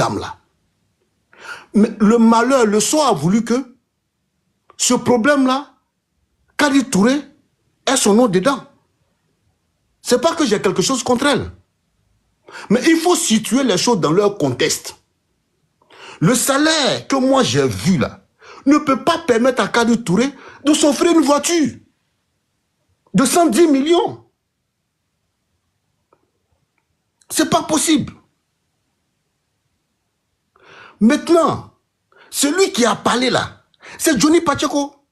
dame-là. Mais le malheur, le sort a voulu que ce problème-là, Kadi Touré ait son nom dedans. C'est pas que j'ai quelque chose contre elle. Mais il faut situer les choses dans leur contexte. Le salaire que moi j'ai vu là ne peut pas permettre à Kadi Touré de s'offrir une voiture de 110 millions. C'est pas possible. Maintenant, celui qui a parlé là, c'est Johnny Pacheco.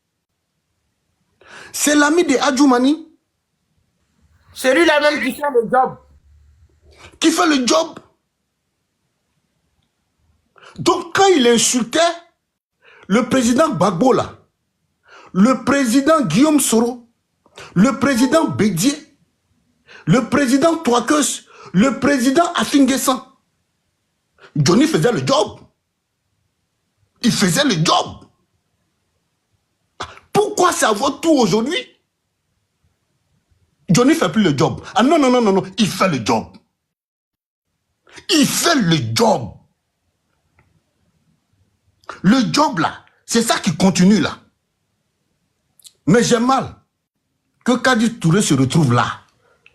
C'est l'ami de Adjoumani. Celui-là même qui fait le job. Qui fait le job. Donc quand il insultait le président Gbagbo là, le président Guillaume Soro, le président Bédier, le président Touakeus, le président Afinguessan, Johnny faisait le job. Il faisait le job. Pourquoi c'est à votre tour aujourd'hui? Johnny ne fait plus le job. Ah non, non, non, non, non, il fait le job. Il fait le job. Le job là, c'est ça qui continue là. Mais j'ai mal que Kadi Touré se retrouve là.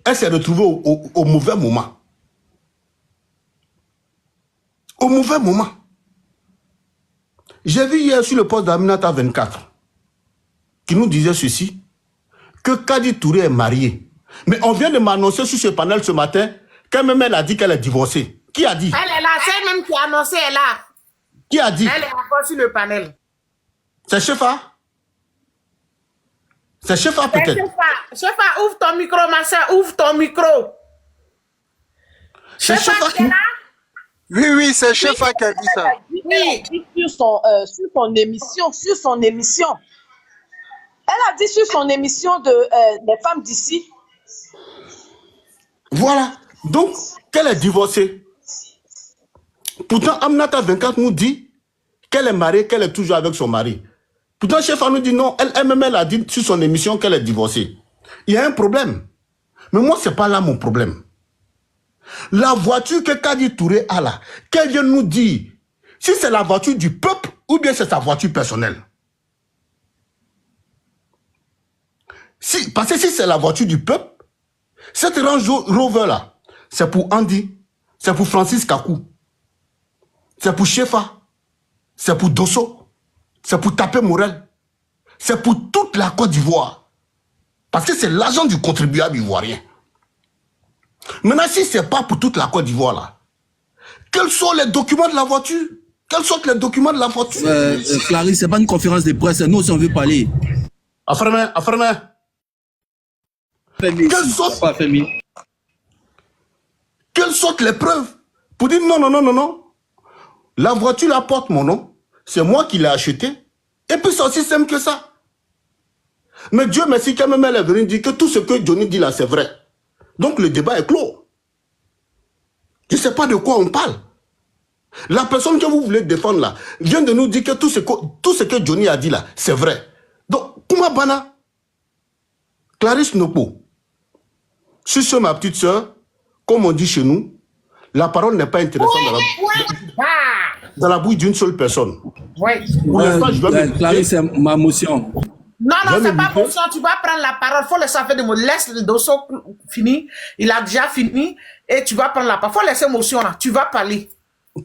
Elle s'est retrouvée au mauvais moment. Au mauvais moment. J'ai vu hier sur le poste d'Aminata 24 qui nous disait ceci, que Kadi Touré est mariée. Mais on vient de m'annoncer sur ce panel ce matin qu'elle-même elle a dit qu'elle est divorcée. Qui a dit? Elle est là, c'est elle même qui a annoncé, elle est là. Qui a dit? Elle est encore sur le panel. C'est Chefa? C'est Chefa peut-être? Chefa, ouvre ton micro, ma soeur, ouvre ton micro. Chefa qui est là? Oui, oui, c'est Chefa qui a dit ça. Oui, sur son émission. Elle a dit sur son émission des femmes d'ici. Voilà. Donc, qu'elle est divorcée. Pourtant, Aminata 24 nous dit qu'elle est mariée, qu'elle est toujours avec son mari. Pourtant, Chefa nous dit non, elle-même, elle a dit sur son émission qu'elle est divorcée. Il y a un problème. Mais moi, ce n'est pas là mon problème. La voiture que Kadi Touré a là, qu'elle vient nous dire si c'est la voiture du peuple ou bien c'est sa voiture personnelle. Parce que si c'est la voiture du peuple, cette Range Rover là, c'est pour Andy, c'est pour Francis Kakou, c'est pour Chefa, c'est pour Dosso, c'est pour Tapé Morel, c'est pour toute la Côte d'Ivoire. Parce que c'est l'argent du contribuable ivoirien. Maintenant, si ce n'est pas pour toute la Côte d'Ivoire là, quels sont les documents de la voiture? Quels sont les documents de la voiture? Clarisse, ce n'est pas une conférence de presse, nous aussi on veut parler. Affermez. Quelles sont les preuves pour dire non. La voiture la porte mon nom, c'est moi qui l'ai achetée. Et puis c'est aussi simple que ça. Mais Dieu merci quand même elle est venue dire que tout ce que Johnny dit là c'est vrai. Donc le débat est clos. Je ne sais pas de quoi on parle. La personne que vous voulez défendre là vient de nous dire que tout ce que Johnny a dit là c'est vrai. Donc, Kouma Bana, Clarisse Nopo, si c'est ma petite soeur, comme on dit chez nous, la parole n'est pas intéressante dans la bouche d'une seule personne. Clarisse, c'est ma motion. Non, c'est pas motion, tu vas prendre la parole. Il faut laisser faire des mots. Laisse le dossier fini. Il a déjà fini. Et tu vas prendre la parole. Il faut laisser motion là. Tu vas parler.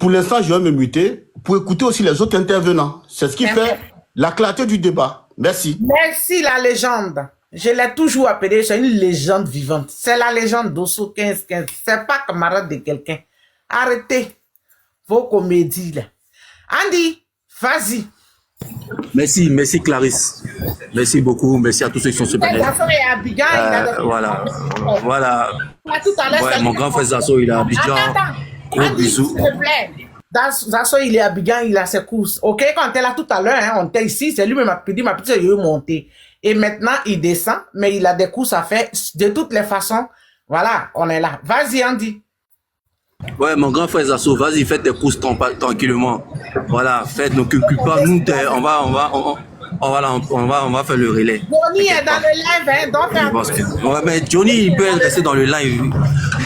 Pour l'instant, je vais me muter pour écouter aussi les autres intervenants. C'est ce qui fait la clarté du débat. Merci. Merci la légende. Je l'ai toujours appelé, c'est une légende vivante. C'est la légende d'Osso 15-15. C'est pas camarade de quelqu'un. Arrêtez vos comédies là. Andy, vas-y. Merci Clarisse. Merci beaucoup. Merci à tous ceux qui sont sur le panel. Voilà. Ouais, mon grand frère Zasso, il est à Abidjan. Gros bisous. S'il te plaît. Zasso, il est à Abidjan, il a ses courses. Ok, quand t'es là tout à l'heure, on était ici, c'est lui qui m'a dit, ma petite, il est monté. Et maintenant, il descend, mais il a des courses à faire. De toutes les façons, voilà, on est là. Vas-y, Andy. Ouais, mon grand frère Zasso, vas-y, faites tes courses tranquillement. Voilà, faites, n'occupe pas, nous, on va faire le relais. Johnny est dans le live, hein, donc... Ouais, mais Johnny, il peut rester dans le live.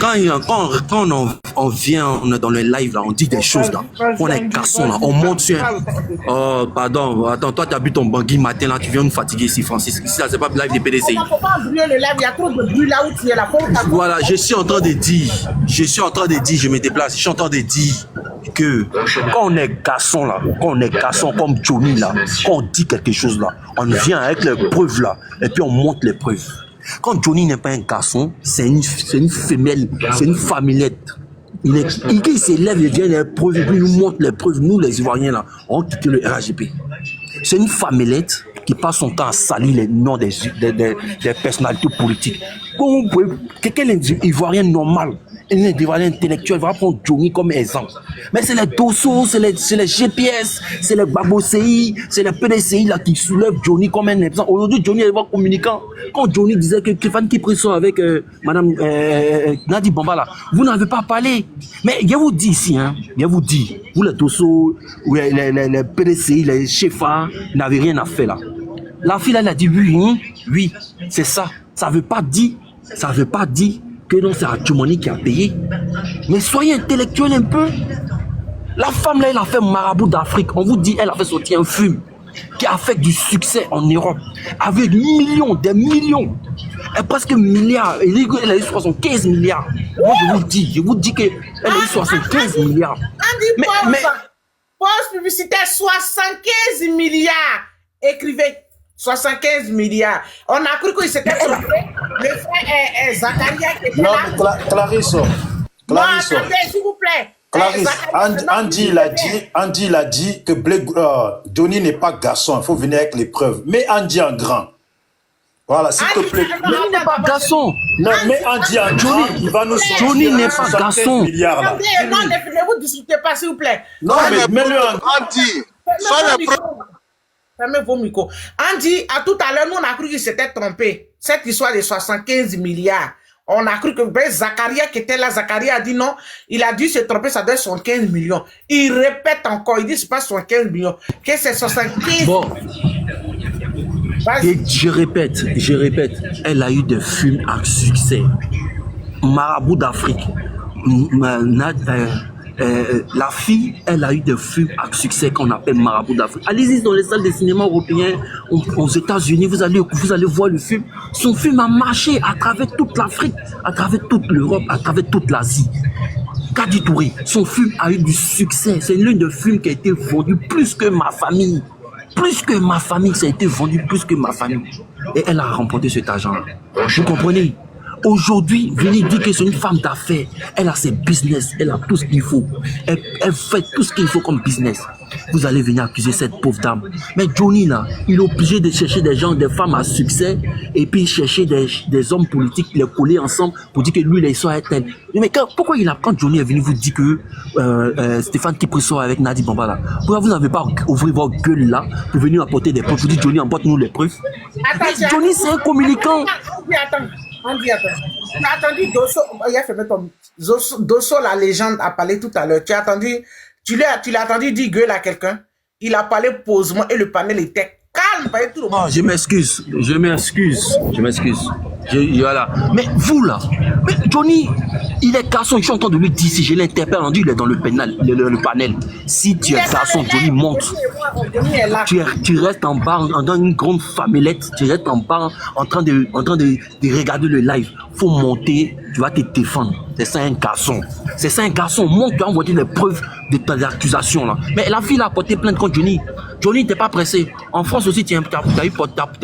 quand on vient, on est dans le live, là, on dit des choses, là. On est cassons, là. On monte sur... Oh, pardon. Attends, toi, tu as bu ton bangui matin, là. Tu viens nous fatiguer ici, Francis. Ici, là, c'est pas le live des PDCI. Il ne faut pas brûler le live. Il y a trop de bruit là où tu es là. Voilà, je suis en train de dire, je me déplace, je suis en train de dire que quand on est garçon là, quand on est garçon comme Johnny là, quand on dit quelque chose là, on vient avec les preuves là, et puis on montre les preuves. Quand Johnny n'est pas un garçon, c'est une femelle, c'est une famillette. Il s'élève, il vient les preuves, et puis il nous montre les preuves. Nous les Ivoiriens là, on quitte le RHGP. C'est une famillette qui passe son temps à salir les noms des personnalités politiques. Comment vous pouvez, quelqu'un Ivoirien normal, un Ivoirien intellectuel va prendre Johnny comme exemple. Mais c'est les Dosso, c'est les GPS, c'est les Babocei, c'est les PDCI là qui soulèvent Johnny comme un exemple. Aujourd'hui, Johnny est communicant. Quand Johnny disait que Stéphane qui prit ça avec Madame Nadi Bamba là, vous n'avez pas parlé. Mais je vous dis ici, hein, je vous dis, vous les Dosso, les PDCI, les Chefa, n'avez rien à faire là. La fille elle a dit oui, c'est ça. Ça veut pas dire que non, c'est Adjumani qui a payé. Mais soyez intellectuel un peu. La femme là, elle a fait marabout d'Afrique. On vous dit, elle a fait sortir un film qui a fait du succès en Europe avec des millions, et presque milliards. Elle a eu 75 milliards. Moi, je vous dis qu'elle a eu 75 milliards. Mais poste publicitaire, 75 milliards. Écrivez. 75 milliards. On a cru qu'il s'était trompé. Le frère Zakaria qui était là. Non, Clarisse. Non, attendez, s'il vous plaît. Clarisse, Andy l'a dit que Johnny n'est pas garçon. Il faut venir avec les preuves. Mais Andy en grand. Voilà, s'il te plaît. Johnny n'est pas garçon. Non, mais Andy en grand, il va nous sortir. Johnny n'est pas garçon. Attendez, non, ne vous discutez pas, s'il vous plaît. Non, mais mets-le en grand. Andy, sois les preuves. Fermez vos micros. Andy, à tout à l'heure, nous on a cru qu'il s'était trompé. Cette histoire de 75 milliards. On a cru que Zakaria qui était là, Zakaria a dit non, il a dû se tromper, ça doit être 75 millions. Il répète encore, il dit c'est pas 75 millions, que c'est 75. Bon. Et je répète, elle a eu des films à succès. Marabout d'Afrique. La fille, elle a eu des films à succès qu'on appelle Marabout d'Afrique. Allez-y dans les salles de cinéma européens, aux États-Unis, vous allez voir le film. Son film a marché à travers toute l'Afrique, à travers toute l'Europe, à travers toute l'Asie. Kadi Touré, son film a eu du succès. C'est l'un des films qui a été vendu plus que Ma Famille. Plus que Ma Famille, ça a été vendu plus que Ma Famille. Et elle a remporté cet argent. Vous comprenez? Aujourd'hui, venez dire que c'est une femme d'affaires. Elle a ses business, elle a tout ce qu'il faut. Elle fait tout ce qu'il faut comme business. Vous allez venir accuser cette pauvre dame. Mais Johnny, là, il est obligé de chercher des gens, des femmes à succès, et puis chercher des hommes politiques, les coller ensemble pour dire que lui, il soit tel. Mais pourquoi quand Johnny est venu vous dire que Stéphane qui prit avec Nadi Bamba là, pourquoi vous n'avez pas ouvert votre gueule là pour venir apporter des preuves? Vous dites Johnny, apporte-nous les preuves. Johnny, c'est un communicant. Attends. Tu as attendu Dosso, il a fait ton Dosso, la légende, a parlé tout à l'heure. Tu l'as attendu dire gueule à quelqu'un. Il a parlé posément et le panel était calme. Tout le monde. Non, je m'excuse. Voilà. Mais vous là, mais Johnny, il est garçon. Je suis en train de lui dire, si je l'interpelle, on dit il est dans le panel. Si tu es garçon, Johnny, monte. Tu restes en bas dans une grande famillette. Tu restes en bas en train de regarder le live. Faut monter, tu vas te défendre. C'est ça un garçon. Monte, tu vas envoyer les preuves de tes accusations là. Mais la fille a porté plainte contre Johnny. Johnny n'était pas pressé. En France aussi, tu as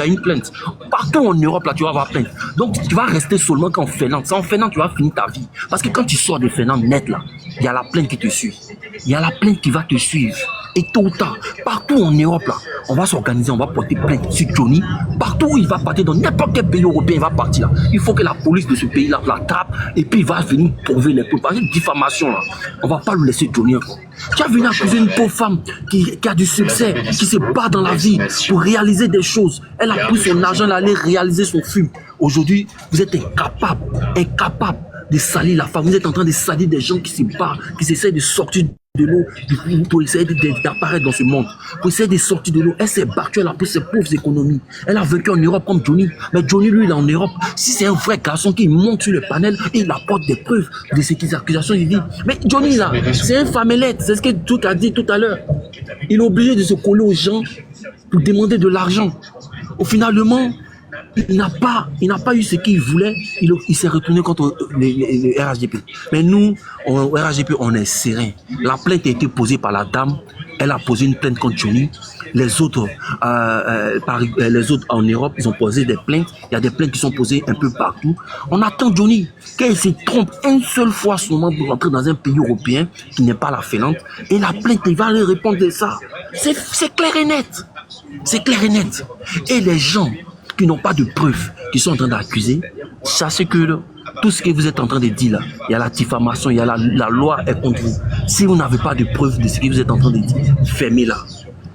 une plainte. Partout en Europe, là, tu vas avoir plainte. Donc, tu vas rester seulement qu'en Finlande. C'est en Finlande que tu vas finir ta vie. Parce que quand tu sors de Finlande net, là, il y a la plainte qui te suit. Il y a la plainte qui va te suivre. Et tôt ou tard, partout en Europe, là, on va s'organiser, on va porter plainte sur Johnny. Partout où il va partir, dans n'importe quel pays européen, il va partir là. Il faut que la police de ce pays-là l'attrape et puis il va venir prouver les preuves. Par exemple, diffamation, là, on va pas le laisser Johnny encore. Tu as venu accuser une pauvre femme qui a du succès, qui se bat dans la vie pour réaliser des choses. Elle a pris son argent, elle allait réaliser son film. Aujourd'hui, vous êtes incapable de salir la femme. Vous êtes en train de salir des gens qui se battent, qui essaient de sortir de l'eau pour essayer d'apparaître dans ce monde, pour essayer de sortir de l'eau. Elle s'est battue, elle a pris ses pauvres économies. Elle a vécu en Europe comme Johnny. Mais Johnny, lui, il est en Europe. Si c'est un vrai garçon qui monte sur le panel et il apporte des preuves de ces accusations, il dit, mais Johnny, là, c'est un famellette. C'est ce que Duke a dit tout à l'heure. Il est obligé de se coller aux gens pour demander de l'argent. Au finalement, il n'a pas eu ce qu'il voulait. Il s'est retourné contre les RHDP. Mais nous, au RHDP, on est serein. La plainte a été posée par la dame. Elle a posé une plainte contre Johnny. Les autres en Europe, ils ont posé des plaintes. Il y a des plaintes qui sont posées un peu partout. On attend Johnny qu'il se trompe une seule fois seulement pour rentrer dans un pays européen qui n'est pas la Finlande. Et la plainte, il va aller répondre de ça. C'est clair et net. C'est clair et net. Et les gens qui n'ont pas de preuves, qui sont en train d'accuser, sachez que tout ce que vous êtes en train de dire là, il y a la diffamation, il y a la loi est contre vous. Si vous n'avez pas de preuves de ce que vous êtes en train de dire, fermez-la.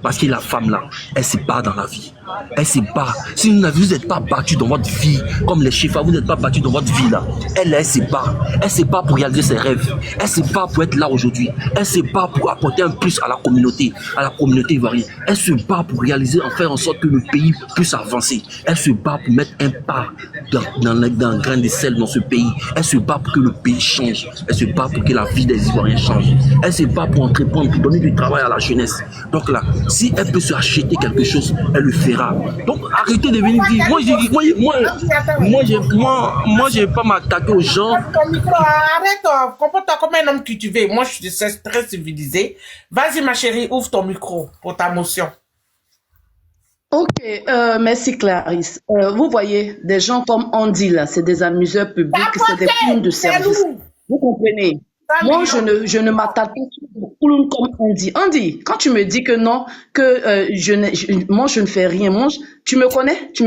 Parce que la femme là, elle se bat dans la vie. Elle se bat. Si vous n'êtes pas battu dans votre vie, comme les chiffres, vous n'êtes pas battu dans votre vie là. Elle se bat. Elle se bat pour réaliser ses rêves. Elle se bat pour être là aujourd'hui. Elle se bat pour apporter un plus à la communauté ivoirienne. Elle se bat pour réaliser, en faire en sorte que le pays puisse avancer. Elle se bat pour mettre un pas dans le grain de sel dans ce pays. Elle se bat pour que le pays change. Elle se bat pour que la vie des Ivoiriens change. Elle se bat pour entreprendre, pour donner du travail à la jeunesse. Donc là, si elle peut se acheter quelque chose, elle le fera. Donc arrêtez de venir dire. Moi, je vais pas m'attaquer aux gens. Ton micro, arrête, comporte-toi comme un homme que tu veux. Moi, je suis très civilisé. Vas-y, ma chérie, ouvre ton micro pour ta motion. Ok, merci Clarisse. Vous voyez, des gens comme Andy là, c'est des amuseurs publics, c'est des clowns de service. Vous comprenez? Moi, je ne m'attaque pas sur des clowns comme Andy. Andy, quand tu me dis que non, que moi je ne fais rien, tu me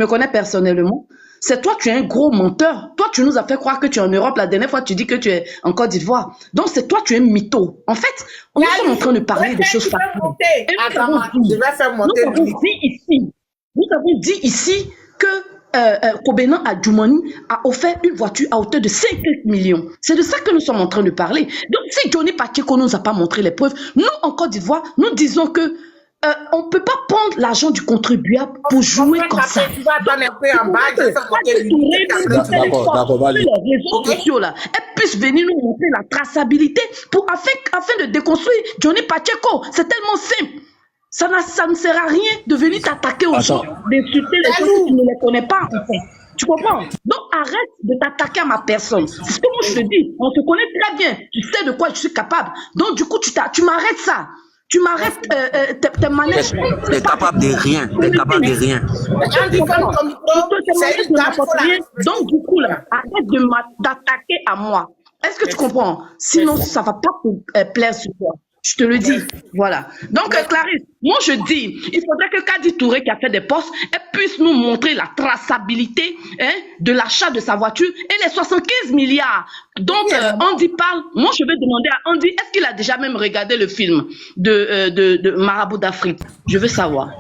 connais personnellement. C'est toi, tu es un gros menteur. Toi, tu nous as fait croire que tu es en Europe. La dernière fois, tu dis que tu es en Côte d'Ivoire. Donc, c'est toi, tu es un mytho. En fait, on est en train de parler des choses factuelles. Nous avons dit ici que Kobenan Adjoumani a offert une voiture à hauteur de 50 millions. C'est de ça que nous sommes en train de parler. Donc, si Johnny Pacheco ne nous a pas montré les preuves, nous, en Côte d'Ivoire, nous disons que on ne peut pas prendre l'argent du contribuable pour jouer comme ça. D'accord, les réseaux sociaux là, elles puissent venir nous montrer la traçabilité afin de déconstruire Johnny Pacheco. C'est tellement simple. Ça ne sert à rien de venir t'attaquer aux gens, d'insulter les gens que tu ne les connais pas en fait. Tu comprends? Donc arrête de t'attaquer à ma personne. C'est ce que moi je te dis. On te connaît très bien. Tu sais de quoi je suis capable. Donc du coup, tu m'arrêtes ça. Tu m'arrêtes tes manèges. T'es capable de rien. T'es capable de rien. Donc du coup, là, arrête d'attaquer à moi. Est-ce que tu comprends? Sinon, ça ne va pas te plaire sur toi. Je te le dis. Voilà. Donc, Clarisse, moi je dis, il faudrait que Kadi Touré, qui a fait des postes, elle puisse nous montrer la traçabilité de l'achat de sa voiture et les 75 milliards dont Andy parle. Moi, je vais demander à Andy, est-ce qu'il a déjà même regardé le film de Marabout d'Afrique? Je veux savoir.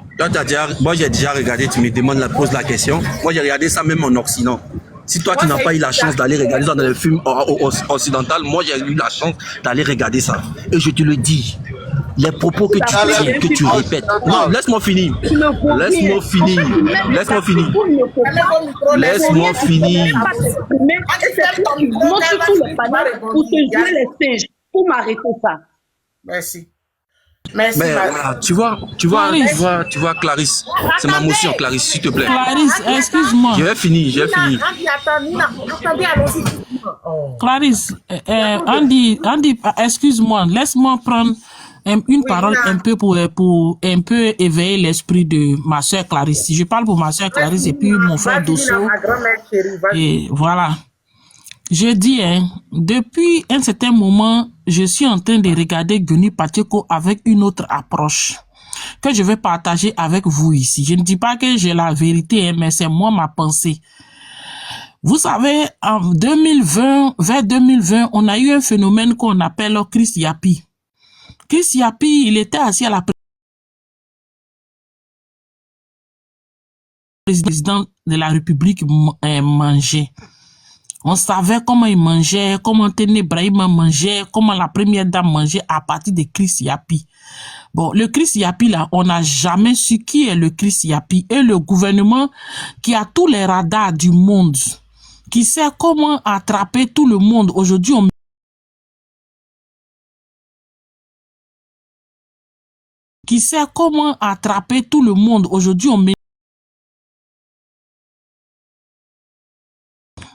Moi, j'ai déjà regardé, tu me demandes, pose la question. Moi, j'ai regardé ça même en Occident. Si toi, tu n'as pas eu la chance d'aller regarder ça dans les films occidentaux, moi, j'ai eu la chance d'aller regarder ça. Et je te le dis, les propos que tu tiens, que tu répètes. Non, laisse-moi finir. Laisse-moi finir. Laisse-moi finir. Laisse-moi finir. Montre tous les panneaux pour te jouer les singes, pour m'arrêter ça. Merci. Merci. Mais tu vois, Clarisse, c'est ma motion, Clarisse, s'il te plaît. Clarisse, excuse-moi. Je vais finir. Clarisse, Andy, excuse-moi, laisse-moi prendre une parole un peu pour un peu éveiller l'esprit de ma soeur Clarisse. Je parle pour ma soeur Clarisse et puis mon frère Dosso. Et voilà. Je dis, depuis un certain moment, je suis en train de regarder Johnny Pacheco avec une autre approche que je vais partager avec vous ici. Je ne dis pas que j'ai la vérité, mais c'est moi ma pensée. Vous savez, en 2020, vers 2020, on a eu un phénomène qu'on appelle Chris Yapi. Chris Yapi, il était assis à la présidence de la République manger. On savait comment il mangeait, comment Téné Brahima mangeait, comment la première dame mangeait à partir de Chris Yapi. Bon, le Chris Yapi, là, on n'a jamais su qui est le Chris Yapi. Et le gouvernement qui a tous les radars du monde, qui sait comment attraper tout le monde. Aujourd'hui, qui sait comment attraper tout le monde. Aujourd'hui,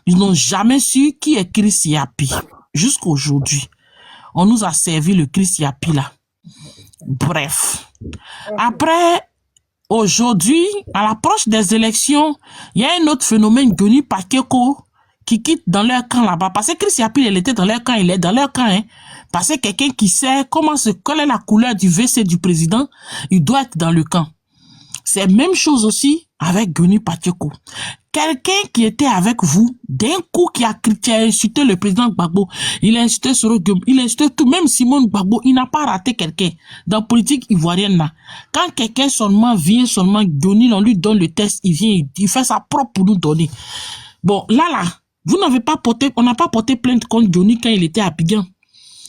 ils n'ont jamais su qui est Chris Yapi. Jusqu'aujourd'hui, on nous a servi le Chris Yapi là. Bref. Après, aujourd'hui, à l'approche des élections, il y a un autre phénomène, Goni Pakeko, qui quitte dans leur camp là-bas. Parce que Chris Yapi, il était dans leur camp, il est dans leur camp, hein. Parce que quelqu'un qui sait comment se coller la couleur du WC du président, il doit être dans le camp. C'est la même chose aussi avec Goni Pakeko. Quelqu'un qui était avec vous, d'un coup qui a insulté le président Gbagbo, il a insulté Sorogum, il a insulté tout, même Simone Gbagbo, il n'a pas raté quelqu'un dans la politique ivoirienne là. Quand quelqu'un seulement vient, seulement Goni, on lui donne le test, il vient, il fait sa propre pour nous donner. Bon, là, vous n'avez pas porté, on n'a pas porté plainte contre Goni quand il était à Abidjan.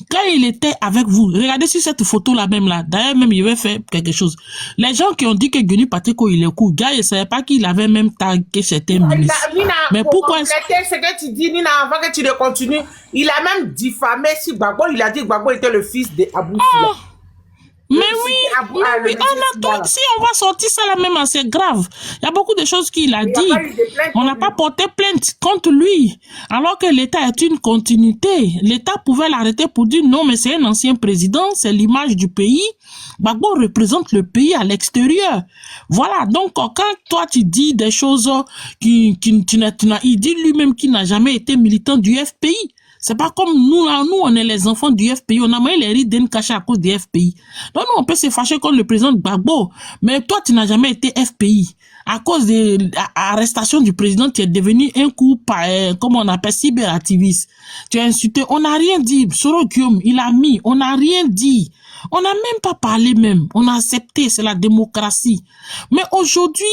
Quand il était avec vous, regardez sur cette photo-là même là, d'ailleurs même il avait fait quelque chose. Les gens qui ont dit que Goni Pakeko il est cool, gars, ils ne savaient pas qu'il avait même tagué certains ministres. Mais pourquoi ce que tu dis, Nina, avant que tu le continues, il a même diffamé si Gbagbo, il a dit que Gbagbo était le fils de Abou Sila. Mais oui, si on va sortir ça là même, c'est grave. Il y a beaucoup de choses qu'il a dit. On n'a pas porté plainte contre lui. Alors que l'État est une continuité. L'État pouvait l'arrêter pour dire non, mais c'est un ancien président, c'est l'image du pays. Gbagbo représente le pays à l'extérieur. Voilà, donc quand toi tu dis des choses il dit lui-même qu'il n'a jamais été militant du FPI. C'est pas comme nous, là, nous, on est les enfants du FPI. On a moyen les rides d'un cachet à cause du FPI. Donc, nous, on peut se fâcher contre le président Gbagbo. Mais toi, tu n'as jamais été FPI. À cause de l'arrestation du président, tu es devenu un coup, comment on appelle, cyberactiviste. Tu as insulté. On n'a rien dit. Soro Guillaume, il a mis. On n'a rien dit. On n'a même pas parlé même. On a accepté. C'est la démocratie. Mais aujourd'hui,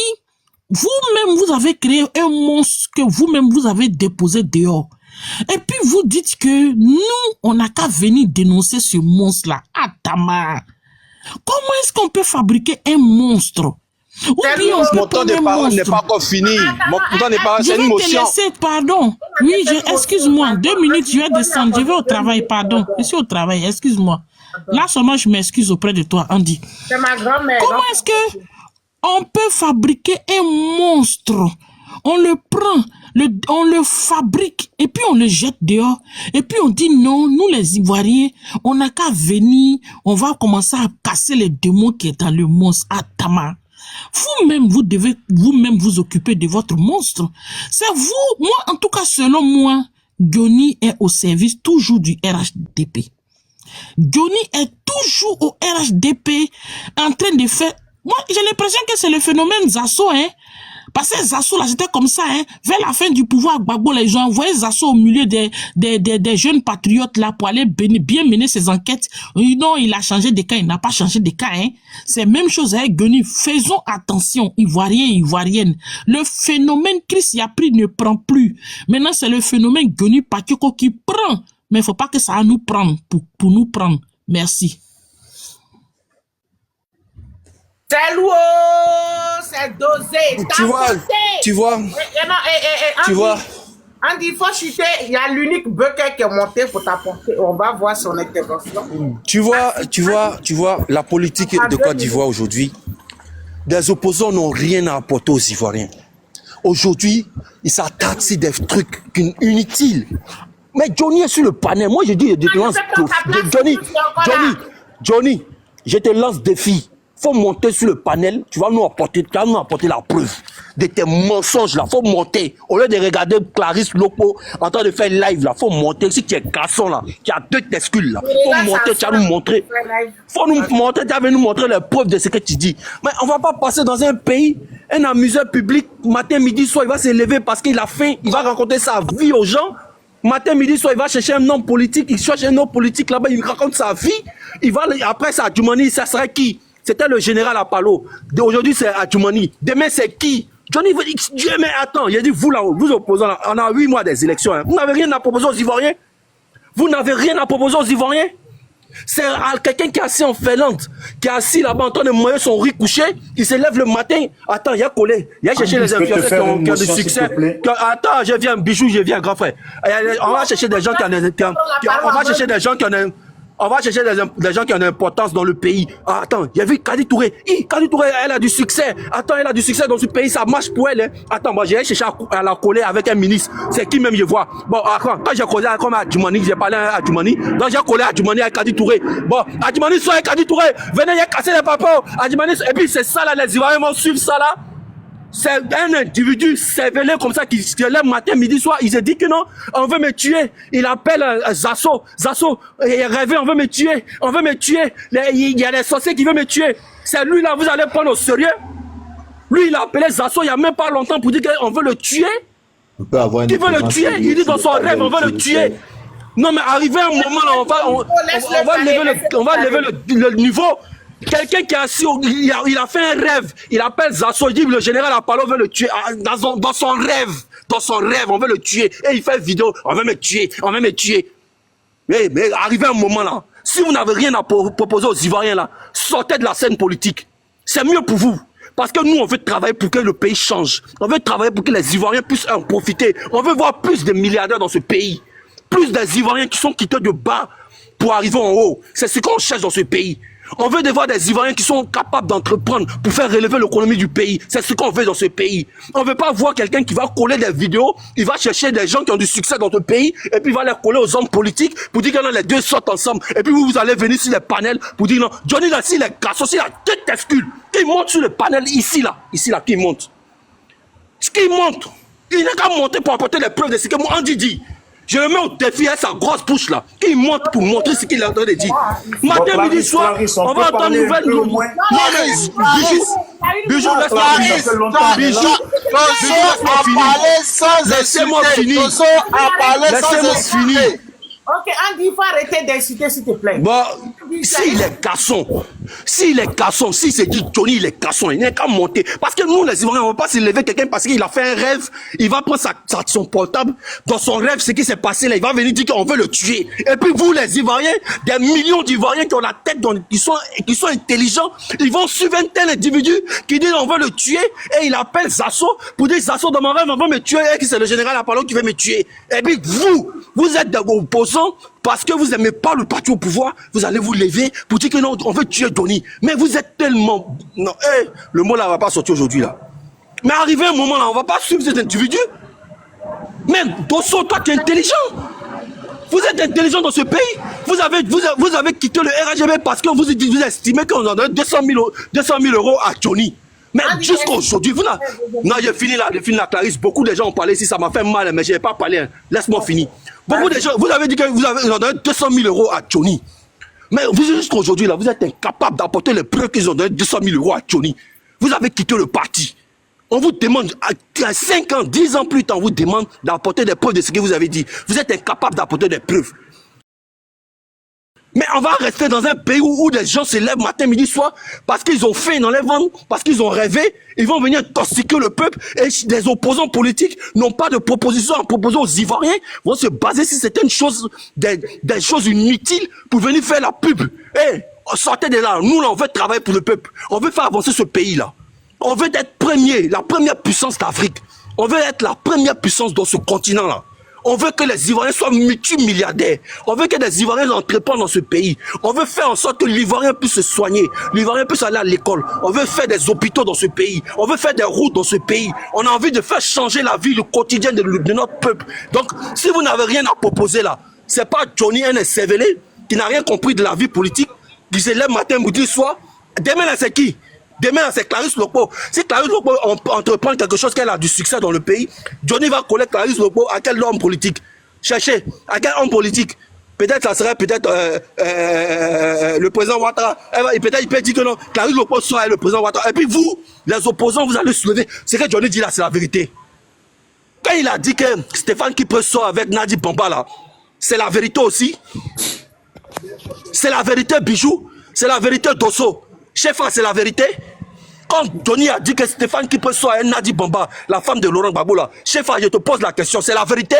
vous-même, vous avez créé un monstre que vous-même, vous avez déposé dehors. Et puis vous dites que nous, on n'a qu'à venir dénoncer ce monstre-là. Atama. Comment est-ce qu'on peut fabriquer un monstre? Ou bien on mon temps n'est pas encore fini. Mon temps n'est pas, c'est une motion. Je vais te laisser, pardon. Oui, excuse-moi. 2 minutes, je vais descendre. Je vais au travail, pardon. Je suis au travail, excuse-moi. Là seulement, je m'excuse auprès de toi, Andy. C'est ma grand-mère. Comment est-ce que on peut fabriquer un monstre? On le prend, on le fabrique et puis on le jette dehors. Et puis on dit non, nous les Ivoiriens, on n'a qu'à venir, on va commencer à casser les démons qui est dans le monstre. Atama. Vous-même, vous devez vous-même vous occuper de votre monstre. C'est vous, moi, en tout cas, selon moi, Goni est au service toujours du RHDP. Goni est toujours au RHDP en train de faire... Moi, j'ai l'impression que c'est le phénomène Zasso, hein. Parce que Zasso, là, c'était comme ça, hein. Vers la fin du pouvoir, Gbagbo, les gens envoyaient Zasso au milieu des jeunes patriotes, là, pour aller bien mener ses enquêtes. Non, il a changé de cas, il n'a pas changé de cas, hein. C'est la même chose avec Goni. Faisons attention, Ivoiriens et Ivoiriennes. Le phénomène Chris Yapi ne prend plus. Maintenant, c'est le phénomène Goni Pakeko qui prend. Mais il ne faut pas que ça va nous prendre, pour nous prendre. Merci. C'est lourd, c'est dosé. Tu vois. Andy, il faut chuter. Il y a l'unique bucket qui est monté pour t'apporter. On va voir son intervention. Tu vois, la politique de Côte d'Ivoire aujourd'hui, les opposants n'ont rien à apporter aux Ivoiriens. Aujourd'hui, ils s'attaquent sur des trucs inutiles. Mais Johnny est sur le panel. Moi, je dis, Johnny, je te lance défi. Faut monter sur le panel, tu vas nous apporter la preuve de tes mensonges là. Faut monter. Au lieu de regarder Clarisse Lopo en train de faire live là, faut monter. Si tu es garçon là, qui a 2 testicules là, faut monter, tu vas nous montrer. Faut nous montrer, tu vas nous montrer les preuves de ce que tu dis. Mais on va pas passer dans un pays, un amuseur public, matin, midi, soir, il va se lever parce qu'il a faim, il va raconter sa vie aux gens. Matin, midi, soir, il va chercher un homme politique, il cherche un homme politique là-bas, il raconte sa vie. Il va, après ça, Djoumani, ça serait qui? C'était le général Apalo. Aujourd'hui, c'est Adjoumani. Demain, c'est qui? Johnny veut dire, Dieu, mais attends, il a dit, vous là, vous opposants là, on a 8 mois des élections, hein. Vous n'avez rien à proposer aux Ivoiriens. Vous n'avez rien à proposer aux Ivoiriens. C'est quelqu'un qui est assis en Finlande, qui est assis là-bas en train de manger son riz couché, il se lève le matin. Attends, il y a collé. Il y a cherché les influenceurs qui ont du succès. Attends, je viens, Bijou, je viens, grand frère. On va chercher des gens qui ont on va chercher des gens qui ont on va chercher des gens qui ont une importance dans le pays. Ah, attends, il y a vu Kadi Touré. Kadi Touré, elle a du succès. Attends, elle a du succès dans ce pays, ça marche pour elle. Hein. Attends, moi, j'ai cherché à la coller avec un ministre. C'est qui même je vois. Bon, quand j'ai collé comme à Djoumani, j'ai parlé à Djoumani. Donc, j'ai collé à Djoumani avec Kadi Touré. Bon, à Djoumani, soit avec Kadi Touré. Venez, il y a cassé les papas. À Djoumani, et puis c'est ça là, les Ivoiriens vont suivre ça là. C'est un individu cervelé comme ça qui se lève matin, midi, soir. Il se dit que non, on veut me tuer. Il appelle Zasso. Zasso, il rêvé, on veut me tuer. On veut me tuer. Il y a des sorciers qui veulent me tuer. C'est lui là, vous allez prendre au sérieux. Lui, il a appelé Zasso il n'y a même pas longtemps pour dire qu'on veut le tuer. On peut avoir une Qui veut le tuer? Il dit dans son rêve, on veut le tuer. Non, mais arrivé un moment là, on va lever le niveau. Quelqu'un qui est assis, il a fait un rêve. Il appelle Zasso, il dit le général Apollo veut le tuer. Dans son rêve, on veut le tuer. Et il fait une vidéo, on veut me tuer, on veut me tuer. Mais arrivé un moment là, si vous n'avez rien à proposer aux Ivoiriens là, sortez de la scène politique. C'est mieux pour vous. Parce que nous, on veut travailler pour que le pays change. On veut travailler pour que les Ivoiriens puissent en profiter. On veut voir plus de milliardaires dans ce pays. Plus des Ivoiriens qui sont quittés de bas pour arriver en haut. C'est ce qu'on cherche dans ce pays. On veut voir des Ivoiriens qui sont capables d'entreprendre pour faire relever l'économie du pays. C'est ce qu'on veut dans ce pays. On ne veut pas voir quelqu'un qui va coller des vidéos, il va chercher des gens qui ont du succès dans ce pays, et puis il va les coller aux hommes politiques pour dire que non, les deux sortent ensemble. Et puis vous allez venir sur les panels pour dire non, Johnny là, s'il est garçon, s'il a deux testicules, qu'il monte sur le panel ici là, qu'il monte. Ce qu'il monte, il n'est qu'à monter pour apporter les preuves de ce que moi Andy dit. Je le mets au défi avec sa grosse bouche là. Il monte pour montrer ce qu'il est en train de dire. Matin, midi, soir, on va entendre une nouvelle. Non, mais Bijou, laisse-moi finir. Bijou, laissez-moi finir. Laissez-moi finir. Ok, Andy, il faut arrêter d'insulter, s'il te plaît. Bon, s'il est garçon, s'il se dit Johnny, il est garçon, il n'est qu'à monter. Parce que nous, les Ivoiriens, on ne va pas s'élever quelqu'un parce qu'il a fait un rêve, il va prendre son portable, dans son rêve, ce qui s'est passé là, il va venir dire qu'on veut le tuer. Et puis vous, les Ivoiriens, des millions d'Ivoiriens qui ont la tête, qui sont intelligents, ils vont suivre un tel individu qui dit on veut le tuer, et il appelle Zasso pour dire Zasso, dans mon rêve, on veut me tuer, et que c'est le général Apollo qui veut me tuer. Et puis vous êtes des opposants. Parce que vous n'aimez pas le parti au pouvoir, vous allez vous lever pour dire que non, on veut tuer Johnny. Mais vous êtes tellement... Non, le mot là va pas sortir aujourd'hui là. Mais arrivé un moment là, on va pas suivre cet individu. Mais Dosso, toi tu es intelligent. Vous êtes intelligent dans ce pays. Vous avez quitté le RHB parce que vous estimez qu'on en donne 200 000 euros à Johnny. Mais jusqu'à aujourd'hui, vous n'avez... Non, j'ai fini là, Clarisse. Beaucoup de gens ont parlé ici, ça m'a fait mal, mais je n'ai pas parlé. Hein. Laisse-moi finir. Beaucoup de gens, vous avez dit que vous avez donné 200 000 euros à Johnny. Mais jusqu'à aujourd'hui, là, vous êtes incapable d'apporter les preuves qu'ils ont donné 200 000 euros à Johnny. Vous avez quitté le parti. On vous demande, à 5 ans, 10 ans plus tard, on vous demande d'apporter des preuves de ce que vous avez dit. Vous êtes incapable d'apporter des preuves. Mais on va rester dans un pays où des gens se lèvent matin, midi, soir, parce qu'ils ont faim dans les ventres, parce qu'ils ont rêvé, ils vont venir toxiquer le peuple, et des opposants politiques n'ont pas de proposition à proposer aux Ivoiriens, vont se baser sur certaines choses, des choses inutiles pour venir faire la pub. Sortez de là, nous là, on veut travailler pour le peuple, on veut faire avancer ce pays-là. On veut être premier, la première puissance d'Afrique. On veut être la première puissance dans ce continent-là. On veut que les Ivoiriens soient multimilliardaires. On veut que les Ivoiriens entreprennent dans ce pays. On veut faire en sorte que l'Ivoirien puisse se soigner. L'Ivoirien puisse aller à l'école. On veut faire des hôpitaux dans ce pays. On veut faire des routes dans ce pays. On a envie de faire changer la vie, le quotidien de notre peuple. Donc, si vous n'avez rien à proposer là, c'est pas Johnny N. Cervelé qui n'a rien compris de la vie politique, qui se lève matin, midi, soir. Demain, là, c'est qui? Demain, c'est Clarisse Lopo. Si Clarisse Lopo entreprend quelque chose qu'elle a du succès dans le pays, Johnny va coller Clarisse Lopo à quel homme politique? Cherchez, à quel homme politique? Peut-être ça serait le président Ouattara. Peut-être il peut dire que non, Clarisse Lopo sera le président Ouattara. Et puis vous, les opposants, vous allez se lever. Ce que Johnny dit là, c'est la vérité. Quand il a dit que Stéphane Kipre sort avec Nadi Bamba là, c'est la vérité aussi. C'est la vérité, Bijou. C'est la vérité, Dosso. Chef, c'est la vérité. Quand Johnny a dit que Stéphane Kipeso est Nadi Bamba, la femme de Laurent Gbagbo là, chef, je te pose la question, c'est la vérité?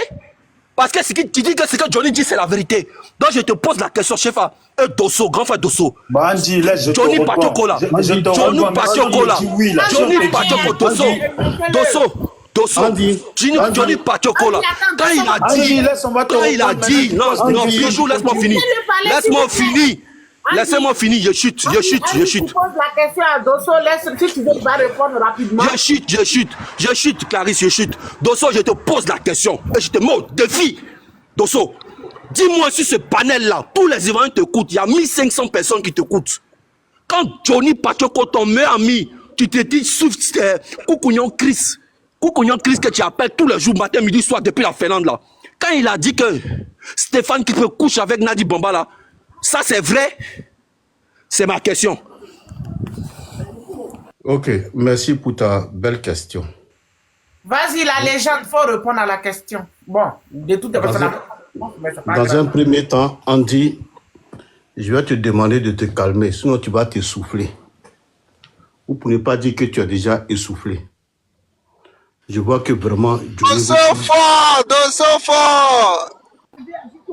Parce que tu dis que ce que Johnny dit, c'est la vérité. Donc je te pose la question, chef. Et Dosso, grand frère Dosso. Andy, laisse, je Johnny te Pachoko là. Johnny Pachoko là. Johnny Pachoko, Dosso. Johnny Pachoko là. Quand il a dit, non, toujours laisse-moi finir. Laissez-moi finir, je chute. Tu poses la question à Dosso, si tu veux pas répondre rapidement. Je chute, Clarisse, je chute. Dosso, je te pose la question et je te mets au défi. Dosso, dis-moi sur ce panel-là, tous les Ivoiriens t'écoutent, il y a 1500 personnes qui t'écoutent. Quand Johnny Pachoko, ton meilleur ami, tu te dis, Koukounion Chris que tu appelles tous les jours, matin, midi, soir, depuis la Finlande là. Quand il a dit que Stéphane qui peut coucher avec Nadi Bamba là, ça c'est vrai? C'est ma question. Ok, merci pour ta belle question. Vas-y, la légende, faut répondre à la question. Bon, de toutes les personnes. Dans un premier temps, Andy, je vais te demander de te calmer, sinon tu vas t'essouffler. Ou pour ne pas dire que tu as déjà essoufflé. Je vois que vraiment... Dosso fort.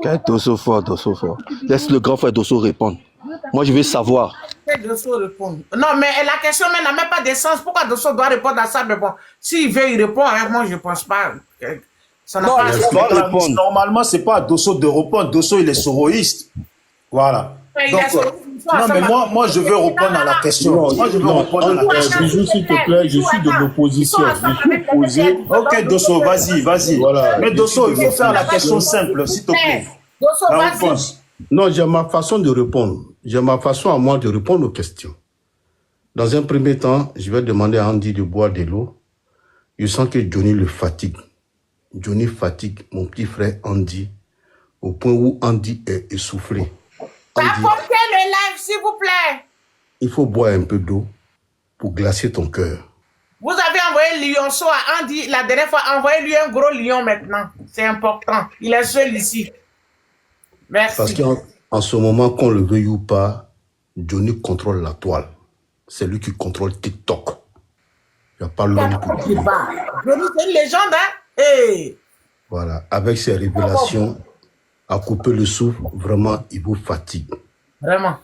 Quel Dosso fort. Laisse le grand frère Dosso répondre. Moi, je veux savoir. Dosso répond. Non, mais la question n'a même pas de sens. Pourquoi Dosso doit répondre à ça? Mais bon, s'il veut, il répond. Hein. Moi, je ne pense pas. Ça n'a pas répondre. Normalement, ce n'est pas à Dosso de répondre. Dosso, il est soroïste. Voilà. Donc, non, mais moi, je veux répondre à la question. Moi, je veux répondre à la question. Bijou, s'il te plaît, je suis de l'opposition. Je suis opposé. Ok, Dosso, vas-y. Voilà. Mais Dosso, il faut faire la question simple, s'il te plaît. Dosso, vas-y. Non, j'ai ma façon de répondre. J'ai ma façon à moi de répondre aux questions. Dans un premier temps, je vais demander à Andy de boire de l'eau. Je sens que Johnny le fatigue. Johnny fatigue mon petit frère Andy au point où Andy est essoufflé. Apportez le live, s'il vous plaît. Il faut boire un peu d'eau pour glacer ton cœur. Vous avez envoyé Lionceau à Andy la dernière fois. Envoyez-lui un gros lion maintenant. C'est important. Il est seul ici. Merci. Parce qu'en ce moment, qu'on le veuille ou pas, Johnny contrôle la toile. C'est lui qui contrôle TikTok. Il n'y a pas l'homme pour dire. Johnny, c'est une légende, hein? Hey. Voilà. Avec ses révélations, à couper le souffle, vraiment, il vous fatigue. Vraiment.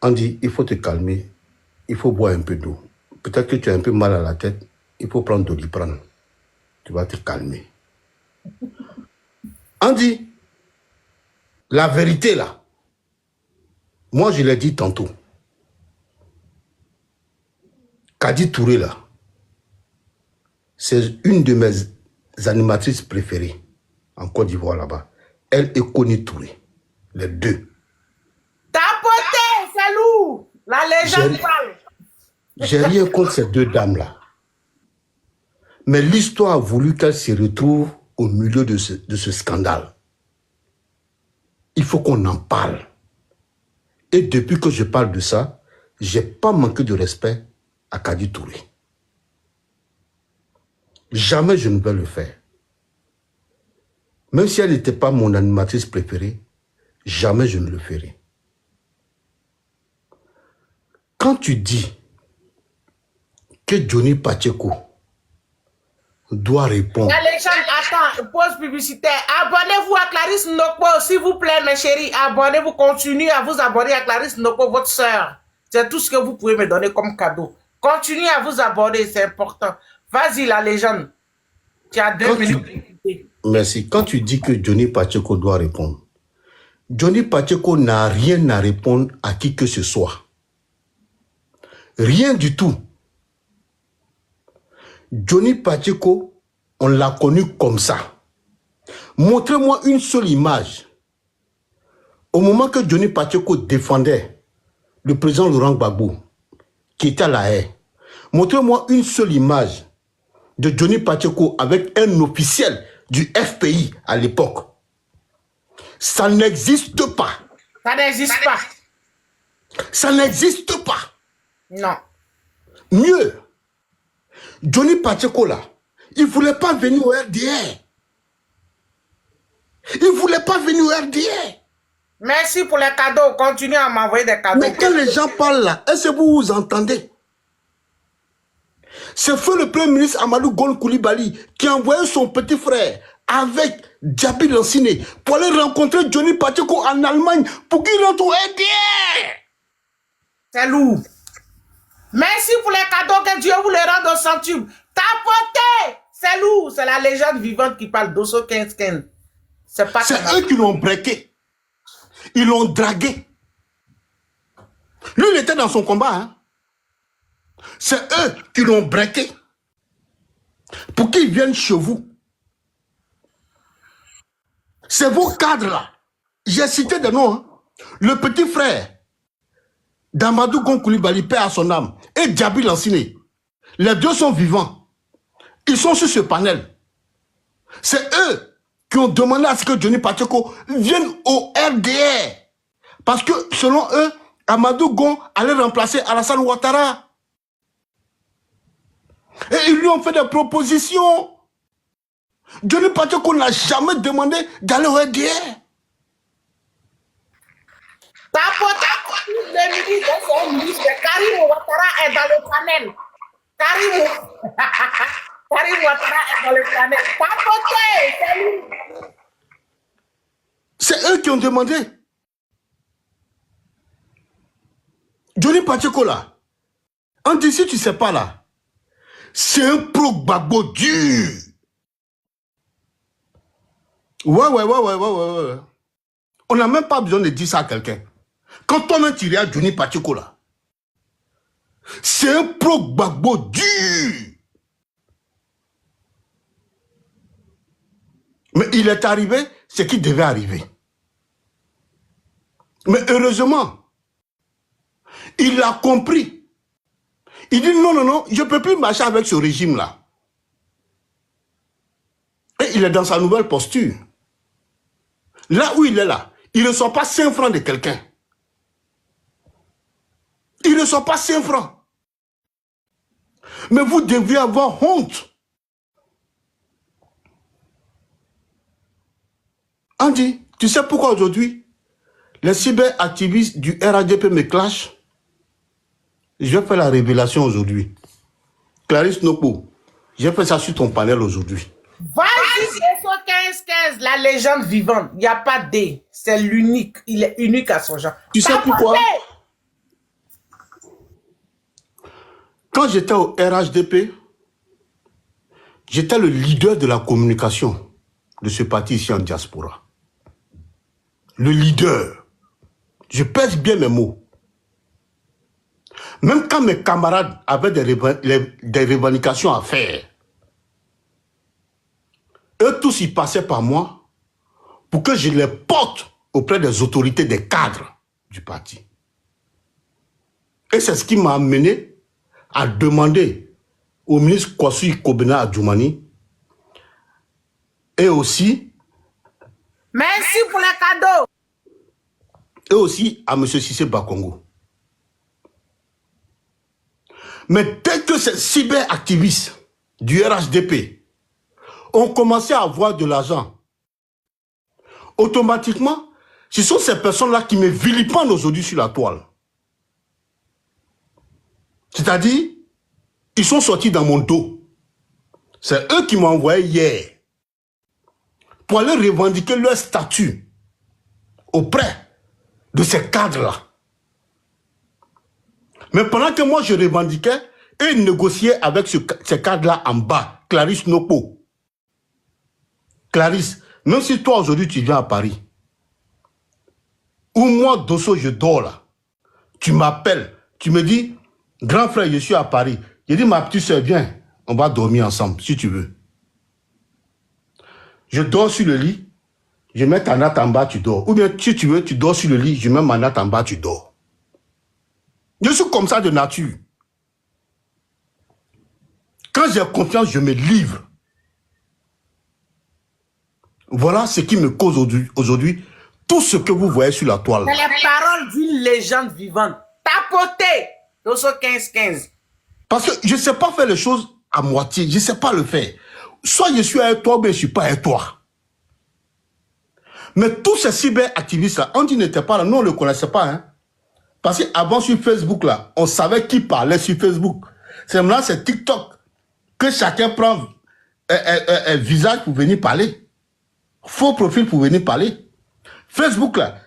Andy, il faut te calmer. Il faut boire un peu d'eau. Peut-être que tu as un peu mal à la tête. Il faut prendre Doliprane. Tu vas te calmer. Andy, la vérité là, moi je l'ai dit tantôt. Kadi Touré là, c'est une de mes animatrices préférées en Côte d'Ivoire là-bas. Elle et Koni Touré, les deux. Tapoté, c'est lourd. La légende parle. J'ai rien contre ces deux dames-là. Mais l'histoire a voulu qu'elles se retrouvent au milieu de ce scandale. Il faut qu'on en parle. Et depuis que je parle de ça, je n'ai pas manqué de respect à Kadi Touré. Jamais je ne vais le faire. Même si elle n'était pas mon animatrice préférée, jamais je ne le ferai. Quand tu dis que Johnny Pacheko doit répondre... La légende, attends, pause publicitaire. Abonnez-vous à Clarisse Noko, s'il vous plaît, mes chéris. Abonnez-vous, continuez à vous abonner à Clarisse Noko, votre sœur. C'est tout ce que vous pouvez me donner comme cadeau. Continuez à vous abonner, c'est important. Vas-y, la légende. Tu as 2 minutes. Merci. Quand tu dis que Johnny Pacheko doit répondre, Johnny Pacheko n'a rien à répondre à qui que ce soit. Rien du tout. Johnny Pacheko, on l'a connu comme ça. Montrez-moi une seule image. Au moment que Johnny Pacheko défendait le président Laurent Gbagbo, qui était à La Haye, montrez-moi une seule image de Johnny Pacheko avec un officiel du FPI à l'époque. Ça n'existe pas. Ça n'existe pas. Ça n'existe pas. Non. Mieux, Johnny Pacheko là, il ne voulait pas venir au RDR. Il ne voulait pas venir au RDR. Merci pour les cadeaux. Continuez à m'envoyer des cadeaux. Mais quand les gens parlent là, est-ce que vous vous entendez? C'est feu le premier ministre Amadou Gon Coulibaly qui a envoyé son petit frère avec Djabi Lanciné pour aller rencontrer Johnny Pacheco en Allemagne pour qu'il rentre au RDR. C'est lourd. Merci pour les cadeaux, que Dieu vous les rende au centuple. Tapotez! C'est lourd. C'est la légende vivante qui parle d'Osso 15-15. C'est eux qui l'ont breaké. Ils l'ont dragué. Lui, il était dans son combat. Hein. C'est eux qui l'ont breaké. Pour qu'ils viennent chez vous. C'est vos cadres-là. J'ai cité des noms. Hein. Le petit frère d'Amadou Gon Coulibaly, paix à son âme, et Djabi Lanciné. Les deux sont vivants. Ils sont sur ce panel. C'est eux qui ont demandé à ce que Johnny Pacheco vienne au RDR. Parce que, selon eux, Amadou Gon allait remplacer Alassane Ouattara. Et ils lui ont fait des propositions. Johnny Pacheco n'a jamais demandé d'aller au RDR. Le ministre, Karim Ouattara est dans le panel. Karim Ouattara est dans le panel. C'est eux qui ont demandé. Johnny Pacheco là, on dit si tu sais pas là, c'est un pro-Gbagbo dur. Ouais. On n'a même pas besoin de dire ça à quelqu'un. Quand toi-même tu regardes Johnny Pacheco là, c'est un pro-Gbagbo dur. Mais il est arrivé ce qui devait arriver. Mais heureusement, il a compris. Il dit non, je ne peux plus marcher avec ce régime-là. Et il est dans sa nouvelle posture. Là où il est là, il ne reçoit pas 5 francs de quelqu'un. Il ne reçoit pas 5 francs. Mais vous devriez avoir honte. Andy, tu sais pourquoi aujourd'hui les cyberactivistes du RADP me clashent? Je vais faire la révélation aujourd'hui. Clarisse Nokpo, j'ai fait ça sur ton panel aujourd'hui. Vas-y, c'est 15-15, la légende vivante. Il n'y a pas D. C'est l'unique. Il est unique à son genre. Tu sais pourquoi? Quand j'étais au RHDP, j'étais le leader de la communication de ce parti ici en diaspora. Le leader. Je pèse bien mes mots. Même quand mes camarades avaient des revendications à faire, eux tous ils passaient par moi pour que je les porte auprès des autorités, des cadres du parti. Et c'est ce qui m'a amené à demander au ministre Kwasi Kobena Adjoumani et aussi... Merci pour les cadeaux. Et aussi à M. Cissé Bakongo. Mais dès que ces cyberactivistes du RHDP ont commencé à avoir de l'argent, automatiquement, ce sont ces personnes-là qui me vilipendent aujourd'hui sur la toile. C'est-à-dire, ils sont sortis dans mon dos. C'est eux qui m'ont envoyé hier pour aller revendiquer leur statut auprès de ces cadres-là. Mais pendant que moi je revendiquais et négociais avec ces cadres-là en bas, Clarisse Nokpo. Clarisse, même si toi aujourd'hui tu viens à Paris, ou moi Dosso je dors là, tu m'appelles, tu me dis, grand frère je suis à Paris. Je dis ma petite soeur viens, on va dormir ensemble si tu veux. Je dors sur le lit, je mets ta natte en bas, tu dors. Ou bien si tu veux, tu dors sur le lit, je mets ma natte en bas, tu dors. Je suis comme ça de nature. Quand j'ai confiance, je me livre. Voilà ce qui me cause aujourd'hui tout ce que vous voyez sur la toile. C'est les paroles d'une légende vivante. Tapotez. Dosso 15-15. Parce que je ne sais pas faire les choses à moitié. Je ne sais pas le faire. Soit je suis avec toi, ou bien je ne suis pas avec toi. Mais tous ces cyberactivistes-là, on dit n'était pas là. Nous, on ne le connaissait pas. Hein. Parce qu'avant, sur Facebook, là, on savait qui parlait sur Facebook. C'est maintenant, c'est TikTok. que chacun prend un visage pour venir parler. Faux profil pour venir parler. Facebook, là,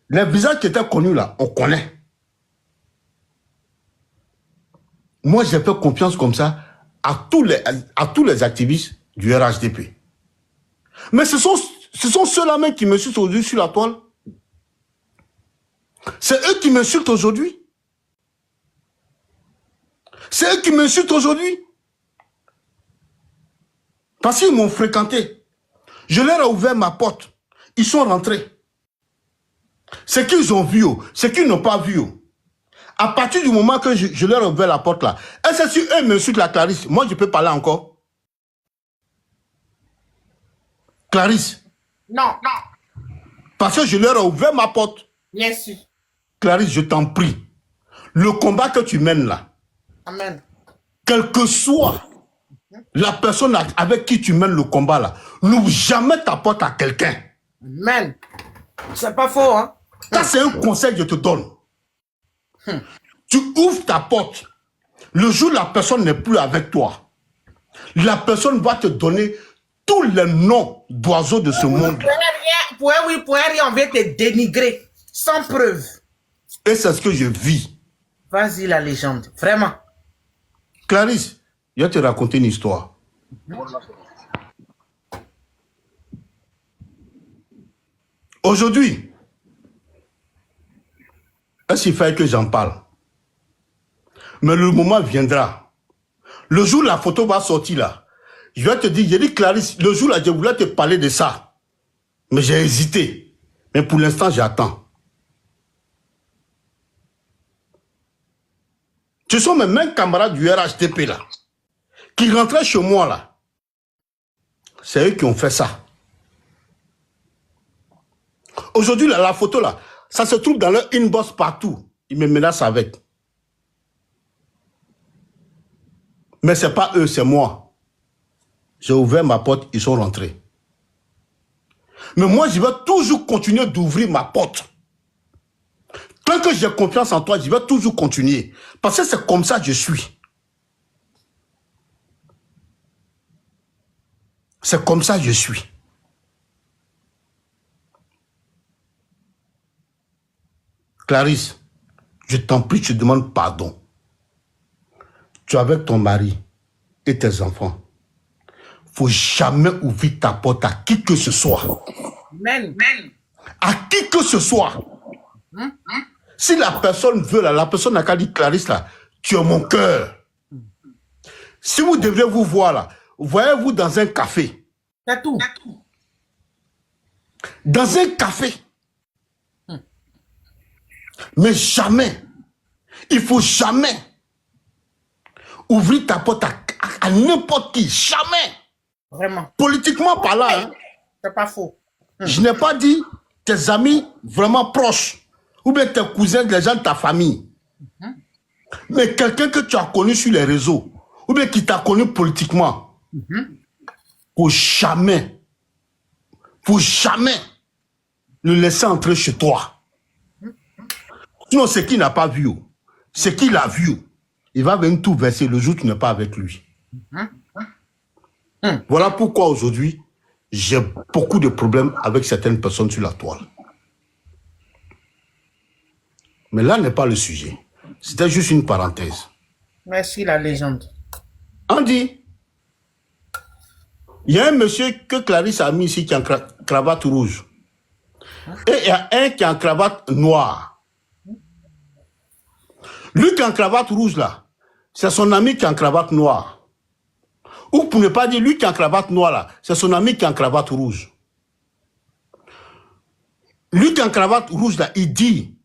les visages qui étaient connus, là, on connaît. Moi, j'ai fait confiance comme ça à tous les activistes du RHDP. Mais ce sont ceux-là même qui me suivent aujourd'hui sur la toile. C'est eux qui m'insultent aujourd'hui. C'est eux qui m'insultent aujourd'hui. Parce qu'ils m'ont fréquenté. Je leur ai ouvert ma porte. Ils sont rentrés. Ce qu'ils ont vu, ce qu'ils n'ont pas vu. À partir du moment que je leur ai ouvert la porte là, est-ce que si eux m'insultent la Clarisse, moi je peux parler encore? Clarisse. Non. Parce que je leur ai ouvert ma porte. Bien sûr. Clarisse, je t'en prie. Le combat que tu mènes là, Amen. quelle que soit la personne avec qui tu mènes le combat là, n'ouvre jamais ta porte à quelqu'un. Amen. C'est pas faux, hein? Ça, c'est un conseil que je te donne. Tu ouvres ta porte. Le jour où la personne n'est plus avec toi, la personne va te donner tous les noms d'oiseaux de ce monde. Pour rien, on va te dénigrer. Sans preuve. Et c'est ce que je vis. Vas-y, la légende. Vraiment. Clarisse, je vais te raconter une histoire. Aujourd'hui, est-ce qu'il fallait que j'en parle? Mais le moment viendra. Le jour où la photo va sortir là, je vais te dire, j'ai dit Clarisse, le jour là, je voulais te parler de ça. Mais j'ai hésité. Mais pour l'instant, j'attends. Ce sont mes mêmes camarades du RHDP là, qui rentraient chez moi là. C'est eux qui ont fait ça. Aujourd'hui, la photo là, ça se trouve dans leur inbox partout. Ils me menacent avec. Mais ce n'est pas eux, c'est moi. J'ai ouvert ma porte, ils sont rentrés. Mais moi, je vais toujours continuer d'ouvrir ma porte. Tant que j'ai confiance en toi, je vais toujours continuer. Parce que c'est comme ça que je suis. C'est comme ça que je suis. Clarisse, je t'en prie, je te demande pardon. Tu es avec ton mari et tes enfants. Il ne faut jamais ouvrir ta porte à qui que ce soit. Amen. À qui que ce soit. Si la personne veut, là, la personne n'a qu'à dire Clarisse, là, tu es mon cœur. Si vous devrez vous voir, là, voyez-vous dans un café. C'est tout. Dans un café. Mais jamais, il ne faut jamais ouvrir ta porte à n'importe qui. Jamais. Vraiment. Politiquement parlant, hein, C'est pas faux. je n'ai pas dit tes amis vraiment proches ou bien tes cousins, les gens de ta famille. Mais quelqu'un que tu as connu sur les réseaux ou bien qui t'a connu politiquement. Faut jamais le laisser entrer chez toi. Sinon, ce qu'il n'a pas vu, ce qu'il a vu, il va venir tout verser le jour où tu n'es pas avec lui. Voilà pourquoi aujourd'hui, j'ai beaucoup de problèmes avec certaines personnes sur la toile. Mais là n'est pas le sujet. C'était juste une parenthèse. Merci, la légende. Andy, il y a un monsieur que Clarisse a mis ici qui a une cravate rouge. Et il y a un qui a une cravate noire. Lui qui a une cravate rouge là, c'est son ami qui a une cravate noire. Ou pour ne pas dire lui qui a une cravate noire là, c'est son ami qui a une cravate rouge. Lui qui a une cravate rouge là, il dit,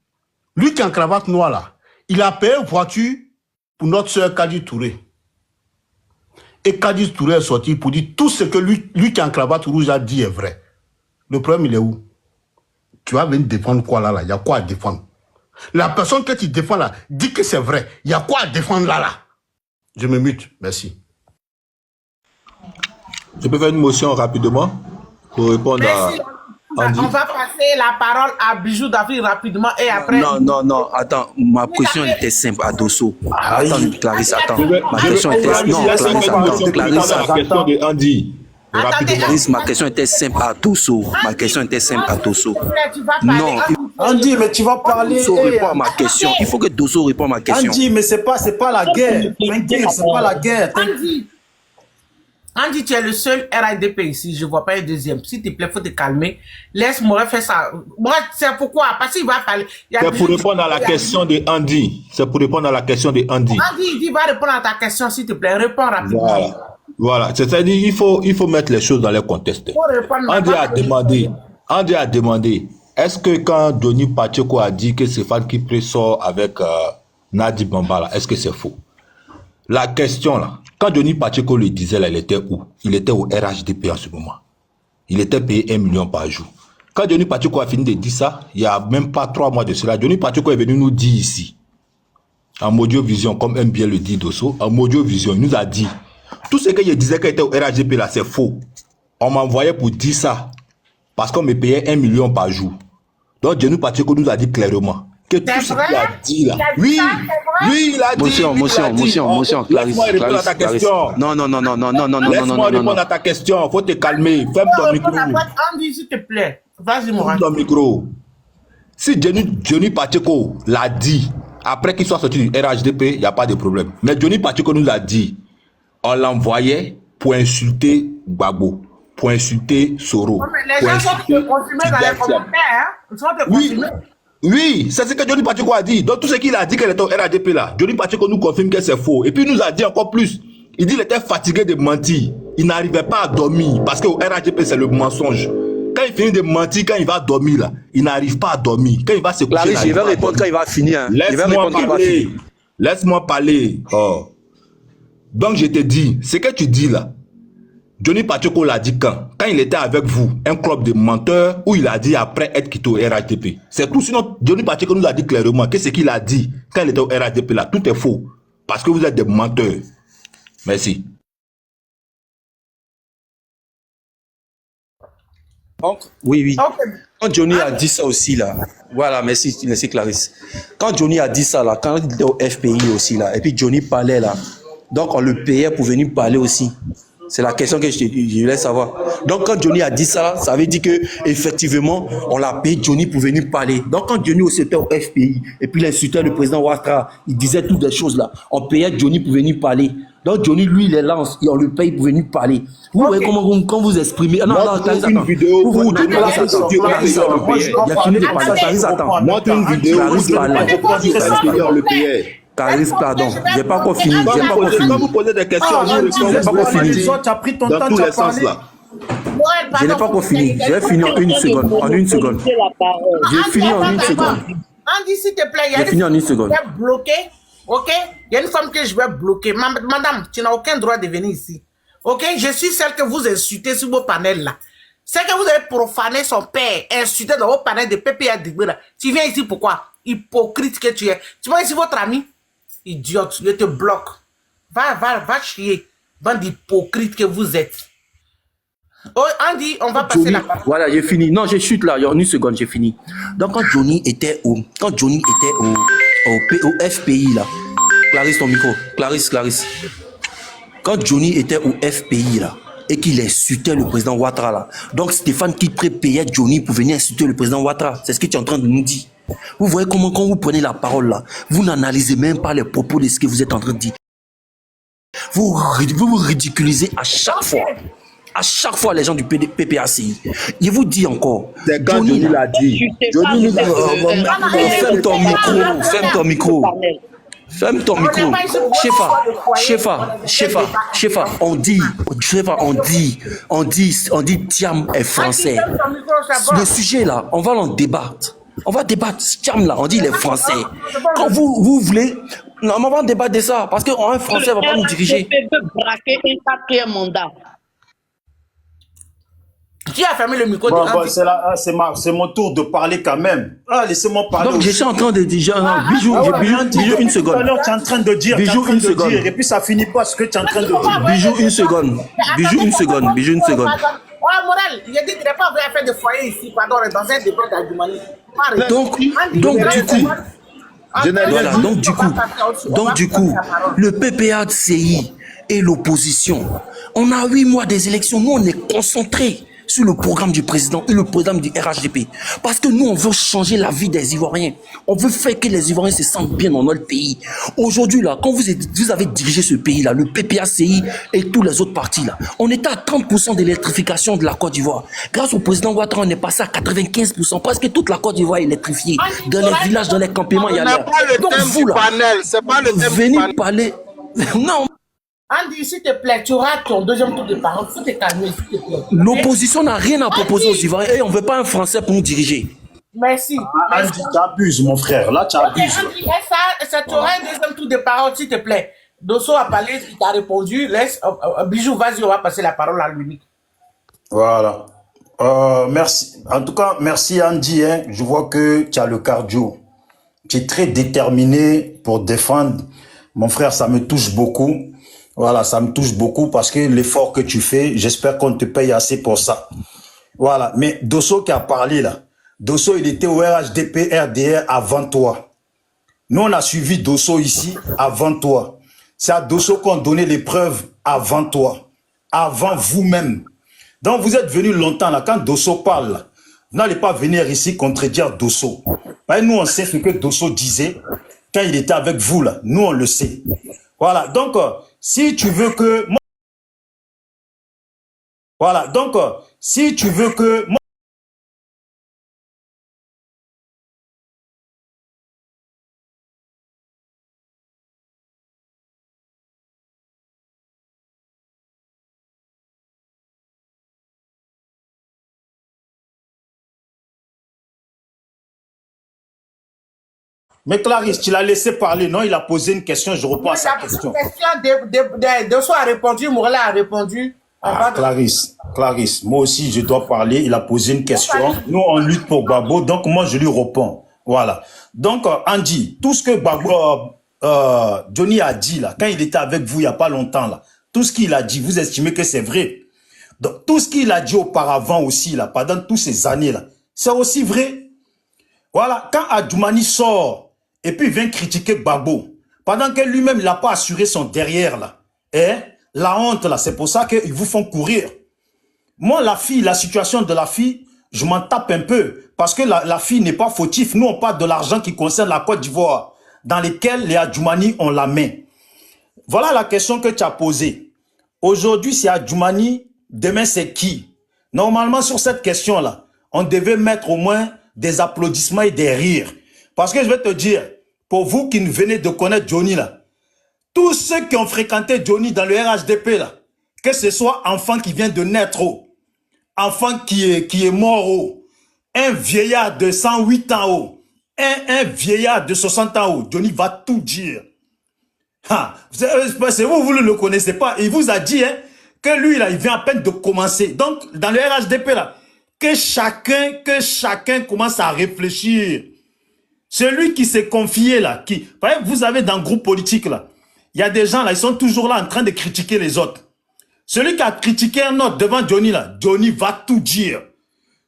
lui qui a une cravate noire là, il a payé une voiture pour notre soeur Kadi Touré. Et Kadi Touré est sorti pour dire tout ce que lui qui a une cravate rouge a dit est vrai. Le problème, il est où? Tu vas venir défendre quoi là? Il y a quoi à défendre? La personne que tu défends là dit que c'est vrai. Il y a quoi à défendre là? Je me mute. Merci. Je peux faire une motion rapidement pour répondre Merci. Andy. On va passer la parole à Bijou David rapidement et après. Non, attends, ma question était simple à Dosso. Attends, Clarisse, attends. Ma question était simple. Non, Clarisse, attends. La question de Andy. Attendez, Clarisse, ma question était simple à Dosso. Ma question était simple à Dosso. tu vas parler. Non, Andy, mais tu vas parler. Dosso répond à ma question. Il faut que Dosso réponde à ma question. Andy, mais c'est pas la guerre. T'inquiète, c'est pas la guerre. Andy, tu es le seul RIDP ici, je vois pas un deuxième. S'il te plaît, faut te calmer. Laisse-moi faire ça. Moi, c'est pourquoi, parce qu'il va parler. C'est pour répondre à la question de Andy. C'est pour répondre à la question de Andy. Andy, il va répondre à ta question, s'il te plaît. Réponds rapidement. Voilà. C'est-à-dire il faut mettre les choses dans les contextes. Andy a demandé, est-ce que quand Johnny Pacheco a dit que c'est Fan qui sort avec Nadi Bambala, est-ce que c'est faux? La question là, quand Johnny Pacheco le disait là, il était où? Il était au RHDP en ce moment. Il était payé 1 million par jour. Quand Johnny Pacheco a fini de dire ça, il n'y a même pas 3 mois de cela, Johnny Pacheco est venu nous dire ici, en Modio Vision, comme aime bien le dit Dosso, en Modio Vision, il nous a dit, tout ce qu'il disait qu'il était au RHDP là, c'est faux. On m'envoyait pour dire ça, parce qu'on me payait 1 million par jour. Donc Johnny Pacheco nous a dit clairement que tout ce qu'il a dit là, oui, il a dit. Motion, Clarisse. Non. Laisse-moi répondre à ta question, faut te calmer, ferme ton micro. Andy, s'il te plaît. Vas-y, mon Ferme ton micro. Si Johnny Pacheco l'a dit, après qu'il soit sorti du RHDP, il n'y a pas de problème. Mais Johnny Pacheco nous a dit, on l'envoyait pour insulter Gbagbo, pour insulter Soro. Les gens sont te consumer dans les commentaires, hein? Ils sont te consumer. Oui, c'est ce que Johnny Pacheco a dit. Donc tout ce qu'il a dit qu'elle était au RHDP là, Johnny Pacheco nous confirme que c'est faux. Et puis il nous a dit encore plus. Il dit qu'il était fatigué de mentir. Il n'arrivait pas à dormir parce qu'au RHDP c'est le mensonge. Quand il finit de mentir, quand il va dormir là, il n'arrive pas à dormir. Quand il va se coucher, Clarisse, je vais répondre quand il va finir. Laisse-moi parler. Oh. Donc je te dis, ce que tu dis là, Johnny Pacheco l'a dit quand il était avec vous, un club de menteurs, où il a dit après être quitté au RHDP. C'est tout. Sinon, Johnny Pacheco nous a dit clairement que ce qu'il a dit quand il était au RHDP là, tout est faux. Parce que vous êtes des menteurs. Merci. Donc, oui. Quand Johnny a dit ça aussi là, voilà, merci Clarisse. Quand Johnny a dit ça là, quand il était au FPI aussi là, et puis Johnny parlait là, donc on le payait pour venir parler aussi. C'est la question que je voulais savoir. Donc quand Johnny a dit ça, ça veut dire que effectivement on l'a payé Johnny pour venir parler. Donc quand Johnny aussi était au FPI et puis il insultait le président Ouattara, il disait toutes les choses là. On payait Johnny pour venir parler. Donc Johnny lui il est là et on le paye pour venir parler. Vous voyez comment quand vous exprimez. Non, une vidéo. Vous donnez la attends. Il a fini de parler. Clarisse attends. Montre une vidéo. Clarisse parlait. Le payait. Clarisse, pardon, j'ai pas encore fini. Quand vous posez des questions, j'ai pas encore fini. Tu as pris ton temps, Dans tous tu as les sens parlé. là. Je n'ai pas encore fini. Je vais finir en une seconde. J'ai fini en une seconde. Andy, s'il te plaît, il y a J'ai fini en une seconde. Je vais bloquer, ok? Il y a une femme que je vais bloquer. Madame, tu n'as aucun droit de venir ici. Ok? Je suis celle que vous insultez sur vos panels là. Celle que vous avez profané son père, insulté dans vos panels de PPA Digbera. Tu viens ici pourquoi? Hypocrite que tu es. Tu vois ici votre ami? Idiote, je te bloque. Va chier. Bande d'hypocrites que vous êtes. Oh, Andy, on va passer la parole. Voilà, j'ai fini. Non, je chute là. Il y a une seconde, j'ai fini. Donc, quand Johnny était au FPI là, Clarisse, ton micro. Clarisse. Quand Johnny était au FPI là, et qu'il insultait le président Ouattara là, donc Stéphane qui payait Johnny pour venir insulter le président Ouattara. C'est ce que tu es en train de nous dire. Vous voyez comment quand vous prenez la parole là, vous n'analysez même pas les propos de ce que vous êtes en train de dire. Vous vous ridiculisez à chaque fois. À chaque fois, les gens du PPACI. Il vous dit encore. C'est quand Johnny l'a dit. Johnny nous a dit. Ferme ton micro. Chefa, on dit Thiam est français. Le sujet là, on va l'en débattre. On va débattre. Thiam là, on dit il est français. Quand vous voulez, non, on va débattre de ça parce qu'un français va pas nous diriger. Braquer un 4e mandat. Qui a fermé le micro? C'est mon tour de parler quand même. Laissez-moi parler. Donc, je suis en train de dire, Bijou, une seconde. Tout à l'heure, tu es en train de dire, et puis ça finit pas ce que tu es en train de dire. Bijou, une seconde. Ouais, moi, Morel, il a dit qu'il n'est pas envoyé à faire de foyer ici, pardon, dans un débat d'Adjoumani. Donc, voilà, donc du coup, le PPACI et l'opposition, on a 8 mois des élections, nous on est concentrés sur le programme du président et le programme du RHDP. Parce que nous, on veut changer la vie des Ivoiriens. On veut faire que les Ivoiriens se sentent bien dans notre pays. Aujourd'hui, là, quand vous avez dirigé ce pays-là, le PPACI et tous les autres partis, là, on était à 30% d'électrification de la Côte d'Ivoire. Grâce au président Ouattara, on est passé à 95%. Parce que toute la Côte d'Ivoire est électrifiée. Dans les villages, dans les campements, il y a l'air. Donc vous, là, venez parler... Non. Andy, s'il te plaît, tu auras ton deuxième tour de parole. Faut te calmer, s'il te plaît. L'opposition n'a rien à proposer aux Ivoiriens et on ne veut pas un Français pour nous diriger. Merci. Andy, tu abuses, mon frère. Là, tu abuses. Andy, ça tu auras un deuxième tour de parole, s'il te plaît. Dosso a parlé, il t'a répondu. Laisse, Bijou, vas-y, on va passer la parole à lui. Voilà. Merci. En tout cas, merci Andy. Hein. Je vois que tu as le cardio. Tu es très déterminé pour défendre. Mon frère, ça me touche beaucoup. Voilà, ça me touche beaucoup parce que l'effort que tu fais, j'espère qu'on te paye assez pour ça. Voilà, mais Dosso qui a parlé là, Dosso il était au RHDP, RDR avant toi. Nous on a suivi Dosso ici avant toi. C'est à Dosso qu'on donnait les preuves avant toi, avant vous-même. Donc vous êtes venu longtemps là, quand Dosso parle, là, vous n'allez pas venir ici contredire Dosso. Ben, nous on sait ce que Dosso disait quand il était avec vous là, nous on le sait. Voilà, donc si tu veux que... Voilà, donc si tu veux que... Mais Clarisse, tu l'as laissé parler, non? Il a posé une question, je réponds à sa question. Dosso a répondu, Morel a répondu. Clarisse, moi aussi je dois parler. Il a posé une question. Nous on lutte pour Gbagbo, donc moi je lui réponds. Voilà. Donc Andy, tout ce que Gbagbo, Johnny a dit là, quand il était avec vous il n'y a pas longtemps là, tout ce qu'il a dit, vous estimez que c'est vrai? Donc tout ce qu'il a dit auparavant aussi là, pendant toutes ces années là, c'est aussi vrai. Voilà. Quand Adjoumani sort et puis il vient critiquer Gbagbo, pendant que lui-même n'a pas assuré son derrière là, la honte là, c'est pour ça qu'ils vous font courir. Moi, la situation de la fille, je m'en tape un peu. Parce que la fille n'est pas fautive. Nous, on parle de l'argent qui concerne la Côte d'Ivoire, dans lesquels les Adjoumani ont la main. Voilà la question que tu as posée. Aujourd'hui, c'est Adjoumani. Demain, c'est qui? Normalement, sur cette question-là, on devait mettre au moins des applaudissements et des rires. Parce que je vais te dire, pour vous qui venez de connaître Johnny là, tous ceux qui ont fréquenté Johnny dans le RHDP là, que ce soit enfant qui vient de naître, enfant qui est mort, un vieillard de 108 ans, un vieillard de 60 ans, Johnny va tout dire. C'est vous ne le connaissez pas. Il vous a dit hein, que lui là, il vient à peine de commencer. Donc dans le RHDP là, que chacun commence à réfléchir. Celui qui s'est confié là, vous avez dans le groupe politique là, il y a des gens là, ils sont toujours là en train de critiquer les autres. Celui qui a critiqué un autre devant Johnny là, Johnny va tout dire.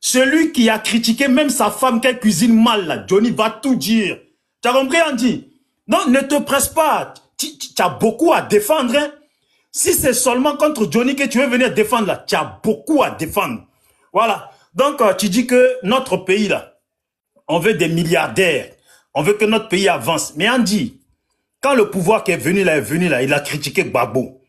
Celui qui a critiqué même sa femme qui cuisine mal là, Johnny va tout dire. Tu as compris Andy? Non, ne te presse pas. Tu as beaucoup à défendre. Hein? Si c'est seulement contre Johnny que tu veux venir défendre là, tu as beaucoup à défendre. Voilà. Donc tu dis que notre pays là, on veut des milliardaires. On veut que notre pays avance. Mais Andy, quand le pouvoir qui est venu là, il a critiqué Gbagbo.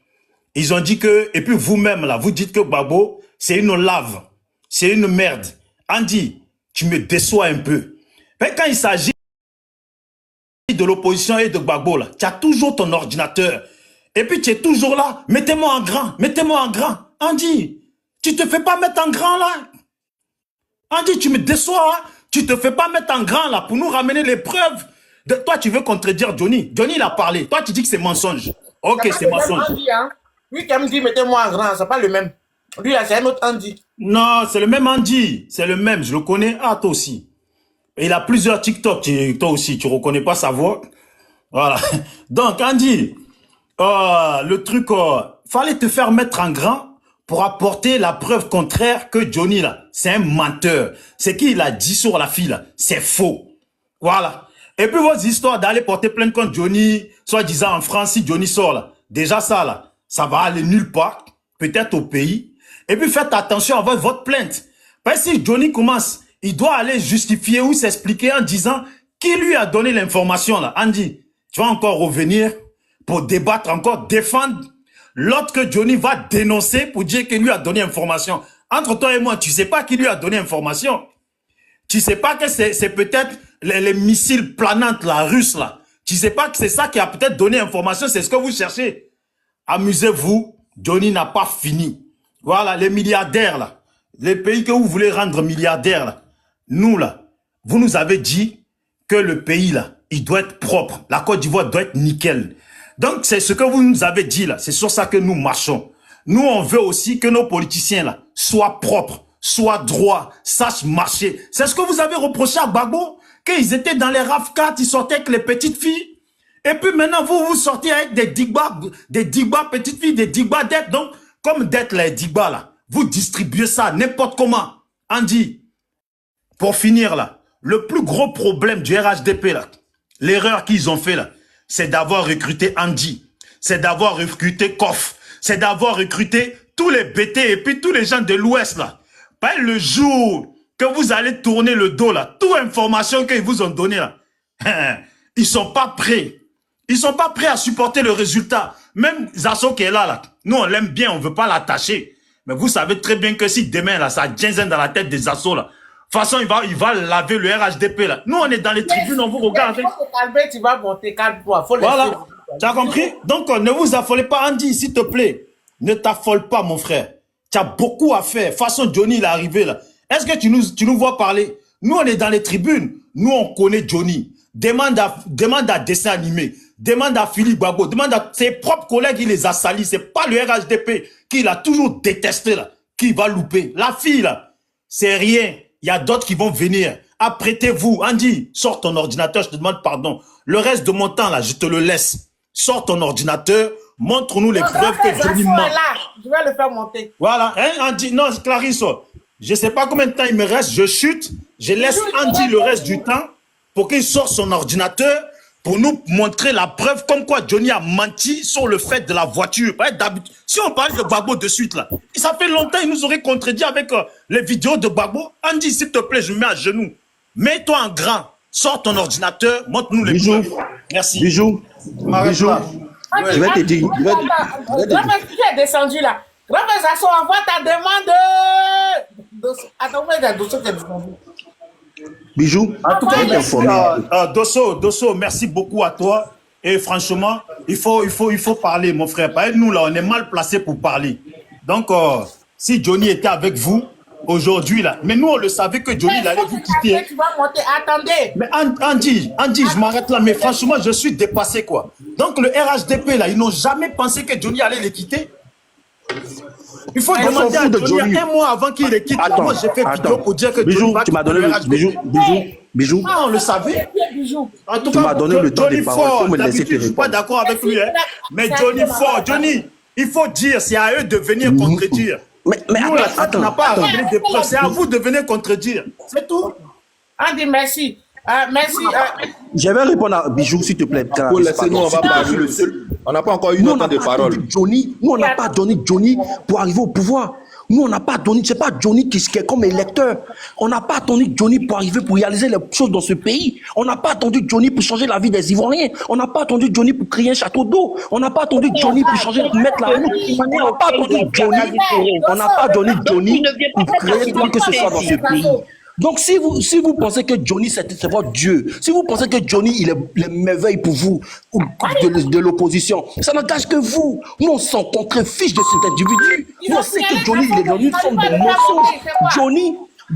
Ils ont dit que, et puis vous-même là, vous dites que Gbagbo, c'est une lave. C'est une merde. Andy, tu me déçois un peu. Mais quand il s'agit de l'opposition et de Gbagbo là, tu as toujours ton ordinateur. Et puis tu es toujours là. Mettez-moi en grand. Mettez-moi en grand. Andy, tu te fais pas mettre en grand là. Andy, tu me déçois. Hein? Tu te fais pas mettre en grand là pour nous ramener les preuves. De toi, tu veux contredire Johnny. Johnny, il a parlé. Toi, tu dis que c'est mensonge. Ok, c'est mensonge. Andy, hein? Lui qui me dit mettez-moi en grand, c'est pas le même. Lui là, c'est un autre Andy. Non, c'est le même Andy. C'est le même, je le connais. Ah, toi aussi. Et il a plusieurs TikTok. Toi aussi, tu reconnais pas sa voix. Voilà. Donc, Andy, le truc, fallait te faire mettre en grand pour apporter la preuve contraire que Johnny, là, c'est un menteur. Ce qu'il a dit sur la fille, là, c'est faux. Voilà. Et puis, vos histoires d'aller porter plainte contre Johnny, soi-disant en France, si Johnny sort, là, déjà ça, là, ça va aller nulle part, peut-être au pays. Et puis, faites attention à votre plainte. Parce que si Johnny commence, il doit aller justifier ou s'expliquer en disant qui lui a donné l'information, là. Andy, tu vas encore revenir pour débattre encore, défendre l'autre que Johnny va dénoncer pour dire qu'il lui a donné information. Entre toi et moi, tu sais pas qui lui a donné information. Tu sais pas que c'est peut-être les missiles planantes, la russe, là. Tu sais pas que c'est ça qui a peut-être donné information, c'est ce que vous cherchez. Amusez-vous, Johnny n'a pas fini. Voilà, les milliardaires, là. Les pays que vous voulez rendre milliardaires, là. Nous, là, vous nous avez dit que le pays, là, il doit être propre. La Côte d'Ivoire doit être nickel. Donc, c'est ce que vous nous avez dit, là. C'est sur ça que nous marchons. Nous, on veut aussi que nos politiciens, là, soient propres, soient droits, sachent marcher. C'est ce que vous avez reproché à Gbagbo, qu'ils étaient dans les RAF4, ils sortaient avec les petites filles. Et puis maintenant, vous sortez avec des digba petites filles, des digba dettes. Donc, comme dettes, les digba, là, vous distribuez ça n'importe comment. Andy, pour finir, là, le plus gros problème du RHDP, là, l'erreur qu'ils ont fait, là, c'est d'avoir recruté Andy, c'est d'avoir recruté Kof, c'est d'avoir recruté tous les BT et puis tous les gens de l'Ouest, là. Pas le jour que vous allez tourner le dos, là, toute information qu'ils vous ont donnée, là, ils sont pas prêts. Ils sont pas prêts à supporter le résultat. Même Zasso qui est là, nous, on l'aime bien, on veut pas l'attacher. Mais vous savez très bien que si demain, là, ça ginzen dans la tête des Zasso, là, de toute façon, il va laver le RHDP, là. Nous, on est dans les tribunes, on vous regarde. Albert, tu vas monter, calme-toi. Voilà. Tu as compris? Donc, ne vous affolez pas, Andy, s'il te plaît. Ne t'affole pas, mon frère. Tu as beaucoup à faire. De toute façon, Johnny, il est arrivé, là. Est-ce que tu nous vois parler? Nous, on est dans les tribunes. Nous, on connaît Johnny. Demande à dessin animé. Demande à Philippe Gbagbo. Demande à ses propres collègues, il les a salis. C'est pas le RHDP qu'il a toujours détesté, là, qui va louper. La fille, là, c'est rien. Il y a d'autres qui vont venir. Apprêtez-vous. Andy, sors ton ordinateur, je te demande pardon. Le reste de mon temps, là, je te le laisse. Sors ton ordinateur, montre-nous les preuves que Johnny ment. Je vais le faire monter. Voilà. Hein, Andy, non, Clarisse, je sais pas combien de temps il me reste. Je chute. Je laisse Andy le reste du temps pour qu'il sorte son ordinateur pour nous montrer la preuve comme quoi Johnny a menti sur le fait de la voiture. Si on parle de Gbagbo de suite, là, ça fait longtemps il nous aurait contredit avec les vidéos de Gbagbo. Andy, s'il te plaît, je me mets à genoux. Mets-toi en grand. Sors ton ordinateur, montre-nous les preuves. Merci. Bijou. Bijou. Je vais te dire. Tu es descendu là. Zasso, envoie ta demande. Attends, il y a Dosso qui est descendu. Bijou, en tout cas, Dosso, merci beaucoup à toi. Et franchement, il faut parler, mon frère. Nous, là, on est mal placés pour parler. Donc, si Johnny était avec vous, aujourd'hui, là, mais nous, on le savait que Johnny, il allait vous quitter. Tu vas monter, attendez. Mais Andy, je m'arrête là, mais franchement, je suis dépassé, quoi. Donc, le RHDP, là, ils n'ont jamais pensé que Johnny allait les quitter. Il faut demander à Johnny un mois avant qu'il les quitte. Moi, j'ai fait vidéo pour dire que Bijou, Johnny va tu m'as donné le Bijou. Ah, on le savait. En tout Tu cas, m'as donné le temps de parole. Il faut me laisser te je suis pas répondre. d'accord avec lui, hein. Mais Johnny Fort, Johnny, il faut dire, c'est à eux de venir contredire. Mais nous, la FAT n'a pas à ramener des preuves. C'est à vous de venir contredire. C'est tout. Andy, merci. Merci. Je vais répondre à Bijou, s'il te plaît. Laissez-nous, on va parler le seul. On n'a pas encore eu autant de paroles. Nous, on n'a pas donné Johnny pour arriver au pouvoir. Nous, on n'a pas donné, c'est pas Johnny qui est comme électeur. On n'a pas attendu Johnny pour arriver, pour réaliser les choses dans ce pays. On n'a pas attendu Johnny pour changer la vie des Ivoiriens. On n'a pas attendu Johnny pour créer un château d'eau. On n'a pas attendu Johnny pour changer, pour mettre la route. On n'a pas attendu Johnny. On n'a pas donné Johnny pour créer quoi que ce soit dans ce pays. Donc, si vous pensez que Johnny, c'est votre Dieu, si vous pensez que Johnny, il est merveille pour vous, ou de l'opposition, ça n'engage que vous. Nous, on s'en contrefiche de cet individu. Nous, on sait que Johnny, il est dans une forme de mensonge.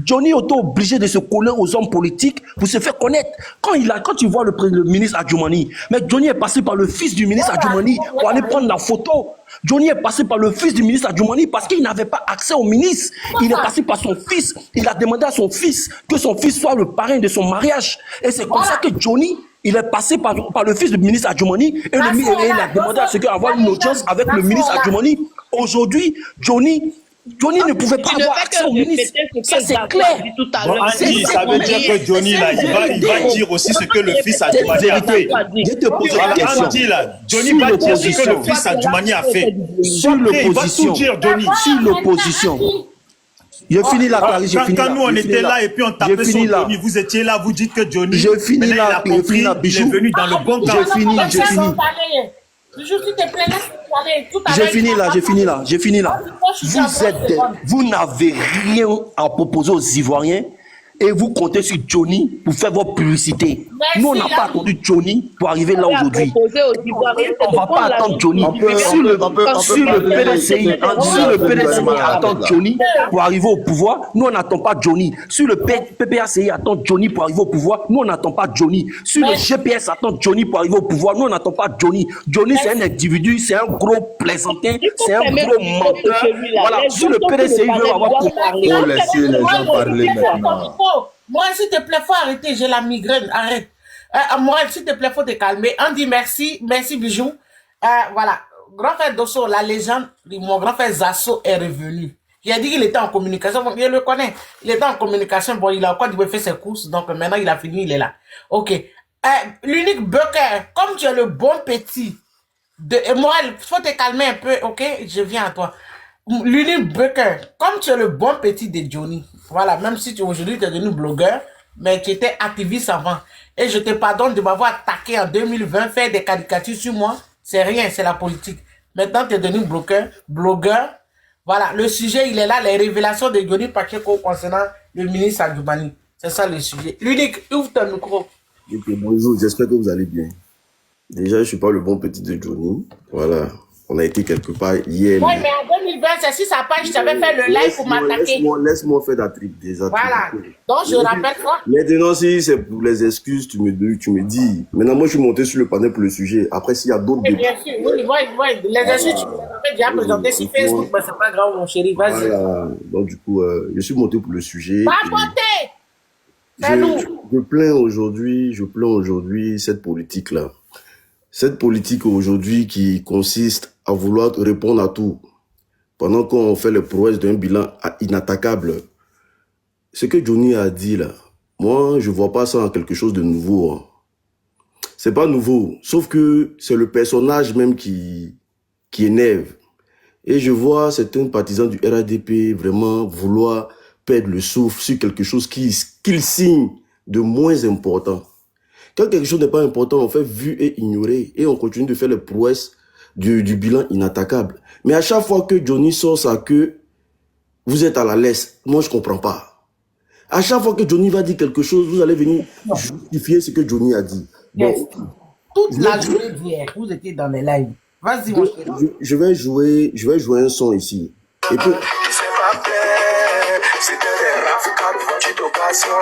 Johnny est obligé de se coller aux hommes politiques pour se faire connaître. Quand tu vois le ministre Adjoumani, mais Johnny est passé par le fils du ministre Adjoumani pour aller prendre la photo. Johnny est passé par le fils du ministre Adjoumani parce qu'il n'avait pas accès au ministre. Il est passé par son fils. Il a demandé à son fils que son fils soit le parrain de son mariage. Et c'est comme ça que Johnny, il est passé par le fils du ministre Adjoumani et il a demandé à ce qu'il avoir une audience avec le ministre Adjoumani Aujourd'hui, Johnny ne pouvait pas avoir accès au ministre. Ça, c'est clair. Bon, Andy, ça veut dire que Johnny, là, il va dire aussi ce que le fils a Djoumani a fait. Je te pose une question. Andy, là, Johnny va dire ce que le fils a Djoumani a fait. Sur l'opposition. Sur l'opposition. Je finis là, Clarisse. Quand nous, on était là et puis on tapait sur Johnny, vous étiez là, vous dites que Johnny, il est venu dans le bon camp. Je finis. J'ai fini là. Vous n'avez rien à proposer aux Ivoiriens et vous comptez sur Johnny pour faire votre publicité. Nous, on n'a pas attendu Johnny pour arriver là aujourd'hui. On ne va pas attendre Johnny. Sur le PDCI attend Johnny pour arriver au pouvoir, nous, on n'attend pas Johnny. Sur le PPACI attend Johnny pour arriver au pouvoir, nous, on n'attend pas Johnny. Sur le GPS attend Johnny pour arriver au pouvoir, nous, on n'attend pas Johnny. Johnny, c'est un individu, c'est un gros plaisantin, c'est un gros menteur. Voilà, sur le PDCI, il veut avoir pour laisser les gens parler maintenant. Moi, s'il te plaît, faut arrêter, j'ai la migraine, arrête. Moi, s'il te plaît, faut te calmer. On dit merci, bijou. Voilà, grand frère Dosso, la légende, mon grand frère Zasso est revenu. Il a dit qu'il était en communication, je le connais. Il était en communication, bon, il a encore dû faire ses courses, donc maintenant il a fini, il est là. Ok. L'unique Bucker, comme tu es le bon petit, moi, faut te calmer un peu, ok? Je viens à toi. L'unique Bucker, comme tu es le bon petit de Johnny, voilà, même si aujourd'hui tu es devenu blogueur, mais tu étais activiste avant. Et je te pardonne de m'avoir attaqué en 2020, faire des caricatures sur moi, c'est rien, c'est la politique. Maintenant tu es devenu blogueur. Voilà, le sujet il est là, les révélations de Johnny Pacheco concernant le ministre Adjoumani. C'est ça le sujet. L'unique, ouvre ton micro. Okay, bonjour, j'espère que vous allez bien. Déjà, je ne suis pas le bon petit de Johnny. Voilà. On a été quelque part hier. Oui, mais en 2020, c'est si sa page, je t'avais fait le live pour m'attaquer. Laisse-moi faire la tripe déjà. Voilà. Donc, je rappelle quoi? Maintenant, si c'est pour les excuses, tu me dis. Maintenant, moi, je suis monté sur le panel pour le sujet. Après, s'il y a d'autres débats. Bien sûr, oui. Les excuses, tu m'avais déjà présenté sur Facebook, mais c'est pas grave, mon chéri. Vas-y. Voilà. Donc, du coup, je suis monté pour le sujet. Pas monter! Je plains aujourd'hui cette politique-là. Cette politique aujourd'hui qui consiste à vouloir répondre à tout, pendant qu'on fait les prouesses d'un bilan inattaquable. Ce que Johnny a dit là, moi je vois pas ça en quelque chose de nouveau. Hein. C'est pas nouveau, sauf que c'est le personnage même qui énerve. Et je vois certains partisans du RADP vraiment vouloir perdre le souffle sur quelque chose qu'ils signent de moins important. Quand quelque chose n'est pas important, on fait vu et ignorer et on continue de faire les prouesses du bilan inattaquable. Mais à chaque fois que Johnny sort ça que vous êtes à la laisse, moi je comprends pas. À chaque fois que Johnny va dire quelque chose, vous allez venir justifier ce que Johnny a dit. Bon, toute la journée d'hier, vous étiez dans les lives. Vas-y, mon chéri. Je vais jouer un son ici. Et puis,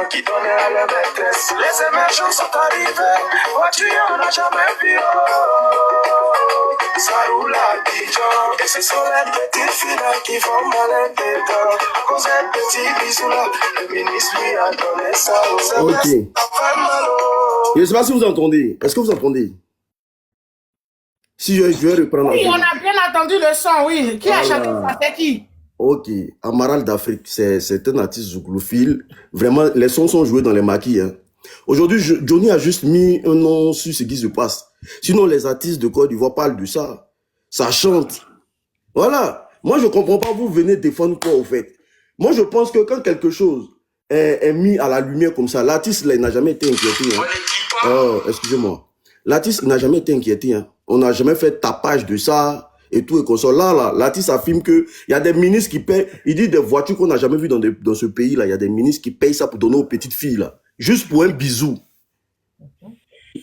qui donnait à la maîtresse. Les émergents sont arrivés, voiture on n'a jamais vu. Ça roule à Dijon, et ce sont les petites filles qui font mal dedans. À cause des petits bisous là, le ministre lui a donné ça aux émergents. Ok. Je ne sais pas si vous entendez. Est-ce que vous entendez? Si je vais reprendre. Oui, on a bien entendu le son, oui. Qui a chanté ça? C'est qui? Ok, Amaral d'Afrique, c'est un artiste zouglophile. Vraiment, les sons sont joués dans les maquis. Hein. Aujourd'hui, Johnny a juste mis un nom sur ce qui se passe. Sinon, les artistes de Côte d'Ivoire parlent de ça. Ça chante. Voilà. Moi, je ne comprends pas, vous venez défendre quoi, au fait. Moi, je pense que quand quelque chose est mis à la lumière comme ça, l'artiste, là, il n'a jamais été inquiété. Hein. Oh, excusez-moi. L'artiste n'a jamais été inquiété. Hein. On n'a jamais fait tapage de ça. Et tout et comme ça. Là, l'artiste affirme que il y a des ministres qui payent, il dit des voitures qu'on n'a jamais vues dans ce pays-là. Il y a des ministres qui payent ça pour donner aux petites filles, là. Juste pour un bisou.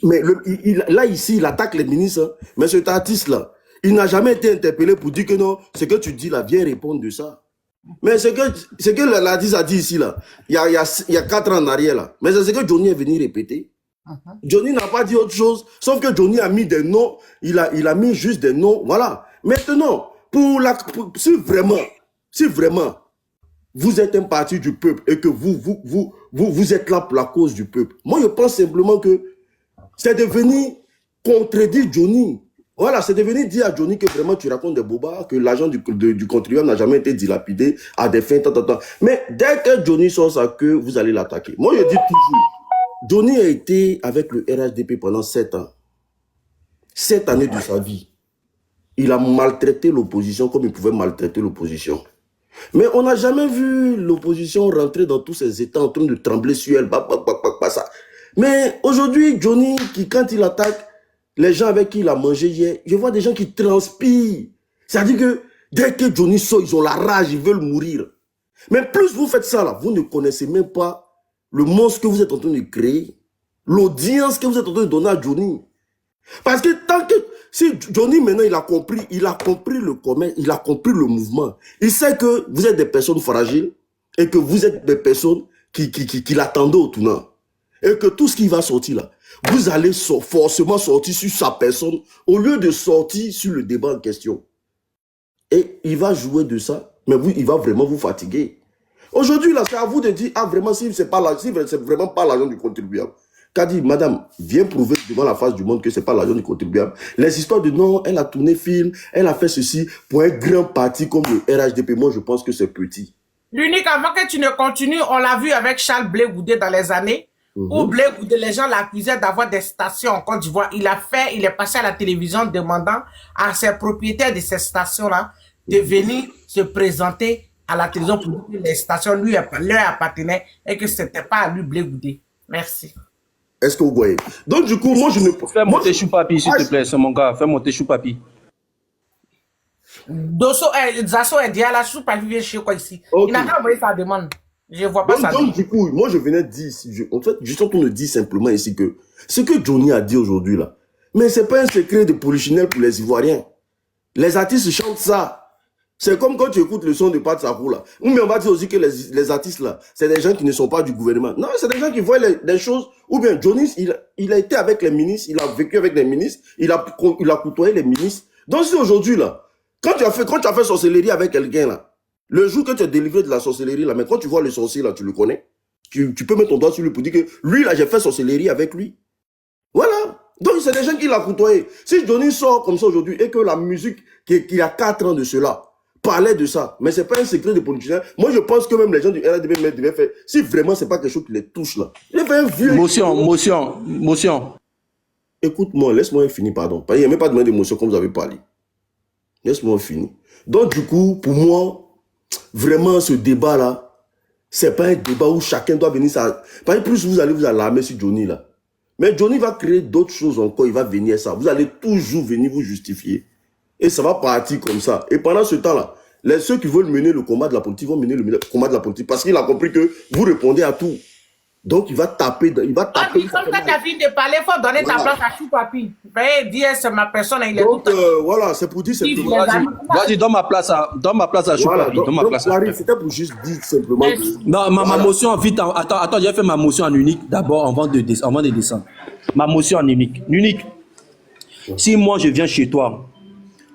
Mais là, ici, il attaque les ministres. Hein. Mais cet artiste-là, il n'a jamais été interpellé pour dire que non, ce que tu dis là, viens répondre de ça. Mais ce que l'artiste a dit ici, là, il y a 4 ans en arrière, là. Mais c'est ce que Johnny est venu répéter. Johnny n'a pas dit autre chose, sauf que Johnny a mis des noms, il a mis juste des noms, voilà. Maintenant, si vraiment vous êtes un parti du peuple et que vous êtes là pour la cause du peuple, moi je pense simplement que c'est de venir contredire Johnny. Voilà, c'est devenu dire à Johnny que vraiment tu racontes des bobas, que l'argent du contribuable n'a jamais été dilapidé à des fins, tant. Mais dès que Johnny sort sa queue, vous allez l'attaquer. Moi, je dis toujours, Johnny a été avec le RHDP pendant 7 ans. 7 années de sa vie. Il a maltraité l'opposition comme il pouvait maltraiter l'opposition. Mais on n'a jamais vu l'opposition rentrer dans tous ces états en train de trembler sur elle. Ça. Mais aujourd'hui, Johnny, quand il attaque les gens avec qui il a mangé hier, je vois des gens qui transpirent. C'est-à-dire que dès que Johnny sort, ils ont la rage, ils veulent mourir. Mais plus vous faites ça, là, vous ne connaissez même pas le monstre que vous êtes en train de créer, l'audience que vous êtes en train de donner à Johnny. Parce que tant que... Si Johnny, maintenant, il a compris le commerce, il a compris le mouvement. Il sait que vous êtes des personnes fragiles et que vous êtes des personnes qui l'attendaient au tournant. Et que tout ce qui va sortir là, vous allez forcément sortir sur sa personne au lieu de sortir sur le débat en question. Et il va jouer de ça, mais il va vraiment vous fatiguer. Aujourd'hui, là, c'est à vous de dire, ah, vraiment, si c'est vraiment pas l'argent du contribuable. Qu'a dit, madame, viens prouver devant la face du monde que c'est pas l'argent du contribuable. Les histoires de non, elle a tourné film, elle a fait ceci pour un grand parti comme le RHDP. Moi, je pense que c'est petit. L'unique, avant que tu ne continues, on l'a vu avec Charles Blé Goudé dans les années, où Blé Goudé, les gens l'accusaient d'avoir des stations en Côte d'Ivoire. Il est passé à la télévision demandant à ses propriétaires de ces stations-là de venir se présenter à la télévision pour dire que les stations leur appartenaient et que c'était pas à lui Blé Goudé. Merci. Est-ce que vous voyez? Donc, du coup, moi, je ne... Fais monter Choupapi, s'il te plaît, c'est mon gars. Fais monter Choupapi. Zasso est dit à la Choupapi vient chez quoi ici. Okay. Il n'a pas envoyé sa demande. Je ne vois pas ça. Donc, du coup, moi, je venais de dire, en fait, je suis en train de dire simplement ici que ce que Johnny a dit aujourd'hui, là, mais c'est pas un secret de polichinelle pour les Ivoiriens. Les artistes chantent ça. C'est comme quand tu écoutes le son de Pat Sakou, là. Mais on va dire aussi que les artistes, là, c'est des gens qui ne sont pas du gouvernement. Non, c'est des gens qui voient des choses. Ou bien, Johnny, il a été avec les ministres, il a vécu avec les ministres, il a côtoyé les ministres. Donc, si aujourd'hui, là, quand tu as fait sorcellerie avec quelqu'un, là, le jour que tu as délivré de la sorcellerie, là, mais quand tu vois le sorcier, là, tu le connais. Tu peux mettre ton doigt sur lui pour dire que lui, là, j'ai fait sorcellerie avec lui. Voilà. Donc, c'est des gens qui l'ont côtoyé. Si Johnny sort comme ça aujourd'hui et que la musique qui a 4 ans de cela, parlait de ça, mais c'est pas un secret de politicien. Moi, je pense que même les gens du RDB devaient faire, si vraiment c'est pas quelque chose qui les touche là, il fait un vieux... Motion. Écoute-moi, laisse-moi finir, pardon. Il n'y a même pas de d'émotion comme vous avez parlé. Laisse-moi finir. Donc, du coup, pour moi, vraiment, ce débat-là, c'est pas un débat où chacun doit venir ça. Par plus vous allez vous alarmer sur Johnny là. Mais Johnny va créer d'autres choses encore, il va venir ça. Vous allez toujours venir vous justifier. Et ça va partir comme ça. Et pendant ce temps-là, ceux qui veulent mener le combat de la politique vont mener le combat de la politique parce qu'il a compris que vous répondez à tout. Donc, il va taper. Comme tu as fini de parler, il faut donner ta place à Choupapi. Veuillez dire, c'est ma personne. Il est donc, voilà, c'est pour dire simplement. Vas-y, donne ma place à Choupapi. Voilà, c'était pour juste dire simplement. Non, ma motion, vite. Attends, j'ai fait ma motion en unique d'abord avant de descendre. Ma motion en unique. Unique. Si moi, je viens chez toi,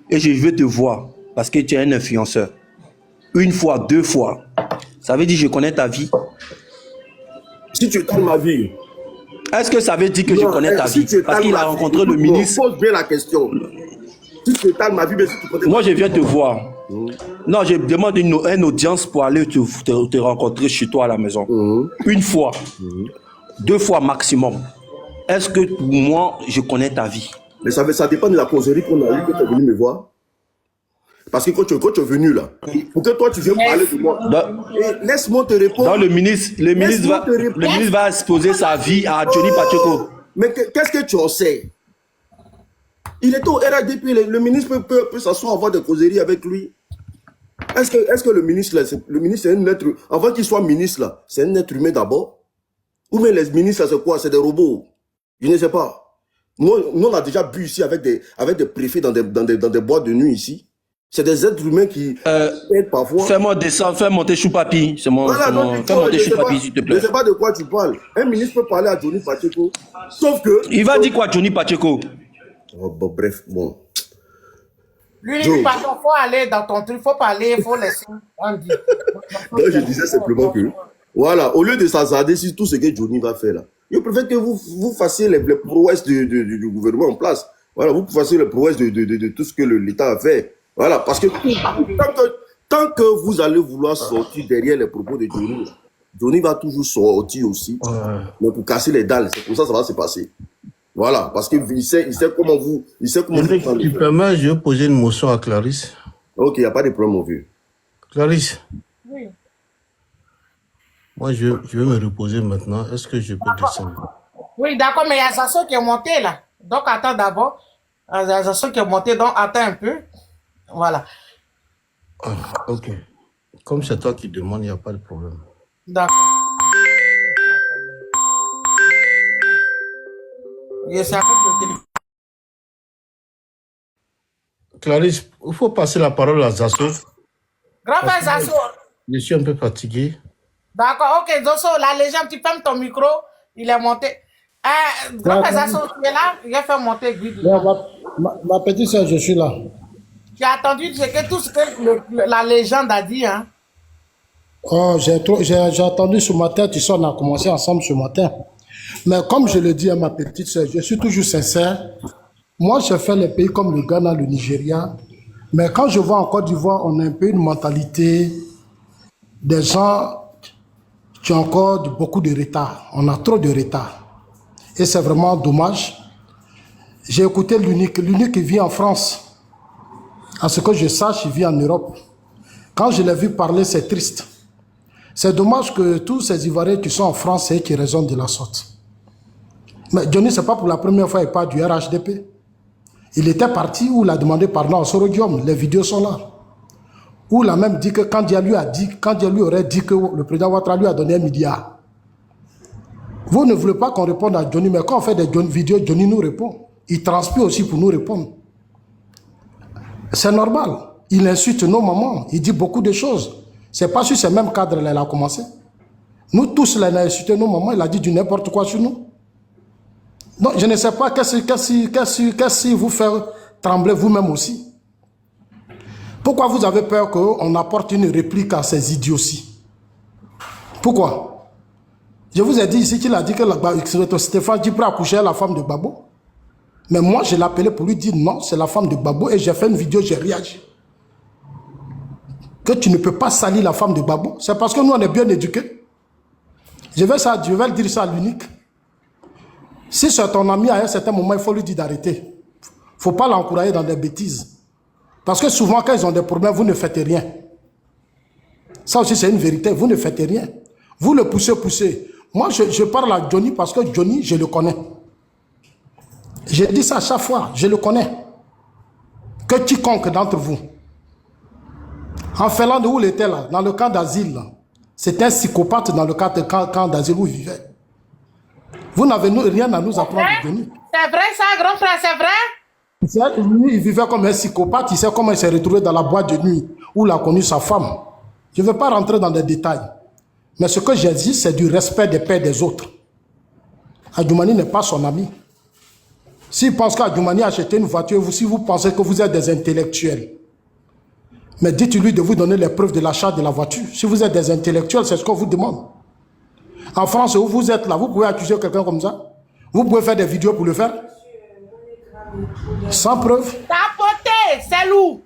et je veux te voir parce que tu es un influenceur. Une fois, 2 fois. Ça veut dire que je connais ta vie. Si tu étales ma vie. Est-ce que ça veut dire que je connais ta vie? Parce qu'il a rencontré le ministre. Pose bien la question. Si tu étales ma vie, mais si tu connais. Moi, je viens te voir. Non, je demande une audience pour aller te rencontrer chez toi à la maison. Une fois. 2 fois maximum. Est-ce que moi, je connais ta vie? Mais ça dépend de la causerie qu'on a eue, que tu es venu me voir. Parce que quand tu es venu là, pour que toi tu viennes parler de moi, laisse-moi te répondre. Donc le ministre va exposer sa vie à Johnny Pacheco. Mais qu'est-ce que tu en sais? Il est au RHDP, le ministre peut s'asseoir, avoir des causeries avec lui. Est-ce que le ministre là, c'est un être, avant qu'il soit ministre là, c'est un être humain d'abord? Ou bien les ministres là, c'est quoi? C'est des robots? Je ne sais pas. Nous, on a déjà bu ici avec des préfets dans des boîtes de nuit ici. C'est des êtres humains qui aident parfois. Fais-moi descendre, fais monter Choupapi. Fais monter Choupapi, s'il te plaît. Je ne sais pas de quoi tu parles. Un ministre peut parler à Johnny Pacheco. Sauf que... Il va dire quoi, Johnny Pacheco? Bref, bon. Lui, il faut aller dans ton truc, il faut parler, il faut laisser. Donc, je disais simplement que... Voilà, au lieu de s'hasarder sur tout ce que Johnny va faire là, je préfère que vous fassiez les prouesses du gouvernement en place. Voilà, vous pouvez faire le prouesse de tout ce que l'État a fait. Voilà, parce que tant que vous allez vouloir sortir derrière les propos de Johnny, Johnny va toujours sortir aussi, mais pour casser les dalles. C'est comme ça que ça va se passer. Voilà, parce qu'il sait comment vous... Il sait comment vous... Tu permets, je vais poser une motion à Clarisse. Ok, il n'y a pas de problème, mon vieux. Clarisse, Oui. moi je vais me reposer maintenant. Est-ce que je peux descendre? Oui, d'accord, mais il y a Zasso qui est monté là. Donc attends d'abord. Il y a Zasso qui est monté, donc attends un peu. Voilà. Ah, ok. Comme c'est toi qui demandes, il n'y a pas de problème. D'accord. Et c'est avec le téléphone. Clarisse, il faut passer la parole à Zasso. Grand frère Zasso. Je suis un peu fatigué. D'accord, ok, Zasso, la légende, tu fermes ton micro. Il est monté. Grand frère Zasso, tu es là? Il a fait monter Guy. Ma petite soeur, je suis là. Tu as entendu tout ce que la légende a dit, hein? Oh, j'ai entendu ce matin, tu sais, on a commencé ensemble ce matin. Mais comme je le dis à ma petite soeur, je suis toujours sincère. Moi, j'ai fait les pays comme le Ghana, le Nigeria. Mais quand je vois en Côte d'Ivoire, on a un peu une mentalité des gens qui ont encore beaucoup de retard. On a trop de retard. Et c'est vraiment dommage. J'ai écouté l'unique. L'unique, il vit en France. À ce que je sache, il vit en Europe. Quand je l'ai vu parler, c'est triste. C'est dommage que tous ces Ivoiriens qui sont en France, c'est eux qui raisonnent de la sorte. Mais Johnny, ce n'est pas pour la première fois qu'il parle du RHDP. Il était parti où il a demandé pardon au Sorodium. Les vidéos sont là. Où il a même dit que quand Dia lui aurait dit que le président Ouattara lui a donné 1 milliard. Vous ne voulez pas qu'on réponde à Johnny, mais quand on fait des vidéos, Johnny nous répond. Il transpire aussi pour nous répondre. C'est normal. Il insulte nos mamans. Il dit beaucoup de choses. C'est pas sur ces mêmes cadres-là qu'il a commencé. Nous tous, il a insulté nos mamans. Il a dit du n'importe quoi sur nous. Donc, je ne sais pas qu'est-ce qui vous fait trembler vous-même aussi. Pourquoi vous avez peur qu'on apporte une réplique à ces idioties? Pourquoi? Je vous ai dit ici qu'il a dit que Stéphane Djibril a couché à la femme de Gbagbo. Mais moi, je l'ai appelé pour lui dire non, c'est la femme de Gbagbo et j'ai fait une vidéo, j'ai réagi. Que tu ne peux pas salir la femme de Gbagbo. C'est parce que nous, on est bien éduqués. Je vais le dire ça à l'unique. Si c'est ton ami, à un certain moment, il faut lui dire d'arrêter. Il ne faut pas l'encourager dans des bêtises. Parce que souvent, quand ils ont des problèmes, vous ne faites rien. Ça aussi, c'est une vérité. Vous ne faites rien. Vous le poussez. Moi, je parle à Johnny parce que Johnny, je le connais. Je dis ça à chaque fois. Je le connais. Que quiconque d'entre vous. En Finlande, où il était là, dans le camp d'asile, c'était un psychopathe dans le camp d'asile où il vivait. Vous n'avez rien à nous apprendre de Johnny. C'est vrai ça, grand frère, c'est vrai? Lui, il vivait comme un psychopathe. Il sait comment il s'est retrouvé dans la boîte de nuit où il a connu sa femme. Je ne vais pas rentrer dans des détails. Mais ce que j'ai dit, c'est du respect des pères des autres. Adjoumani n'est pas son ami. S'il pense qu'Adjoumani a acheté une voiture, si vous pensez que vous êtes des intellectuels, mais dites-lui de vous donner les preuves de l'achat de la voiture. Si vous êtes des intellectuels, c'est ce qu'on vous demande. En France, où vous êtes là, vous pouvez accuser quelqu'un comme ça. Vous pouvez faire des vidéos pour le faire. Sans preuve. Tapoter, c'est lourd.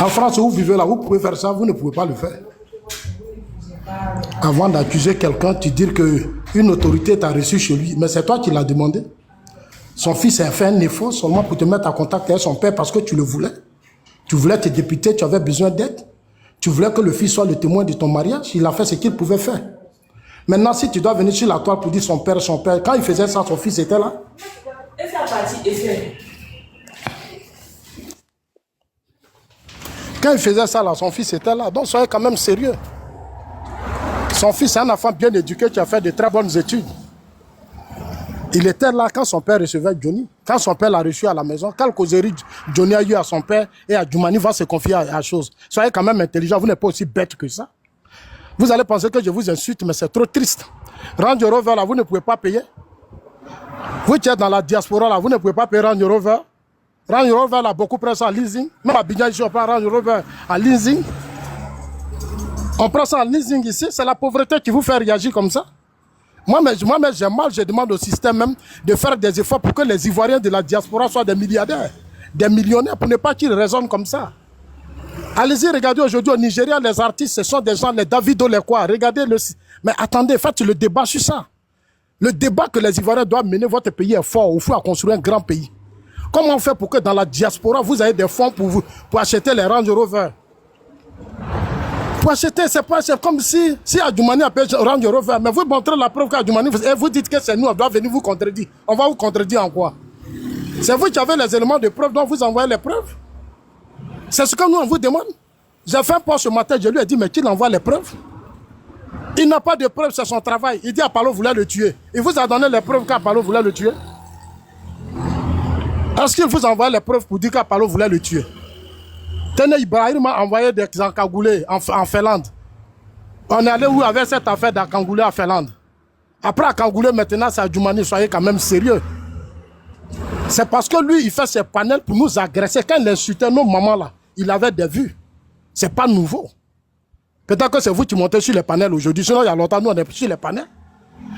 En France, où vous vivez là, vous pouvez faire ça, vous ne pouvez pas le faire. Avant d'accuser quelqu'un, tu dis qu'une autorité t'a reçu chez lui, mais c'est toi qui l'as demandé. Son fils a fait un effort seulement pour te mettre en contact avec son père parce que tu le voulais. Tu voulais te députer, tu avais besoin d'aide. Tu voulais que le fils soit le témoin de ton mariage. Il a fait ce qu'il pouvait faire. Maintenant, si tu dois venir sur la toile pour dire son père, quand il faisait ça, son fils était là. Quand il faisait ça, là, son fils était là. Donc, soyez quand même sérieux. Son fils est un enfant bien éduqué qui a fait de très bonnes études. Il était là quand son père recevait Johnny. Quand son père l'a reçu à la maison, quelle causerie Johnny a eu à son père et à Djoumani va se confier à la chose. Soyez quand même intelligent, vous n'êtes pas aussi bête que ça. Vous allez penser que je vous insulte, mais c'est trop triste. Range Rover, là, vous ne pouvez pas payer. Vous qui êtes dans la diaspora, là, vous ne pouvez pas payer Range Rover. Range Rover, là, beaucoup prennent ça en leasing. Même à Bignan, ici, on prend Range Rover en leasing. On prend ça en leasing ici, c'est la pauvreté qui vous fait réagir comme ça. Moi, j'ai mal, je demande au système même de faire des efforts pour que les Ivoiriens de la diaspora soient des milliardaires, des millionnaires, pour ne pas qu'ils raisonnent comme ça. Allez-y, regardez aujourd'hui au Nigeria, les artistes, ce sont des gens, les Davido, les quoi. Regardez le... Mais attendez, faites le débat sur ça. Le débat que les Ivoiriens doivent mener, votre pays est fort, il faut construire un grand pays. Comment on fait pour que dans la diaspora, vous ayez des fonds pour acheter les Range Rover? Pour acheter, c'est comme si Adjoumani appelle Range Rover, mais vous montrez la preuve qu'Adjoumani, et vous dites que c'est nous, on doit venir vous contredire. On va vous contredire en quoi? C'est vous qui avez les éléments de preuve, donc vous envoyez les preuves. C'est ce que nous, on vous demande. J'ai fait un post ce matin, je lui ai dit, mais qu'il envoie les preuves? Il n'a pas de preuves, c'est son travail. Il dit Apollo voulait le tuer. Il vous a donné les preuves qu'Apollo voulait le tuer? Est-ce qu'il vous envoie les preuves pour dire qu'Apollo voulait le tuer? Tenez, Ibrahim m'a envoyé des encagoulés en Finlande. On est allé où avec cette affaire d'encagoulés en Finlande? Après encagoulé, maintenant, c'est Adjoumani, soyez quand même sérieux. C'est parce que lui, il fait ses panels pour nous agresser. Quand il insultait nos mamans là, il avait des vues. C'est pas nouveau. Peut-être que c'est vous qui montez sur les panels aujourd'hui. Sinon, il y a longtemps, nous, on est sur les panels.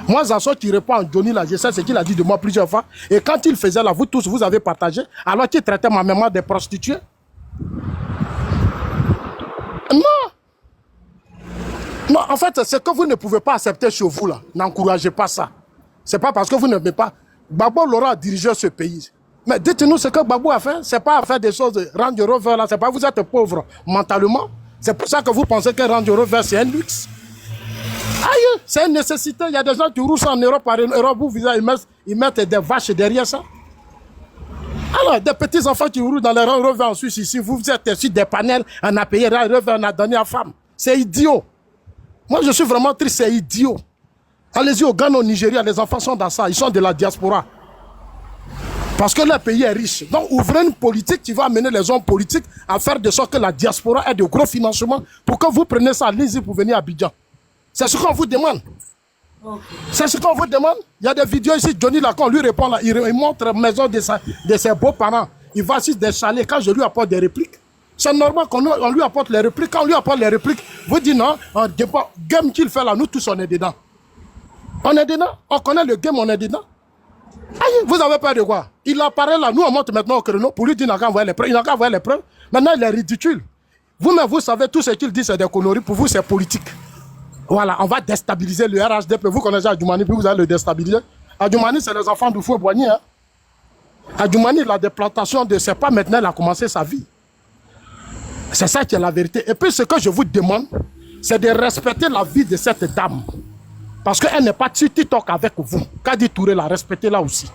Moi, Zanso qui répond à Johnny là, je sais ce qu'il a dit de moi plusieurs fois. Et quand il faisait là, vous tous, vous avez partagé, alors qu'il traitait ma maman des prostituées. Non. Non, en fait, c'est que vous ne pouvez pas accepter chez vous là. N'encouragez pas ça. C'est pas parce que vous n'aimez pas. Gbagbo l'aura dirigé ce pays. Mais dites-nous ce que Gbagbo a fait. C'est pas à faire des choses de Range Rover là. C'est pas vous êtes pauvre mentalement. C'est pour ça que vous pensez que Range Rover c'est un luxe. Aïe, c'est une nécessité. Il y a des gens qui roulent en Europe, par Europe, vous ils mettent des vaches derrière ça. Alors, des petits enfants qui roulent dans les Range Rover en Suisse ici, vous êtes sur des panels, on a payé Range Rover, on a donné à femme. C'est idiot. Moi, je suis vraiment triste, c'est idiot. Allez-y au Ghana, au Nigeria, les enfants sont dans ça, ils sont de la diaspora. Parce que le pays est riche. Donc, ouvrez une politique qui va amener les hommes politiques à faire de sorte que la diaspora ait de gros financements pour que vous preniez ça, allez-y pour venir à Abidjan. C'est ce qu'on vous demande. Okay. C'est ce qu'on vous demande. Il y a des vidéos ici, Johnny là, quand on lui répond là, il montre la maison de ses beaux-parents. Il va sur des chalets, quand je lui apporte des répliques. C'est normal qu'on lui apporte les répliques. Quand on lui apporte les répliques, vous dites non, un game qu'il fait là, nous tous on est dedans. On est dedans, on connaît le game, on est dedans. Aïe, vous avez peur de quoi? Il apparaît là, nous on monte maintenant au créneau pour lui dire qu'il n'a qu'à envoyer les preuves. Il n'a qu'à envoyer les preuves. Maintenant il est ridicule. Vous-même vous savez tout ce qu'il dit c'est des conneries. Pour vous c'est politique. Voilà, on va déstabiliser le RHDP. Vous connaissez Adjoumani, puis vous allez le déstabiliser. Adjoumani c'est les enfants du fou Boigny. Hein? Adjoumani la déplantation de ses pas maintenant il a commencé sa vie. C'est ça qui est la vérité. Et puis ce que je vous demande, c'est de respecter la vie de cette dame. Parce qu'elle n'est pas sur TikTok avec vous. Kadi Touré l'a respecté là aussi.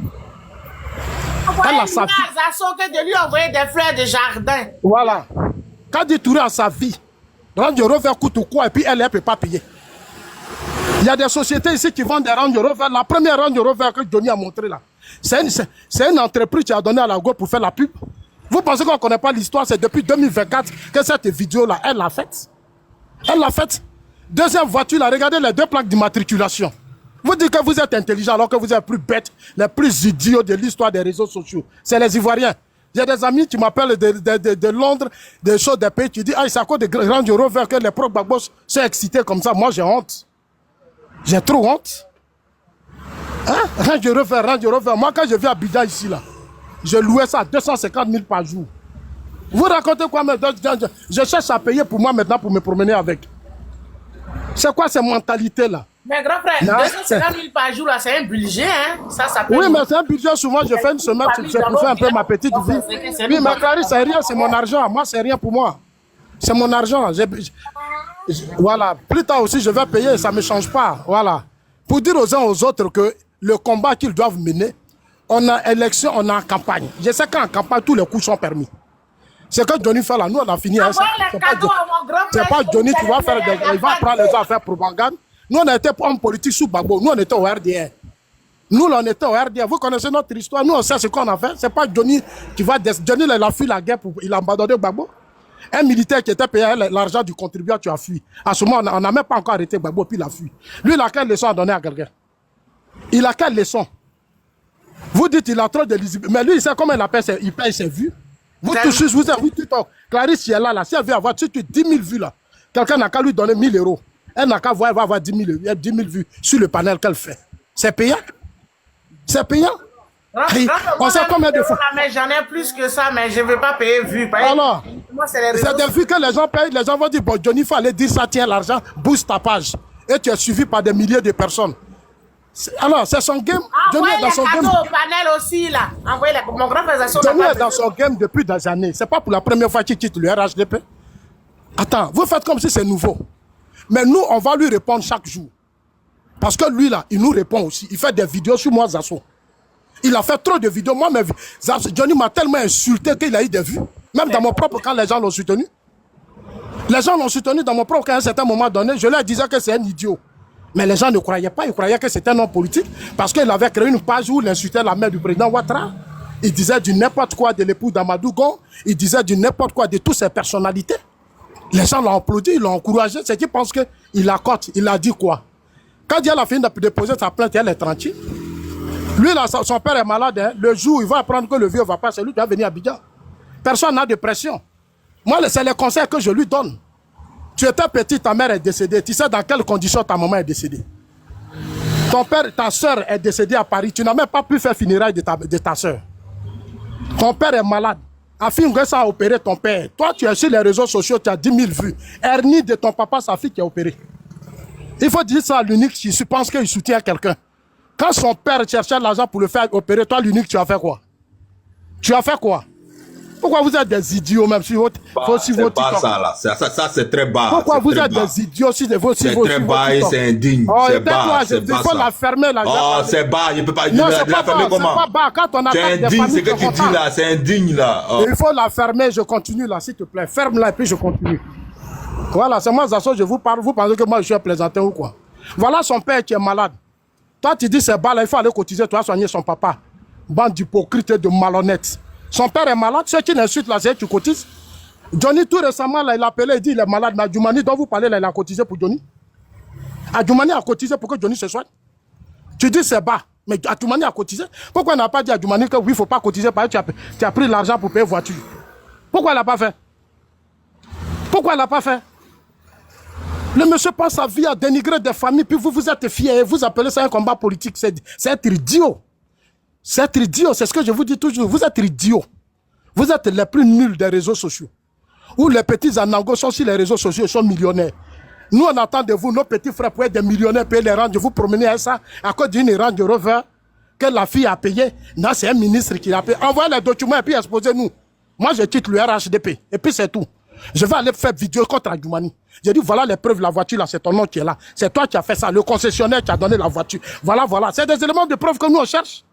Elle a sa vie. Que de lui envoyer des fleurs de jardin. Voilà. Kadi Touré a sa vie. Range Rover coûte ou quoi et puis elle ne peut pas payer. Il y a des sociétés ici qui vendent des Range Rover. La première Range Rover que Johnny a montré là, c'est une entreprise qui a donné à la go pour faire la pub. Vous pensez qu'on ne connaît pas l'histoire? C'est depuis 2024 que cette vidéo-là, elle l'a faite. Elle l'a faite. Deuxième voiture, là, regardez les deux plaques d'immatriculation. Vous dites que vous êtes intelligent alors que vous êtes plus bête, les plus idiots de l'histoire des réseaux sociaux. C'est les Ivoiriens. J'ai des amis qui m'appellent de Londres, des choses des pays, qui disent ah, c'est à cause de Range Rover que les propres Gbagbo sont excités comme ça. Moi, j'ai honte. J'ai trop honte. Hein? Range Rover. Moi, quand je viens à Abidjan ici, là, je louais ça à 250 000 par jour. Vous racontez quoi maintenant? Je cherche à payer pour moi maintenant pour me promener avec. C'est quoi ces mentalités-là? Mais grand frère, 250 000 par jour, c'est un budget, hein? Ça peut... Oui, mais c'est un budget. Souvent, je fais une semaine, c'est pour faire un peu ma petite vie. Oui, mais Clarisse, c'est rien, c'est mon argent. Moi, c'est rien pour moi. C'est mon argent. Voilà. Plus tard aussi, je vais payer, ça ne me change pas. Voilà. Pour dire aux uns aux autres que le combat qu'ils doivent mener, on a élection, on a campagne. Je sais qu'en campagne, tous les coups sont permis. C'est que Johnny fait là, nous on a fini. C'est pas Johnny qui va faire il va prendre les gens à faire propagande. Nous on était en politique sous Gbagbo, nous on était au RDR. Nous on était au RDR, vous connaissez notre histoire, nous on sait ce qu'on a fait. C'est pas Johnny qui va... Johnny il a fui la guerre, il a abandonné Gbagbo. Un militaire qui était payé l'argent du contribuable, tu as fui. À ce moment, on n'a même pas encore arrêté Gbagbo, puis il a fui. Lui, il a quelle leçon à donner à quelqu'un? Il a quelle leçon? Vous dites il a trop de lisibilité. Mais lui, il sait comment il paye ses vues. Vous tous, vous êtes, Clarisse, qui est là, si elle veut avoir 10 000 vues là, quelqu'un n'a qu'à lui donner 1 000 €. Elle n'a qu'à voir, elle va avoir 10 000 vues sur le panel qu'elle fait. C'est payant. C'est payant. On sait combien de fois. Mais j'en ai plus que ça, mais je ne veux pas payer vues. Alors, c'est des vues que les gens payent. Les gens vont dire, bon, Johnny, il faut aller dire ça, tiens, l'argent, booste ta page. Et tu es suivi par des milliers de personnes. Alors, c'est son game. Johnny est dans son game. Au panel aussi, là. Envoyez mon grand frère. Johnny est dans son game depuis des années. C'est pas pour la première fois qu'il quitte le RHDP. Attends, vous faites comme si c'est nouveau. Mais nous, on va lui répondre chaque jour. Parce que lui, là, il nous répond aussi. Il fait des vidéos sur moi, Zasso. Il a fait trop de vidéos. Moi, Johnny m'a tellement insulté qu'il a eu des vues. Même dans mon propre camp, les gens l'ont soutenu. Les gens l'ont soutenu dans mon propre camp à un certain moment donné. Je leur disais que c'est un idiot. Mais les gens ne croyaient pas. Ils croyaient que c'était un homme politique. Parce qu'il avait créé une page où il insultait la mère du président Ouattara. Il disait du n'importe quoi de l'époux d'Amadou Gon. Il disait du n'importe quoi de toutes ses personnalités. Les gens l'ont applaudi, ils l'ont encouragé. C'est qu'ils pensent qu'il a cote. Il a dit quoi? Quand il a fini de déposer sa plainte, elle est tranquille. Lui, là, son père est malade. Hein. Le jour où il va apprendre que le vieux va pas, c'est lui qui va venir à Abidjan. Personne n'a de pression. Moi, c'est les conseils que je lui donne. Tu étais petit, ta mère est décédée. Tu sais dans quelles conditions ta maman est décédée. Ton père, ta soeur est décédée à Paris. Tu n'as même pas pu faire funérailles de ta soeur. Ton père est malade. Afin que ça a opéré ton père. Toi, tu es sur les réseaux sociaux, tu as 10 000 vues. Hernie de ton papa, sa fille qui a opéré. Il faut dire ça à l'unique qui pense qu'il soutient quelqu'un. Quand son père cherchait l'argent pour le faire opérer, toi, l'unique, tu as fait quoi? Tu as fait quoi? Pourquoi vous êtes des idiots même sur votre C'est pas ça là, ça c'est très bas. Pourquoi vous êtes des idiots si c'est votre C'est très bas et c'est indigne. C'est bas, c'est bas. Il faut la fermer là. Oh, c'est bas, il ne peut pas. Non, c'est pas bas, c'est pas bas. Quand on c'est indigne, c'est ce que tu dis là, c'est indigne là. Oh. Il faut la fermer, je continue là, s'il te plaît. Ferme-la et puis je continue. Voilà, c'est moi, Zasso, je vous parle. Vous pensez que moi je suis un plaisantin ou quoi? Voilà son père qui est malade. Toi, tu dis c'est bas là, il faut aller cotiser, tu vas soigner son papa. Bande d'hypocrites et de malhonnêtes. Son père est malade, ceux qui l'insultent là, c'est tu cotises. Johnny, tout récemment, là, il a appelé, il dit il est malade. Mais Adjoumani, dont vous parlez là, il a cotisé pour Johnny. Adjoumani a cotisé pour que Johnny se soigne. Tu dis c'est bas, mais Adjoumani a cotisé. Pourquoi il n'a pas dit à Adjoumani que oui, il ne faut pas cotiser parce que tu as pris l'argent pour payer voiture? Pourquoi il n'a pas fait? Pourquoi il n'a pas fait? Le monsieur passe sa vie à dénigrer des familles, puis vous êtes fiers, vous appelez ça un combat politique. C'est être idiot. C'est être idiot, c'est ce que je vous dis toujours. Vous êtes idiot. Vous êtes les plus nuls des réseaux sociaux. Où les petits anangos sont sur les réseaux sociaux, ils sont millionnaires. Nous, on attend de vous, nos petits frères, pour être des millionnaires, payer les rangs, vous promener à ça, à cause d'une Range Rover que la fille a payé. Non, c'est un ministre qui l'a payé. Envoyez les documents et puis exposez-nous. Moi, je quitte le RHDP. Et puis c'est tout. Je vais aller faire vidéo contre Adjoumani. J'ai dit, voilà les preuves, la voiture là, c'est ton nom qui est là. C'est toi qui as fait ça, le concessionnaire qui a donné la voiture. Voilà. C'est des éléments de preuve que nous, on cherche.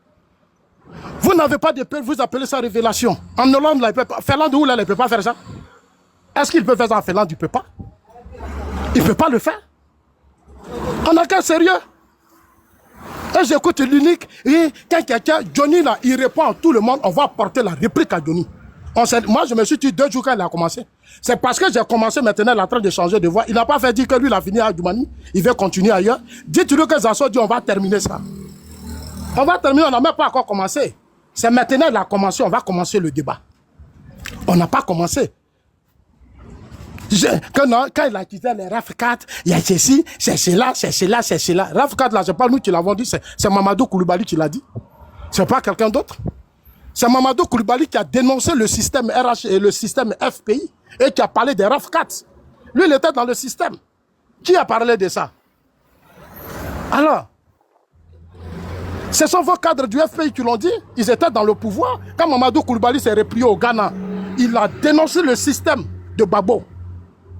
Vous n'avez pas de preuve, vous appelez ça révélation. En Hollande, là, il peut pas. Finlande, où là, il ne peut pas faire ça? Est-ce qu'il peut faire ça en Finlande? Il ne peut pas. Il ne peut pas le faire. On n'a qu'un sérieux. Et j'écoute l'unique. Et quand quelqu'un, Johnny là, il répond à tout le monde, on va porter la réplique à Johnny. Moi, je me suis dit 2 jours quand il a commencé. C'est parce que j'ai commencé maintenant, il est en train de changer de voix. Il n'a pas fait dire que lui, il a fini à Adjoumani. Il veut continuer ailleurs. Dites-lui que Zasso dit on va terminer ça. On va terminer, on n'a même pas encore commencé. C'est maintenant qu'il a commencé, on va commencer le débat. On n'a pas commencé. Quand il a quitté les RAF 4, il y a ceci, c'est cela, c'est cela, c'est cela. RAF 4, là, c'est pas nous qui l'avons dit, c'est Mamadou Koulibaly qui l'a dit. C'est pas quelqu'un d'autre. C'est Mamadou Koulibaly qui a dénoncé le système RH et le système FPI et qui a parlé des RAF 4. Lui, il était dans le système. Qui a parlé de ça? Alors, ce sont vos cadres du FPI qui l'ont dit. Ils étaient dans le pouvoir. Quand Mamadou Koulibaly s'est replié au Ghana, il a dénoncé le système de Babo.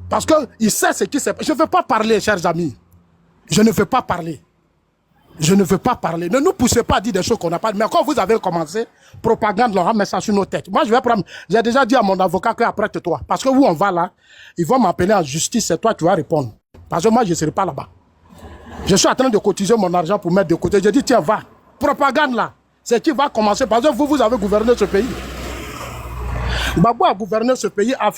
Parce qu'il sait ce qui s'est passé. Je ne veux pas parler, chers amis. Je ne veux pas parler. Je ne veux pas parler. Ne nous poussez pas à dire des choses qu'on n'a pas dit. Mais quand vous avez commencé, propagande, on va mettre ça sur nos têtes. Moi, je vais prendre. J'ai déjà dit à mon avocat qu'après toi. Parce que où on va là, ils vont m'appeler en justice, c'est toi qui vas répondre. Parce que moi, je ne serai pas là-bas. Je suis en train de cotiser mon argent pour mettre de côté. J'ai dit, tiens, va. Propagande là, c'est qui va commencer. Parce que vous avez gouverné ce pays. Babo a gouverné ce pays à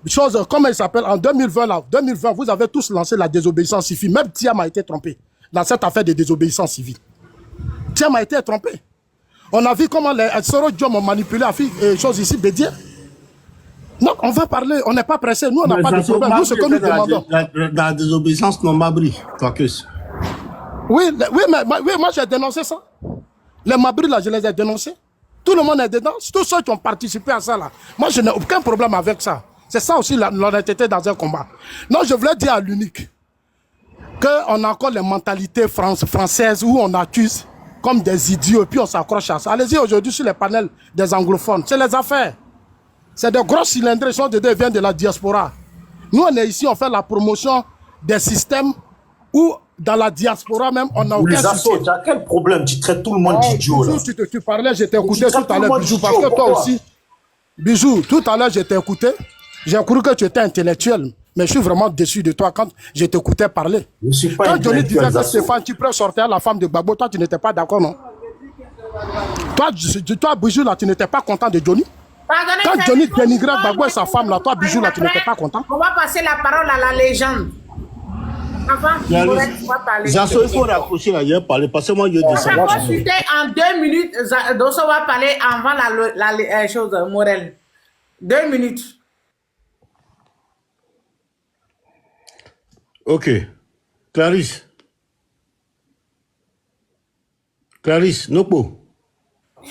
chose, comment il s'appelle, en 2020, là, 2020, vous avez tous lancé la désobéissance civile. Même Thiam a été trompé dans cette affaire de désobéissance civile. Thiam a été trompé. On a vu comment les Soro Diom ont manipulé la fille, chose ici, Bédier. Non, on va parler, on n'est pas pressé. Nous, on n'a pas de problème. Nous, ce que nous demandons. La désobéissance non Mabri, Caucus. Oui, oui, oui, moi j'ai dénoncé ça. Les Mabri, là, je les ai dénoncés. Tout le monde est dedans. Tous ceux qui ont participé à ça, là. Moi, je n'ai aucun problème avec ça. C'est ça aussi l'honnêteté dans un combat. Non, je voulais dire à l'unique qu'on a encore les mentalités françaises où on accuse comme des idiots et puis on s'accroche à ça. Allez-y aujourd'hui sur les panels des anglophones. C'est les affaires. C'est des gros cylindres, ils sont dedans, ils viennent de la diaspora. Nous, on est ici, on fait la promotion des systèmes où, dans la diaspora même, on n'a aucun soutien. Tu as quel problème? Tu traites tout le monde d'idiot. Tu parlais, je t'ai écouté tout à l'heure, Bijou, parce que toi aussi, Bijou, tout à l'heure, je t'ai écouté. J'ai cru que tu étais intellectuel, mais je suis vraiment déçu de toi quand je t'écoutais parler. Je suis pas quand Johnny disait que Stéphane Tipre sortait à la femme de Gbagbo, toi, tu n'étais pas d'accord, non? Toi, Bijou, là, tu n'étais pas content de Johnny? Quand Johnny dénigrait Gbagbo et sa femme, là, toi, Bijou, là, tu n'étais pas content? On va passer la parole à la légende. Zasso, il faut raccrocher là, il a parlé, parce que moi, je descends. On va consulter en 2 minutes. Dosso va parler avant la chose, Morel. 2 minutes. Ok. Clarisse. Clarisse, Nokbo.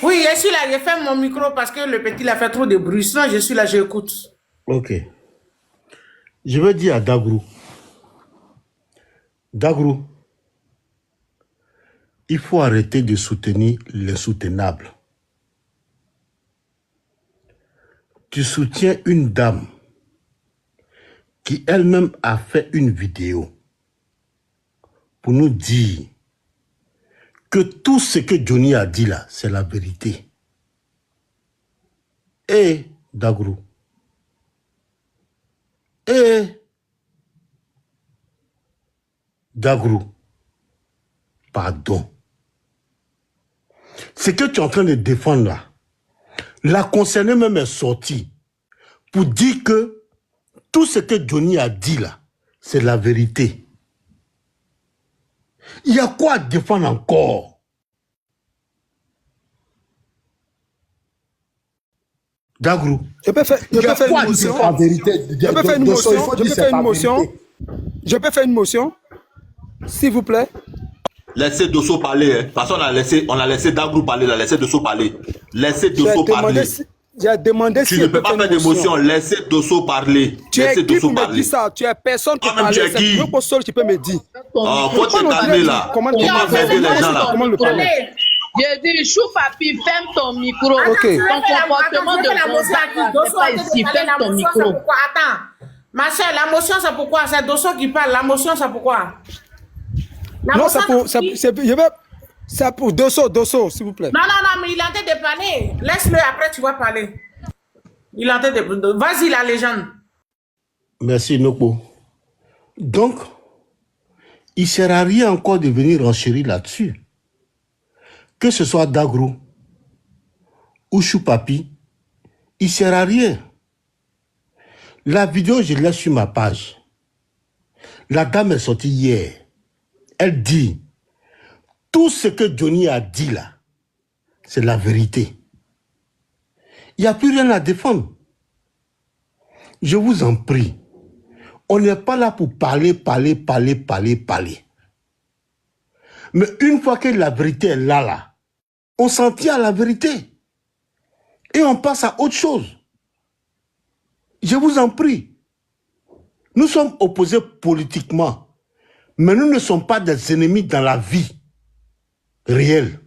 Oui, je suis là, j'ai fait mon micro parce que le petit il a fait trop de bruit. Sinon, je suis là, j'écoute. Ok. Je vais dire à Dagrou. Dagrou, il faut arrêter de soutenir les soutenables. Tu soutiens une dame qui elle-même a fait une vidéo pour nous dire que tout ce que Johnny a dit là, c'est la vérité. Eh, Dagrou. Eh, Dagrou. Pardon. Ce que tu es en train de défendre là, la concernée même est sortie pour dire que tout ce que Johnny a dit là, c'est la vérité. Il y a quoi à défendre encore? Dagrou. Je peux faire une motion. Je peux faire une motion. S'il vous plaît. Laissez Dosso parler. De toute façon, on a laissé Dagrou parler, on a laissé Dosso parler. Laissez Dosso parler. J'ai demandé si tu ne peux pas faire d'émotion. Laissez Dosso parler. Tu es qui pour me dire ça? Tu es personne qui parle. C'est le seul qui peut me dire. Oh, faut te calmer là. Comment aider les gens là? Comment le parler? Je dis, Chou Papi, ferme ton micro. Ok. Ton comportement de n'est pas ici. Ferme ton micro. Attends. Ma soeur, la motion, c'est pourquoi? C'est Dosso qui parle. La motion, c'est pourquoi? Non, c'est pour Dosso, s'il vous plaît. Non, mais il est en train de parler. Laisse-le, après tu vas parler. Il est en train de... Vas-y, la légende. Merci, Nokbo. Donc, il ne sert à rien encore de venir renchérir là-dessus. Que ce soit Dagrou ou Chou Papi, il ne sert à rien. La vidéo, je l'ai sur ma page. La dame est sortie hier. Elle dit, tout ce que Johnny a dit là, c'est la vérité. Il n'y a plus rien à défendre. Je vous en prie, on n'est pas là pour parler. Mais une fois que la vérité est là, on s'en tient à la vérité. Et on passe à autre chose. Je vous en prie. Nous sommes opposés politiquement. Mais nous ne sommes pas des ennemis dans la vie réelle.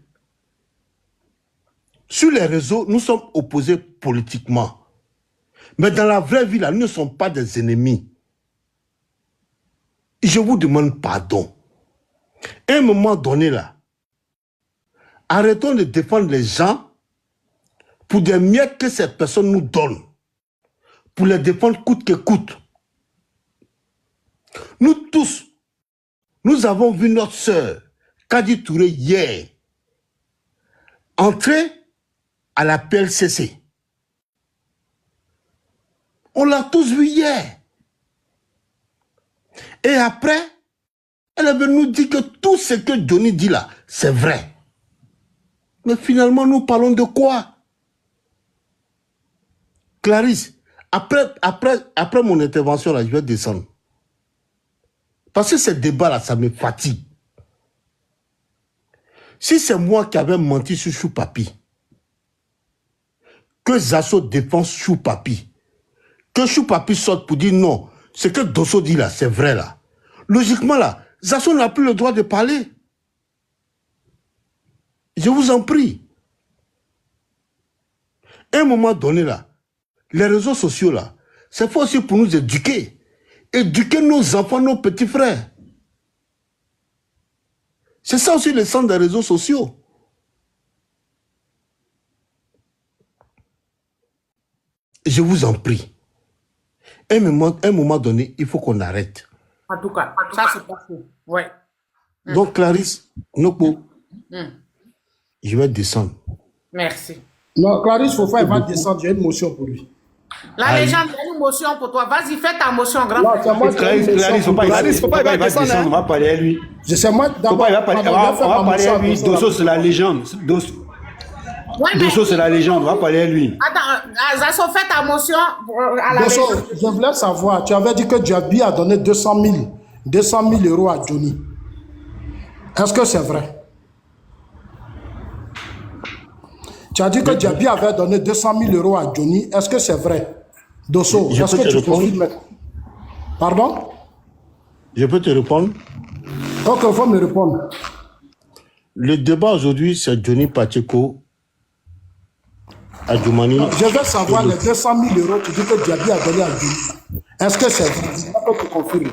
Sur les réseaux, nous sommes opposés politiquement. Mais dans la vraie vie, là, nous ne sommes pas des ennemis. Je vous demande pardon. À un moment donné, là, arrêtons de défendre les gens pour des miettes que ces personnes nous donnent. Pour les défendre coûte que coûte. Nous tous, nous avons vu notre sœur, Kadi Touré, hier, entrer à la PLCC. On l'a tous vu hier. Et après, elle est venue nous dire que tout ce que Johnny dit là, c'est vrai. Mais finalement, nous parlons de quoi? Clarisse, Après mon intervention, là, je vais descendre. Parce que ces débats-là, ça me fatigue. Si c'est moi qui avais menti sur Choupapi, que Zasso défend Choupapi, que Choupapi sorte pour dire non, ce que Dosso dit là, c'est vrai là. Logiquement là, Zasso n'a plus le droit de parler. Je vous en prie. À un moment donné là, les réseaux sociaux là, c'est pas aussi pour nous éduquer. Éduquer nos enfants, nos petits frères. C'est ça aussi le sens des réseaux sociaux. Je vous en prie. À un moment donné, il faut qu'on arrête. En tout cas, ça c'est pas faux. Ouais. Donc Clarisse, Nopo, je vais descendre. Merci. Non, Clarisse, faut faire, il va descendre, j'ai une motion pour lui. La légende, il y a une motion pour toi. Vas-y, fais ta motion, grand. Non, c'est moi Clarisse, faut pas, il va descendre, on va parler à lui. Je sais, moi, Faut pas, on va parler à lui. Dosso, c'est la légende. Dosso, c'est la légende, on va parler à lui. Attends, Zasso, fais ta motion à la Dosso, légende. je voulais savoir, tu avais dit que Diaby a donné 200 000 euros à Johnny. Est-ce que c'est vrai? Tu as dit que Diaby avait donné 200 000 euros à Johnny. Est-ce que c'est vrai? Dosso, est-ce que tu confirmes? Pardon? Je peux te répondre? Donc, il faut me répondre. Le débat aujourd'hui, c'est Johnny Pacheco à Djoumani. Je veux savoir les 200 000 euros que tu dis que Diaby a donné à Johnny. Est-ce que c'est vrai? Est-ce que tu confirmes?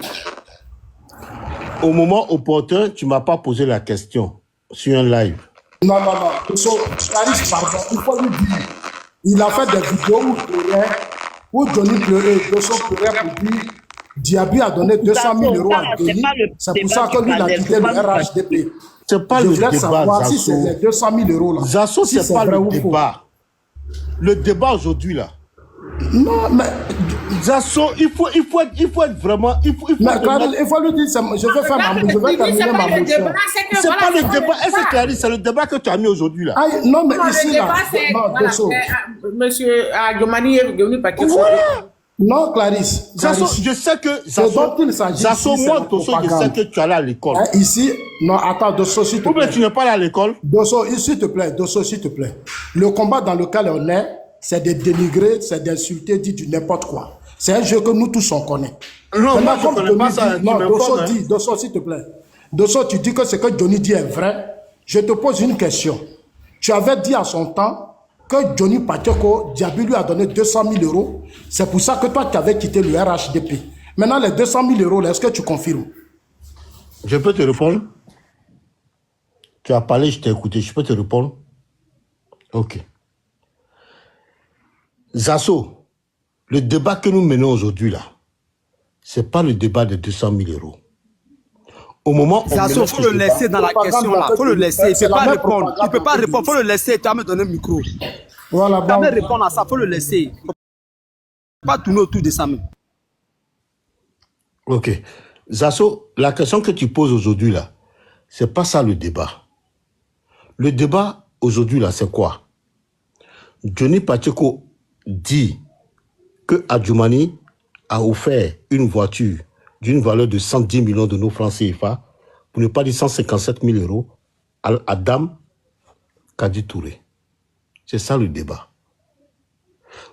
Au moment opportun, tu ne m'as pas posé la question sur un live. Non. Clarisse, pardon, il faut lui dire. Il a fait des vidéos où Johnny pleurait, Dosso pleurait pour dire Diaby a donné 200 000 euros à Johnny. C'est pour ça que lui, il a quitté le RHDP. C'est pas le débat, savoir Zasso. si c'est les 200 000 euros là. Zasso, si c'est pas vrai le ou faux. débat. Le débat aujourd'hui là. Non, mais Zasso, il faut être vraiment. Il faut lui dire, je vais terminer ma motion. C'est pas le débat. Est-ce que Clarisse, c'est le débat que tu as mis aujourd'hui là? Non, mais Non, ici le débat, là. c'est. Non, Voilà, Dosso. monsieur Djomani est venu par quelque chose. Non, Clarisse. Zasso, je sais que Zasso, moi, Dosso, je sais que tu es allé à l'école. Ici, non, attends, Dosso, s'il te Ou bien plaît. tu n'es pas allé à l'école? Dosso, s'il te plaît, Dosso, s'il te plaît. Le combat dans lequel on est, c'est de dénigrer, c'est d'insulter, dire du n'importe quoi. C'est un jeu que nous tous on connaît. Non, moi, Maintenant, je ne connais pas ça. non, Dosso, s'il te plaît. Dosso, tu dis que ce que Johnny dit est vrai. Je te pose une question. Tu avais dit à son temps que Johnny Pacheco, Diaby lui a donné 200 000 euros. C'est pour ça que toi, tu avais quitté le RHDP. Maintenant, les 200 000 euros, est-ce que tu confirmes? Je peux te répondre? Tu as parlé, je t'ai écouté. Je peux te répondre? Ok. Zasso, le débat que nous menons aujourd'hui là, c'est pas le débat de 200 000 euros. Au moment où Zasso, il faut le laisser dans la question là. Il faut le laisser. Il ne peut pas répondre. Il ne peut pas répondre. Il faut le laisser. Tu vas me donner le micro. Voilà, Tu vas me répondre à ça. Il faut le laisser. Il ne faut pas tourner autour de ça même. Ok. Zasso, la question que tu poses aujourd'hui là, c'est pas ça le débat. Le débat aujourd'hui là, c'est quoi? Johnny Pacheco dit que Adjoumani a offert une voiture d'une valeur de 110 millions de nos francs CFA, pour ne pas dire 157 000 euros, à Dame Kadi Touré. C'est ça le débat.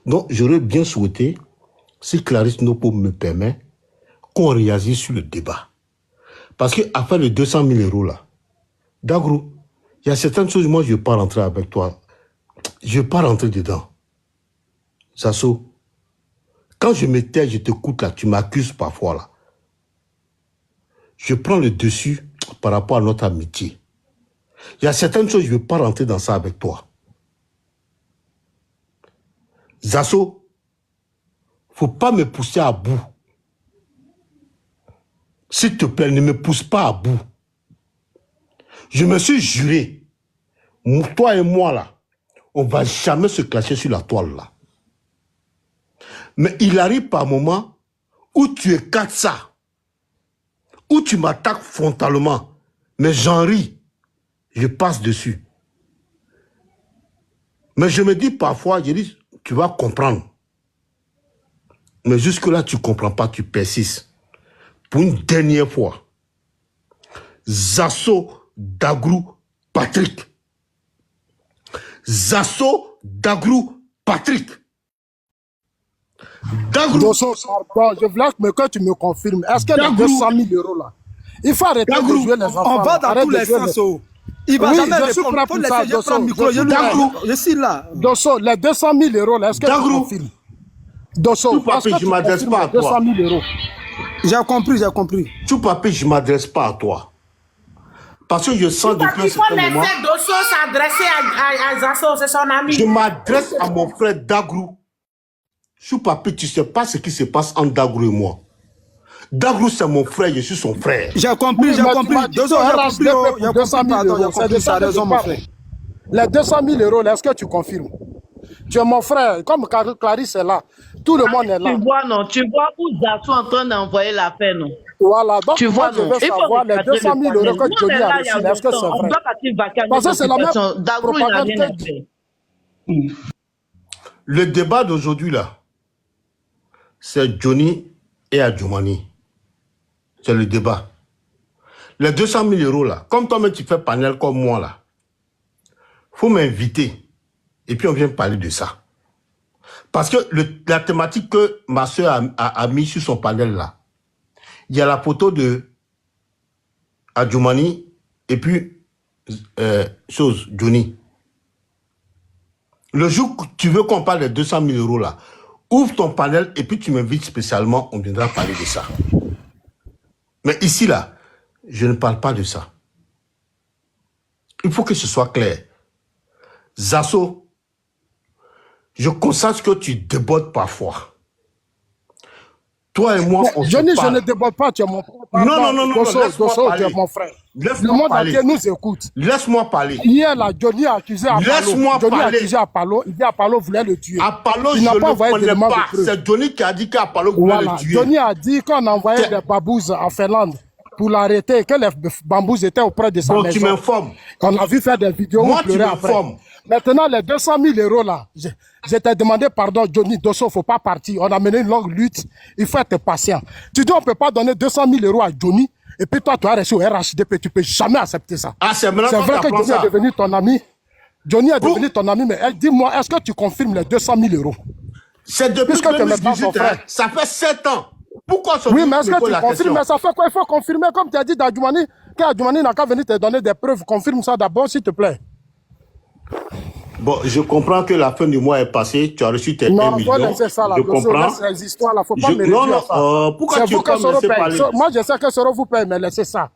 Donc, j'aurais bien souhaité, si Clarisse Nopo me permet, qu'on réagisse sur le débat. Parce qu'après les 200 000 euros là, Dagrou, il y a certaines choses, moi, je ne vais pas rentrer avec toi. Je ne vais pas rentrer dedans. Zasso, quand je me tais, je t'écoute là, tu m'accuses parfois là. Je prends le dessus par rapport à notre amitié. Il y a certaines choses, je ne vais pas rentrer dans ça avec toi. Zasso, il ne faut pas me pousser à bout. S'il te plaît, ne me pousse pas à bout. Je me suis juré, toi et moi là, on ne va jamais se clasher sur la toile là. Mais il arrive par moment où tu écartes ça, où tu m'attaques frontalement, mais j'en ris, je passe dessus. Mais je me dis parfois, je dis, tu vas comprendre. Mais jusque-là, tu ne comprends pas, tu persistes. Pour une dernière fois, Zasso Dagrou Patrick. Zasso Dagrou Patrick. Dagrou. Dosso, pardon, je voulais que tu me confirmes. Est-ce que les 200 000 € là, il faut arrêter de jouer les enfants. On va dans tous les sens. Il va jamais répondre. Faut laisser, je prends le micro. Je suis là. Dosso, les 200 000 € là, est-ce que tu confirmes? Dosso, Papi, je ne m'adresse pas à toi. 200 000 €. J'ai compris, j'ai compris. Tout papi, je ne m'adresse pas à toi. Parce que je sens depuis un certain moment... Il faut laisser Dosso s'adresser à Zasso, c'est son ami. Je m'adresse à mon frère Dagrou. Chou papi, tu ne sais pas ce qui se passe entre Dagrou et moi. Dagrou, c'est mon frère, je suis son frère. J'ai compris, j'ai compris. Dosso, j'ai compris. 200 000 €. C'est de ça raison, mon frère. Les 200 000 €, là, est-ce que tu confirmes? Tu es mon frère, comme Clarisse est là, tout le monde est là. Tu vois, non, tu vois où Zasso est en train d'envoyer l'affaire, non? Voilà, donc tu vois, je veux savoir les 200 000 € que Johnny a reçus, est-ce que c'est vrai? Parce que c'est la même propagande que... Le débat d'aujourd'hui, là, c'est Johnny et Adjoumani. C'est le débat. Les 200 000 €, là, comme toi-même tu fais panel comme moi, là, faut m'inviter. Et puis on vient parler de ça. Parce que la thématique que ma soeur a mis sur son panel là, il y a la photo de Adjoumani et puis Johnny. Le jour que tu veux qu'on parle de 200 000 € là, ouvre ton panel et puis tu m'invites spécialement, on viendra parler de ça. Mais ici là, je ne parle pas de ça. Il faut que ce soit clair. Zasso, je constate que tu débordes parfois. Toi et moi, on Johnny, se parle. je ne déborde pas, tu es mon frère. Non, Dosso, tu es mon frère. Le monde entier nous écoute. Laisse-moi parler. Hier, là, Johnny a accusé Apollo. Laisse-moi Johnny a parler. accusé Apollo. Il dit Apollo voulait le tuer. Apollo, il je n'a ne pas envoyé le d'éléments connais de pas. preuve. C'est Johnny qui a dit qu'Apollo voulait le tuer. Johnny a dit qu'on envoyait des babous en Finlande pour l'arrêter, que les bambous étaient auprès de sa maison. Tu m'informes. On a vu faire des vidéos où Moi, il pleurait après. Maintenant, les 200 000 € là, je t'ai demandé pardon, Johnny Dosso, il ne faut pas partir. On a mené une longue lutte. Il faut être patient. Tu dis, on ne peut pas donner 200 000 € à Johnny. Et puis toi, tu as reçu au RHDP. Tu ne peux jamais accepter ça. Ah, c'est vrai que Johnny est devenu ton ami. Johnny est devenu ton ami, mais dis-moi, est-ce que tu confirmes les 200 000 €? C'est depuis 2018, hein, ça fait 7 ans. Pourquoi ça? Oui, mais est-ce que tu confirmes? Mais ça fait quoi? Il faut confirmer, comme tu as dit d'Adjoumani, qu'Adjoumani n'a qu'à venir te donner des preuves. Confirme ça d'abord, s'il te plaît. Bon, je comprends que la fin du mois est passée, tu as reçu tes 1 million. Non, il faut laisser ça là. Je comprends. Ces histoires-là, il ne faut pas me non, ça. Pourquoi tu ne peux pas me laisser parler? Moi, je sais que Soro vous paye, mais laissez ça.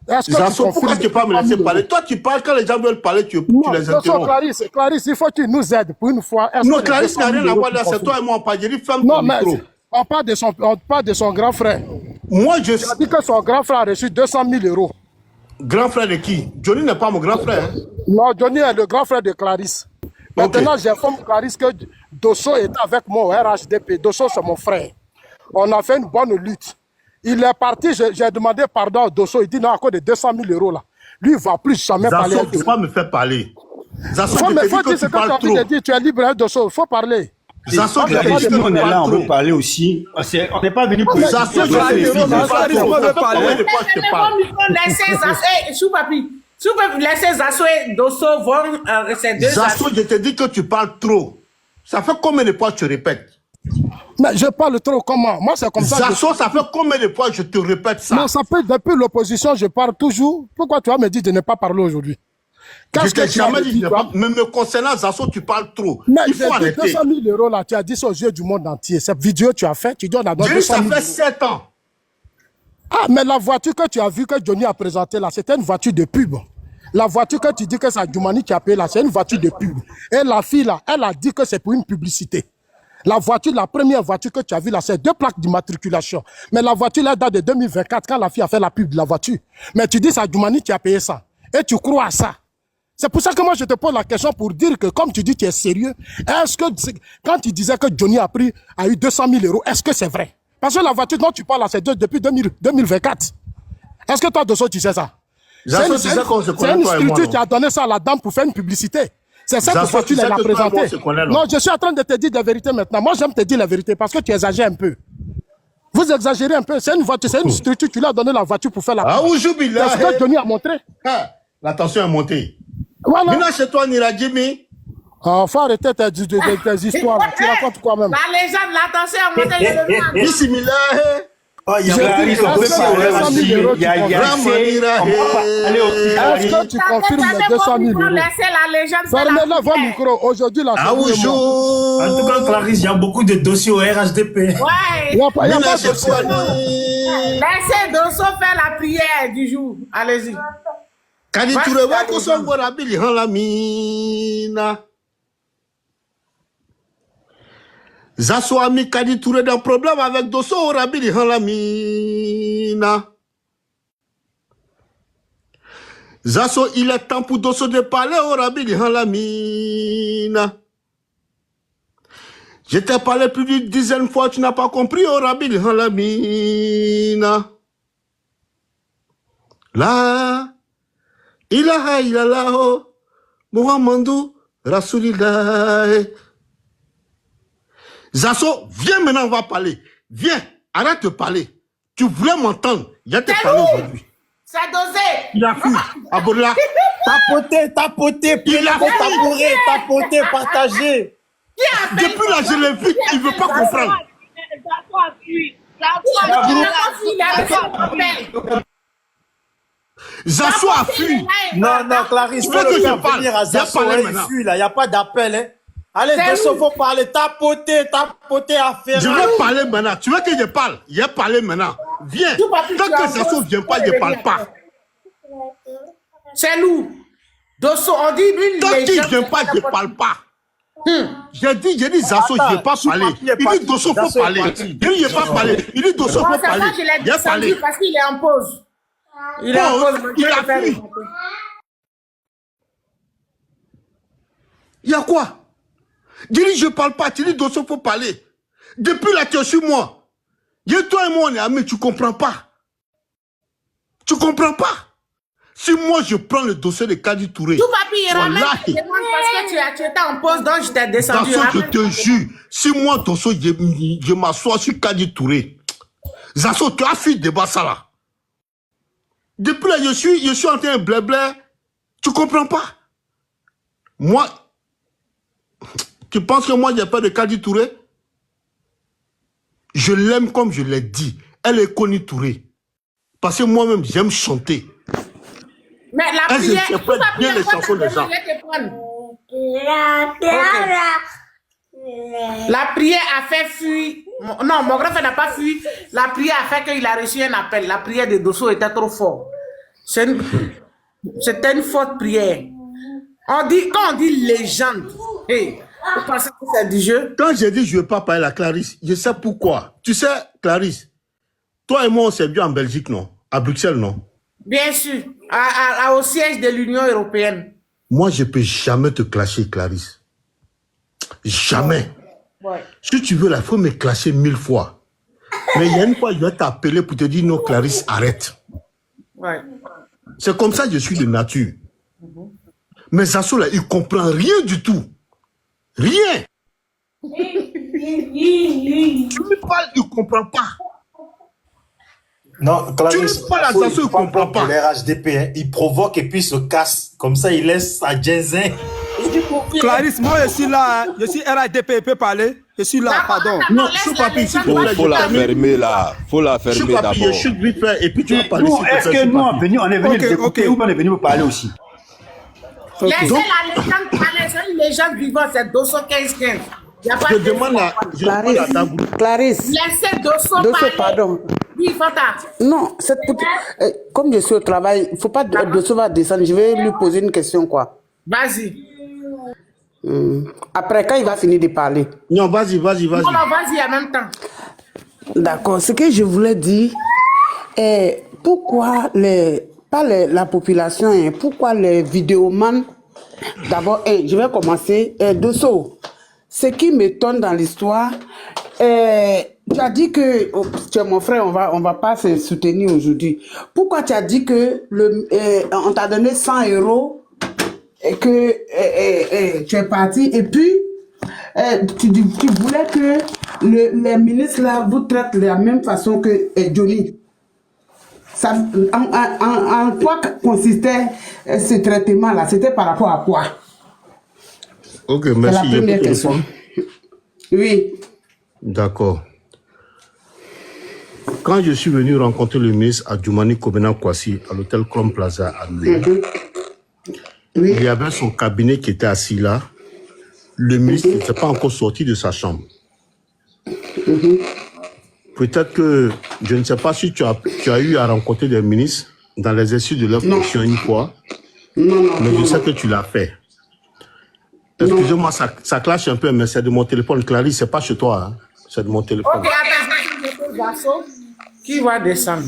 Pourquoi tu ne peux pas me laisser parler? Toi, tu parles, quand les gens veulent parler, tu les interromps. Clarisse, il faut que tu nous aides pour une fois. Non, Clarisse n'a rien à voir là, c'est toi et moi, on parle. J'ai dit, ferme ton micro. On parle de son grand frère. Moi, je... Tu as dit que son grand frère a reçu 200 000 €. Grand frère de qui? Johnny n'est pas mon grand frère. Hein? Non, Johnny est le grand frère de Clarisse. Maintenant, j'informe Clarisse que Dosso est avec moi au RHDP. Dosso, c'est mon frère. On a fait une bonne lutte. Il est parti, j'ai demandé pardon à Dosso. Il dit non, à cause de 200 000 € là. Lui, il ne va plus jamais parler. Zasso, tu ne peux pas me faire parler. Zasso, faut dire ce que tu as envie de dire. Tu es libre, hein, Dosso. Il faut parler. Zasso, on est là, on veut parler aussi. On n'est pas venu pour ça. Zasso, laissez Zasso et Dosso vont ces deux. Zasso, je te dis que tu parles trop. Ça fait combien de fois que tu répètes? Mais je parle trop comment? Moi, c'est comme ça. Zasso, ça fait combien de fois que je te répète ça? Mais ça peut, depuis l'opposition, je parle toujours. Pourquoi tu vas me dire de ne pas parler aujourd'hui? Je t'ai jamais dit, mais me concernant Zasso, tu parles trop. Mais il faut arrêter. 200 000 € là, tu as dit ça aux yeux du monde entier. Cette vidéo tu as fait, tu dis on a donné 200 000 €. Ça fait 7 ans. Ah, mais la voiture que tu as vue que Johnny a présentée là, c'était une voiture de pub. La voiture que tu dis que c'est Adjoumani qui a payé là, c'est une voiture de pub. Et la fille là, elle a dit que c'est pour une publicité. La voiture, la première voiture que tu as vue là, c'est 2 plaques d'immatriculation. Mais la voiture là date de 2024 quand la fille a fait la pub de la voiture. Mais tu dis c'est Adjoumani qui a payé ça. Et tu crois à ça. C'est pour ça que moi je te pose la question pour dire que comme tu dis tu es sérieux, est-ce que quand tu disais que Johnny a eu 200 000 €, est-ce que c'est vrai? Parce que la voiture dont tu parles là, c'est depuis 2024. Est-ce que toi, Dosso, tu sais ça? C'est une structure qui a donné ça à la dame pour faire une publicité. C'est cette voiture qu'elle a présentée. Non, je suis en train de te dire la vérité maintenant. Moi, j'aime te dire la vérité parce que tu exagères un peu. Vous exagérez un peu. C'est une voiture, c'est une structure. Tu lui as donné la voiture pour faire la... Ah, aujourd'hui, là. C'est ce que Johnny a montré. La tension est montée. Voilà. Maintenant, chez toi, Nira Jimmy. Faut arrêter tes histoires. Là. Tu racontes quoi même? La légende, la tension est montée. Bismillah. Il y a Clarisse, on peut parler aussi. Il y a Est-ce que tu confirmes les 200 000 euros? Laissez la légende. Fermez-le votre micro. Aujourd'hui, la En tout cas, Clarisse, il y a beaucoup de dossiers au RHDP. Ouais. Il n'y a pas de dossier. Laissez Dosso faire la prière du jour. Allez-y. Kadi Touré, wa ko son gora bili han la mina. Zaso a mis Kadi Touré dans problème avec Dosso au rabili han la mina. Zaso, il est temps pour Dosso de parler au rabili han la mina. Je t'ai parlé plus d'une dizaine de fois, tu n'as pas compris au rabili han la mina. Là. Ilaha illallah Muhammadu Rasulillah. Zaso, viens maintenant, on va parler. Viens, arrête de parler. Tu voulais m'entendre. Je te parler aujourd'hui. C'est dosé. Il a fui. Aboula. Tapoter, tapoter, partager. Depuis là, je l'ai vu, il ne veut pas comprendre. Zaso a fui. Non, Clarisse, tu veux que je parle? Venir à Zaso, il fuit là, il n'y a pas d'appel. Hein. Allez, Dosso, faut parler, tapoter, affaire. Je veux parler maintenant. Tu veux que je parle? Je vais parler maintenant. Viens. Tant que Zaso ne vient pas, je ne parle pas. C'est nous. Dosso, on dit une tant qu'il ne vient pas, je ne parle pas. J'ai dit Zaso, je ne vais pas parler. Il dit Dosso, il faut parler. Il dit, je ne vais pas parler. Il dit Dosso, il faut parler. Je vais parler. Parce qu'il est en pause. Il a fui. Il y a quoi? Dis je ne parle pas, tu dis Dosso, il faut parler. Depuis là, tu es sur moi. Toi et moi, on est amis, tu ne comprends pas. Tu ne comprends pas. Si moi, je prends le dossier de Kadi Touré. Tout papi, il ramène parce que tu étais en pause, donc je t'ai descendu. Zaso, je te jure, si moi, Dosso, je m'assois sur Kadi Touré. Zaso, tu as fui de débat ça là. Depuis là, je suis en train de blabla. Tu comprends pas? Moi, tu penses que moi, j'ai peur de Kadi Touré? Je l'aime comme je l'ai dit. Elle est connue Touré. Parce que moi-même, j'aime chanter. Mais la prière, bien les chansons des gens. La prière a fait fuir. Non, mon grand frère n'a pas fui. La prière a fait qu'il a reçu un appel. La prière de Dosso était trop forte. C'était une forte prière. Quand on dit légende, hey, vous pensez que c'est du jeu? Quand j'ai dit je ne veux pas parler à Clarisse, je sais pourquoi. Tu sais, Clarisse, toi et moi, on s'est vu en Belgique, non? À Bruxelles, non? Bien sûr. Au siège de l'Union européenne. Moi, je ne peux jamais te clasher, Clarisse. Jamais. Ouais. Si tu veux, il faut me clasher 1000 fois. Mais il y a une fois, je vais t'appeler pour te dire non, Clarisse, arrête. Ouais. C'est comme ça que je suis de nature. Mais Zaso, là, il ne comprend rien du tout. Rien. Tu me parles, il ne comprend pas. Non, Clarisse, tu ne parles à Zaso, il ne comprend pas. Les RHDP, hein, il provoque et puis se casse. Comme ça, il laisse sa jazin. Clarisse, moi je suis là, je suis RADP, il peut parler. Je suis là, pardon. Non, je suis pas ici. Faut la fermer là. Faut la fermer d'abord. Je suis vite fait et puis tu vas parler. Nous, est-ce que nous, on est venu écouter ou on est venu vous parler aussi? Laissez la légende parler, c'est une légende vivante, c'est Dosso 15-15. Je demande à Dagoulou. Clarisse. Laissez Dosso parler. Pardon. Oui, Fata. Non, comme je suis au travail, il ne faut pas Dosso va descendre. Je vais lui poser une question, quoi. Vas-y. Après, quand il va finir de parler. Non, vas-y. Non, vas-y en même temps. D'accord. Ce que je voulais dire est pourquoi la population, pourquoi les vidéomans. D'abord, je vais commencer. Dosso, ce qui m'étonne dans l'histoire, tu as dit que tu es mon frère, on va pas se soutenir aujourd'hui. Pourquoi tu as dit que on t'a donné 100 € que tu es parti et puis tu voulais que les ministres là vous traitent de la même façon que Johnny. Ça, en quoi consistait ce traitement là? C'était par rapport à quoi? Ok, merci. C'est la première question. Oui. D'accord. Quand je suis venu rencontrer le ministre Adjoumani Kobena Kwasi à l'hôtel Crown Plaza à New York, oui. Il y avait son cabinet qui était assis là. Le ministre n'était pas encore sorti de sa chambre. Peut-être que, je ne sais pas si tu as eu à rencontrer des ministres dans l'exercice de leur fonction une fois, mais je sais que tu l'as fait. Excusez-moi, ça clash un peu, mais c'est de mon téléphone. Clarisse, c'est pas chez toi, hein. C'est de mon téléphone. Ok, attends, qui va descendre?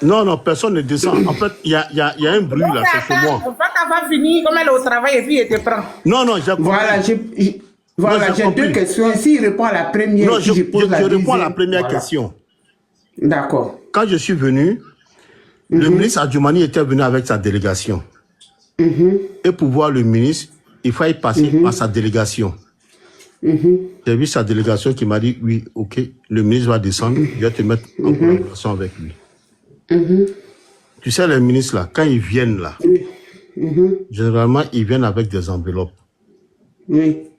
Non, personne ne descend. En fait, il y a un bruit là, c'est chez moi. En fait, elle va finir comme elle est au travail et puis elle te prend. Non, j'ai compris. Voilà, j'ai deux questions. S'il répond à la première, non, je réponds à la première question. D'accord. Quand je suis venu, le ministre Adjoumani était venu avec sa délégation. Et pour voir le ministre, il fallait passer par sa délégation. J'ai vu sa délégation qui m'a dit, oui, ok, le ministre va descendre, je vais te mettre en collaboration avec lui. Tu sais, les ministres là, quand ils viennent là, généralement, ils viennent avec des enveloppes.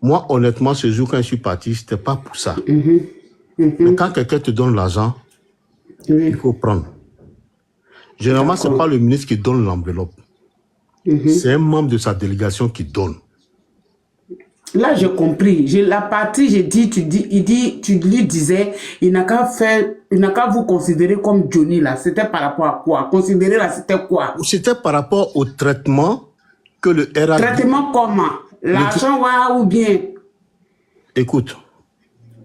Moi, honnêtement, ce jour, quand je suis parti, c'était pas pour ça. Mais quand quelqu'un te donne l'argent, il faut prendre. Généralement, c'est pas le ministre qui donne l'enveloppe. C'est un membre de sa délégation qui donne. Là, j'ai compris. La partie, tu lui disais, il n'a qu'à vous considérer comme Johnny là. C'était par rapport à quoi? Considérer là, c'était quoi? C'était par rapport au traitement que le RAD... Traitement comment? L'argent ou bien? Écoute,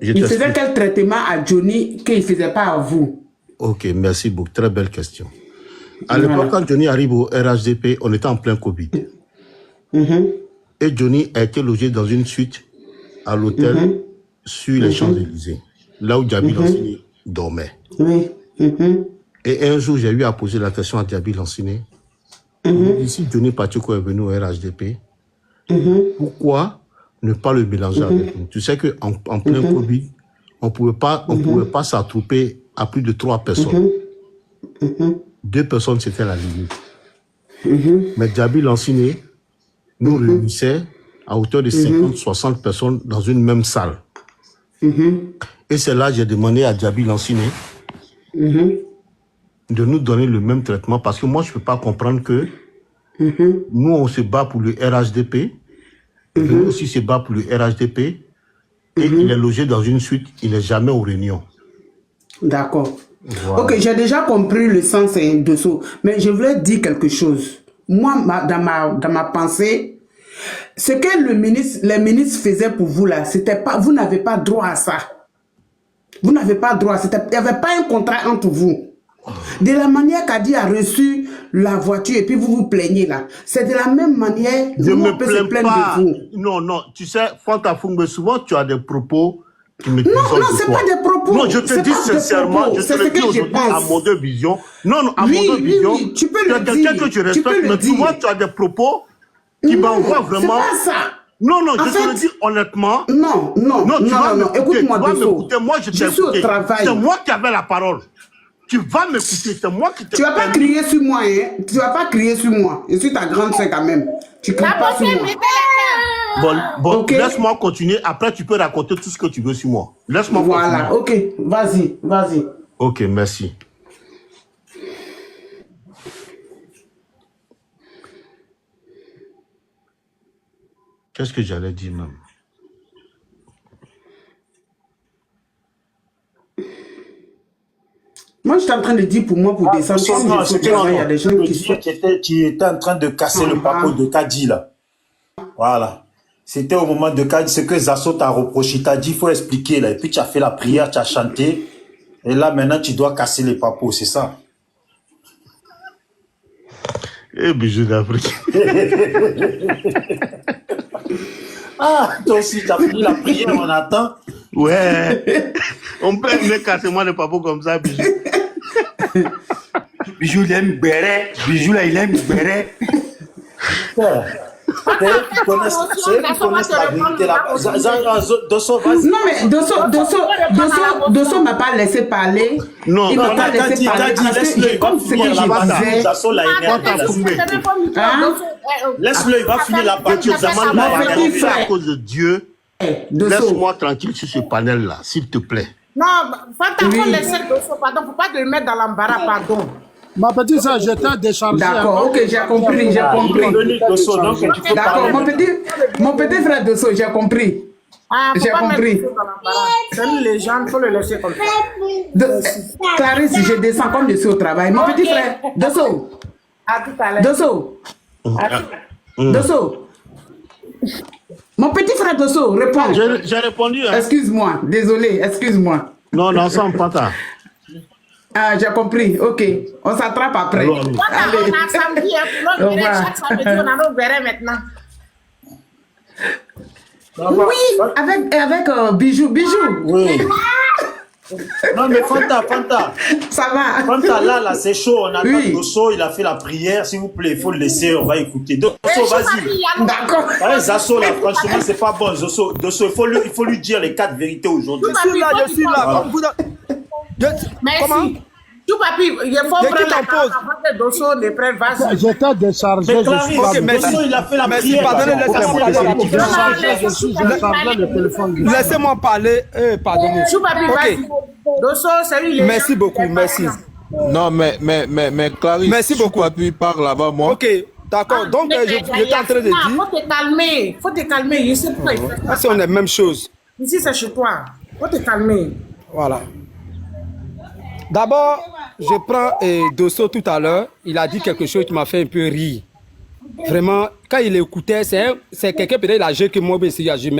il faisait quel traitement à Johnny qu'il ne faisait pas à vous? Ok, merci beaucoup. Très belle question. À l'époque, quand Johnny arrive au RHDP, on était en plein Covid. Et Johnny a été logé dans une suite à l'hôtel sur les Champs-Élysées, là où Djabi Lanciné dormait. Et un jour, j'ai eu à poser la question à Djabi Lanciné. Ici, Johnny Pacheco est venu au RHDP. Pourquoi ne pas le mélanger avec nous? Tu sais qu'en plein Covid, on pouvait pas s'attrouper à plus de 3 personnes. 2 personnes, c'était la limite. Mais Djabi Lanciné nous réunissait à hauteur de 50-60 personnes dans une même salle. Et c'est là que j'ai demandé à Djabi Lanciné de nous donner le même traitement, parce que moi, je ne peux pas comprendre que nous, on se bat pour le RHDP, lui aussi se bat pour le RHDP, et il est logé dans une suite, il n'est jamais aux réunions. D'accord. Voilà. Ok, j'ai déjà compris le sens de ça, mais je voulais dire quelque chose. Moi, dans ma pensée, ce que les ministres faisaient pour vous là, c'était pas, vous n'avez pas droit à ça. Vous n'avez pas droit, il n'y avait pas un contrat entre vous. De la manière qu'Adi a reçu la voiture et puis vous vous plaignez là, c'est de la même manière je nous, me on peut se plains plaindre pas. de vous. Non, tu sais, Fanta Fungbe, souvent tu as des propos qui me Non, c'est pas des propos. Non, je te dis sincèrement, je te le dis aujourd'hui à mon de vision. Non, à mon de vision. Oui, tu peux le dire. Quelqu'un que tu respectes, mais souvent tu as des propos qui m'envoient vraiment. C'est pas ça. Non, je te le dis honnêtement. Non, écoute-moi de moi je t'ai écouté. C'est moi qui avais la parole. Tu vas m'écouter, c'est moi qui t'ai... Tu vas pas crier sur moi, hein. Tu vas pas crier sur moi. Je suis ta grande sœur quand même. Tu cries pas sur moi. Bon, okay. Laisse-moi continuer. Après, tu peux raconter tout ce que tu veux sur moi. Laisse-moi continuer. Voilà, ok. Vas-y. Ok, merci. Qu'est-ce que j'allais dire même? Moi, je suis en train de dire pour moi, pour descendre. Il y a des gens qui sont... Tu étais en train de casser le papo de Kadi, là. Voilà. C'était au moment de Kadi, ce que Zasso t'a reproché. T'as dit, il faut expliquer, là. Et puis, tu as fait la prière, tu as chanté. Et là, maintenant, tu dois casser les papos, c'est ça? Eh, bijou d'Afrique. Ah, toi aussi, tu as fini la prière, on attend. Ouais. On peut aimer casser moi les papos comme ça, bijou. Bijou, il aime béret. Bijou, là, il aime béret. Ah, C'est eux qui connaissent la vérité là. Dosso, vas-y. Non, mais Dosso m'a pas laissé parler. Non, il m'a pas laissé parler. Laisse-le, Comme ce que je disais. Laisse-le, il va finir la partie. À cause de Dieu, laisse-moi tranquille sur ce panel-là, s'il te plaît. Non, Fanta, faut laisser Dosso, pardon, faut pas te le mettre dans l'embarras, pardon. Ma petite soeur, j'étais déchargé. D'accord, ok, j'ai compris, j'ai compris. D'accord, mon petit frère Dosso, j'ai compris. J'ai compris. C'est une légende, faut le laisser comme ça. Clarisse, je descends comme je suis au travail. Mon petit frère Dosso. À tout à l'heure. Dosso. Dosso. Mon petit frère Dosso, réponds. J'ai répondu. Hein. Excuse-moi, désolé, excuse-moi. Non, ça me pas. Ah, j'ai compris, ok. On s'attrape après. On a samedi, chaque samedi, on a nos verres maintenant. Oui, avec Bijou. Oui. Non, mais Fanta. Ça va. Fanta, là, c'est chaud. On attend Dosso, il a fait la prière. S'il vous plaît, il faut le laisser, on va écouter. Dosso, vas-y. D'accord. Zasso, là, franchement, c'est pas bon. Dosso, il faut lui dire les 4 vérités aujourd'hui. Je suis là. Merci. Tout papi, il faut prendre la parole avant que Dosso ne prenne vas-y. J'étais déchargé. Dosso, il a fait la prière. Laissez-moi parler. Pardonnez. Tout papi, vas-y. Dosso, c'est lui. Merci beaucoup, merci. Non, mais Clarisse, merci beaucoup. Papi, parle là-bas, moi. Ok, d'accord. Donc, j'étais en train de dire. Faut te calmer. Ici, on est la même chose. Ici, c'est chez toi. Faut te calmer. Voilà. D'abord, je prends Dosso tout à l'heure. Il a dit quelque chose qui m'a fait un peu rire. Vraiment, quand il écoutait, c'est quelqu'un peut-être âgé que moi, mais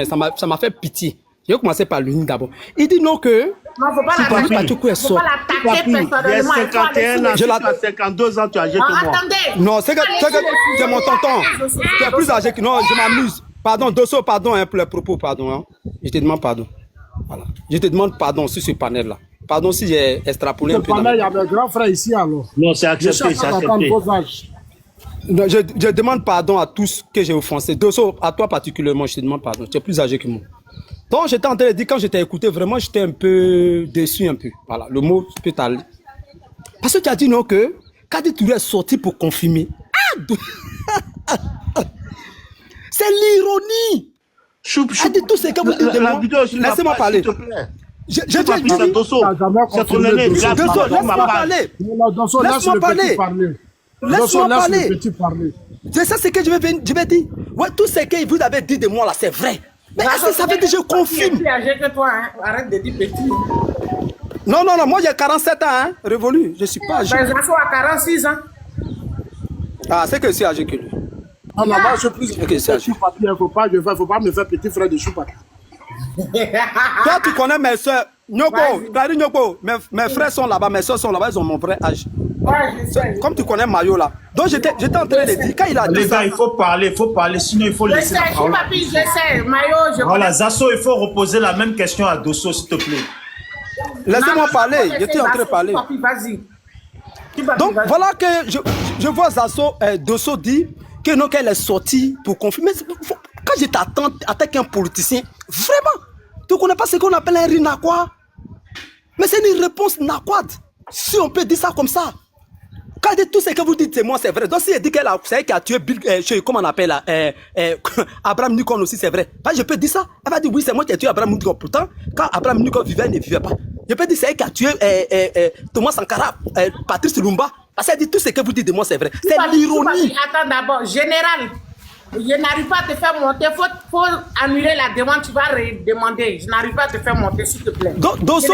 ça m'a fait pitié. J'ai commencé par lui d'abord. Il dit non que... Non, faut pas l'attaquer. J'ai 51 ans, j'ai 52 ans, tu es âgé que moi. Non, c'est mon tonton. Tu es plus âgé que... Non, je m'amuse. Pardon, Dosso, pardon pour les propos, pardon. Hein. Je te demande pardon. Voilà. Je te demande pardon sur ce panel-là. Pardon si j'ai extrapolé un peu. Il y a mes grands frères ici alors. Non, c'est accepté, c'est accepté. Je demande pardon à tous que j'ai offensé. Dosso, à toi particulièrement, je te demande pardon. Tu es plus âgé que moi. Donc j'étais en train de dire, quand je t'ai écouté, vraiment j'étais un peu déçu un peu. Voilà, le mot peut t'aller. Parce que tu as dit non que Kadi Touré est sorti pour confirmer. C'est l'ironie. A dit tout ce que vous dites de moi. Laissez-moi parler. Je dis Dosso, c'est ton aîné. Laisse-moi parler. Laisse-moi parler. Laisse-moi parler. C'est ça ce que je vais dire. Ouais, tout ce que vous avez dit de moi là, c'est vrai. Mais est-ce que ça veut dire que je confirme? Je suis plus âgé que toi, hein. Arrête de dire petit. Non, moi j'ai 47 ans, hein. Révolu. Je suis pas âgé. Ben, Zasso a 46 ans. Ah, c'est que je suis âgé que lui. Non, moi je suis plus âgé que Choupapi. Il ne faut pas me faire petit frère de Choupapi. Toi, tu connais mes soeurs. Nyoko, mes frères sont là-bas, mes soeurs sont là-bas, ils ont mon vrai âge. Ouais, comme tu connais Mayo là. Donc j'étais en train de dire, quand il a dit les gars, il faut parler, sinon il faut laisser la parole. Je sais, Mayo, voilà, Zasso, il faut reposer la même question à Dosso, s'il te plaît. Laissez-moi parler, j'étais en train de parler. Vas-y. Donc voilà que je vois Zasso, Dosso dit que non, qu'elle est sortie pour confirmer. Quand je t'attends avec un politicien, vraiment, tu ne connais pas ce qu'on appelle un rinakwa. Mais c'est une réponse nakwad. Si on peut dire ça comme ça. Quand elle dit tout ce que vous dites, c'est moi, c'est vrai. Donc si elle dit qu'elle a tué Bill, comment on appelle là, Abraham Lincoln aussi, c'est vrai. Je peux dire ça. Elle va dire oui, c'est moi qui ai tué Abraham Lincoln. Pourtant, quand Abraham Lincoln vivait, elle ne vivait pas. Je peux dire c'est elle qui a tué Thomas Sankara, Patrice Lumumba. Parce qu'elle dit tout ce que vous dites de moi, c'est vrai. C'est l'ironie. Attends d'abord, général. Je n'arrive pas à te faire monter. Faut annuler la demande. Tu vas redemander. Je n'arrive pas à te faire monter, s'il te plaît. Dosso,